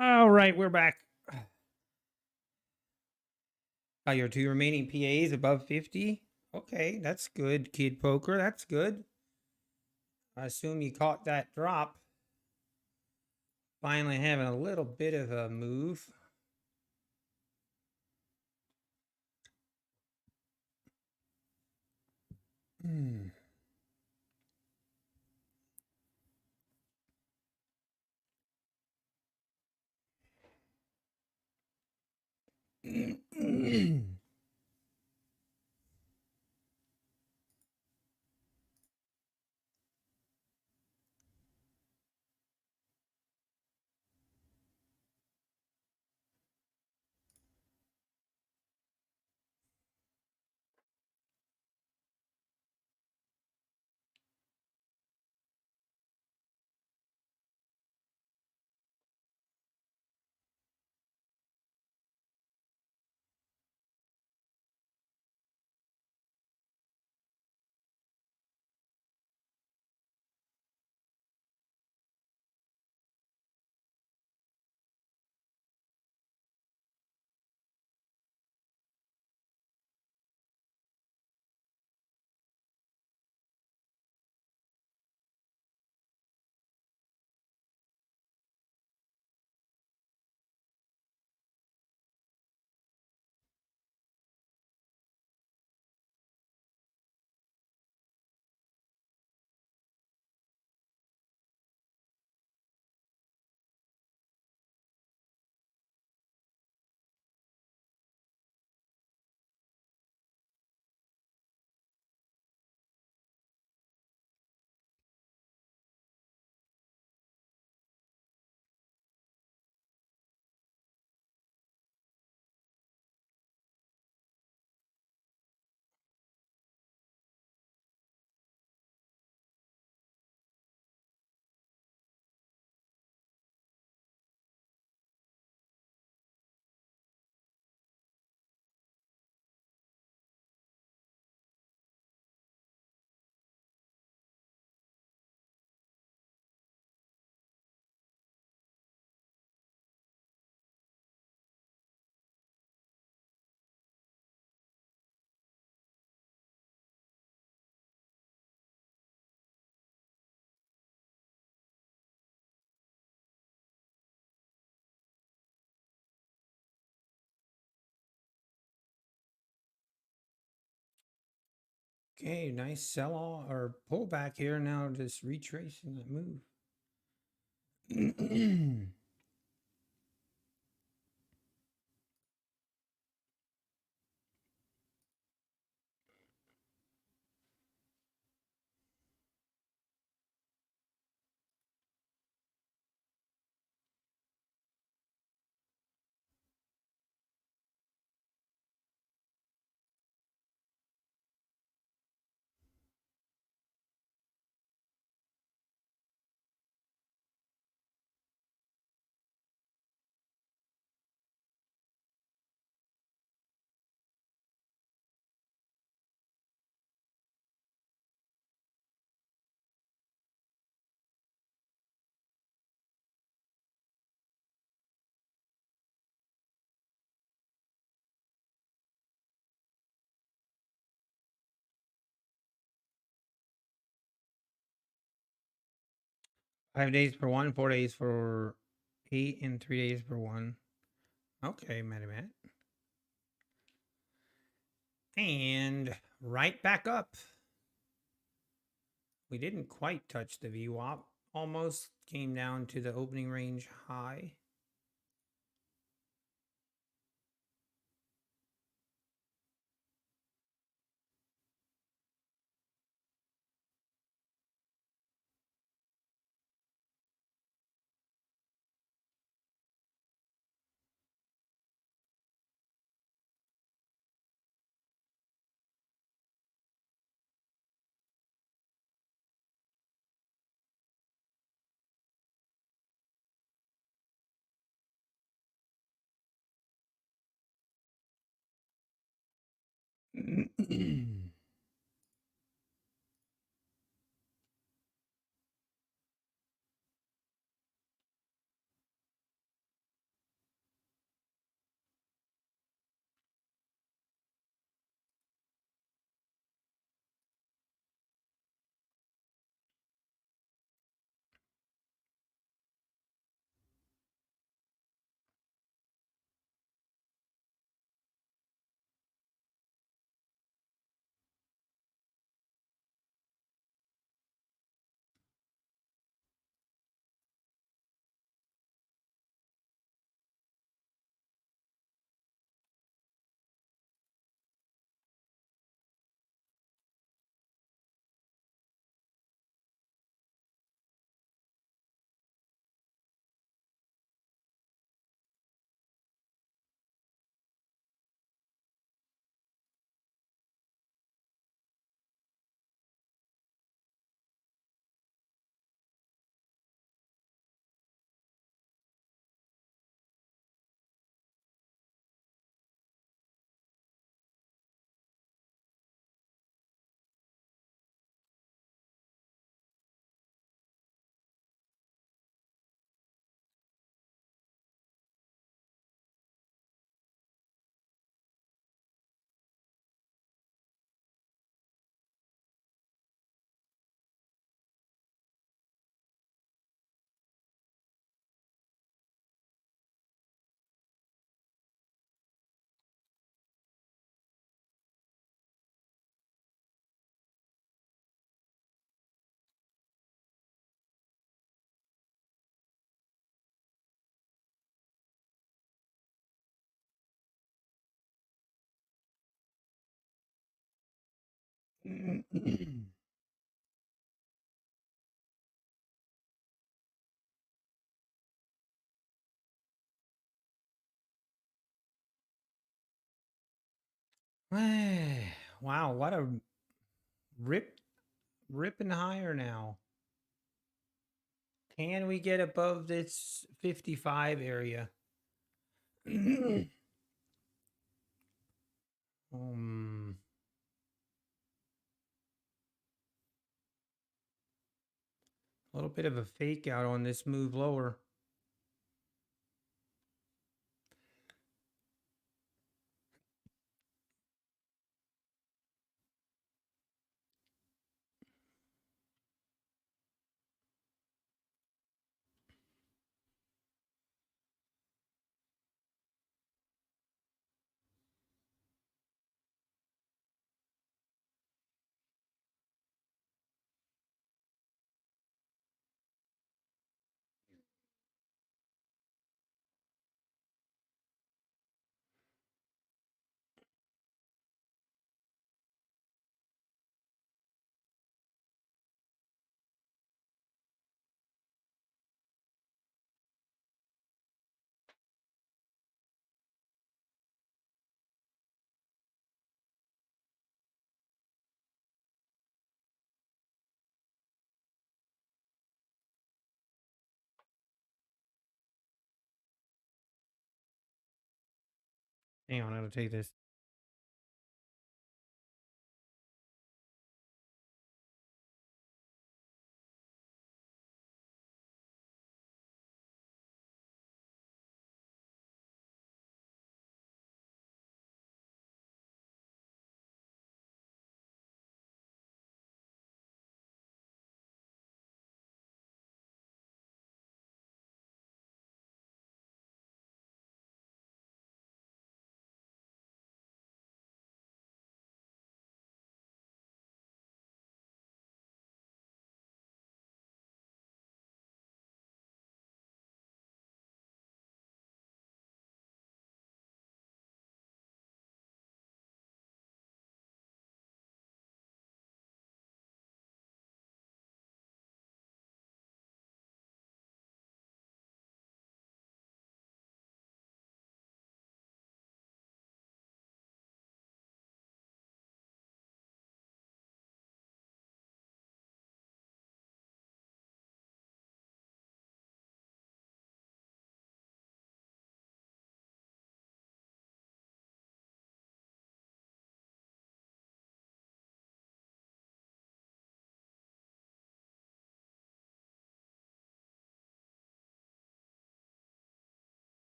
All right, we're back. Your two remaining PAs above 50. Okay, that's good, Kid Poker. That's good. I assume you caught that drop. Finally having a little bit of a move. Okay, nice sell off or pullback here. Now just retracing that move. 5 days for one, 4 days for 8, and 3 days for one. Okay, Matt. And right back up. We didn't quite touch the VWAP. Almost came down to the opening range high. Wow, what a ripping higher now. Can we get above this 55 area? um, a little bit of a fake out on this move lower. Hang on, I gotta take this.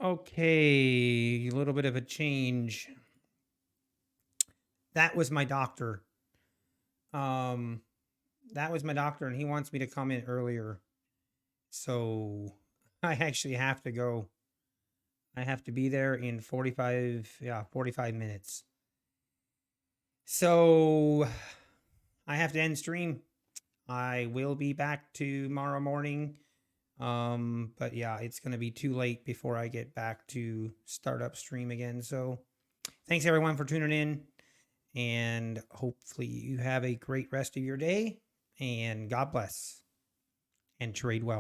Okay, a little bit of a change. That was my doctor. That was my doctor, and he wants me to come in earlier. So I actually have to go. I have to be there in 45 minutes. So I have to end stream. I will be back tomorrow morning. But yeah, it's going to be too late before I get back to start up stream again. So thanks everyone for tuning in, and hopefully you have a great rest of your day, and God bless and trade well.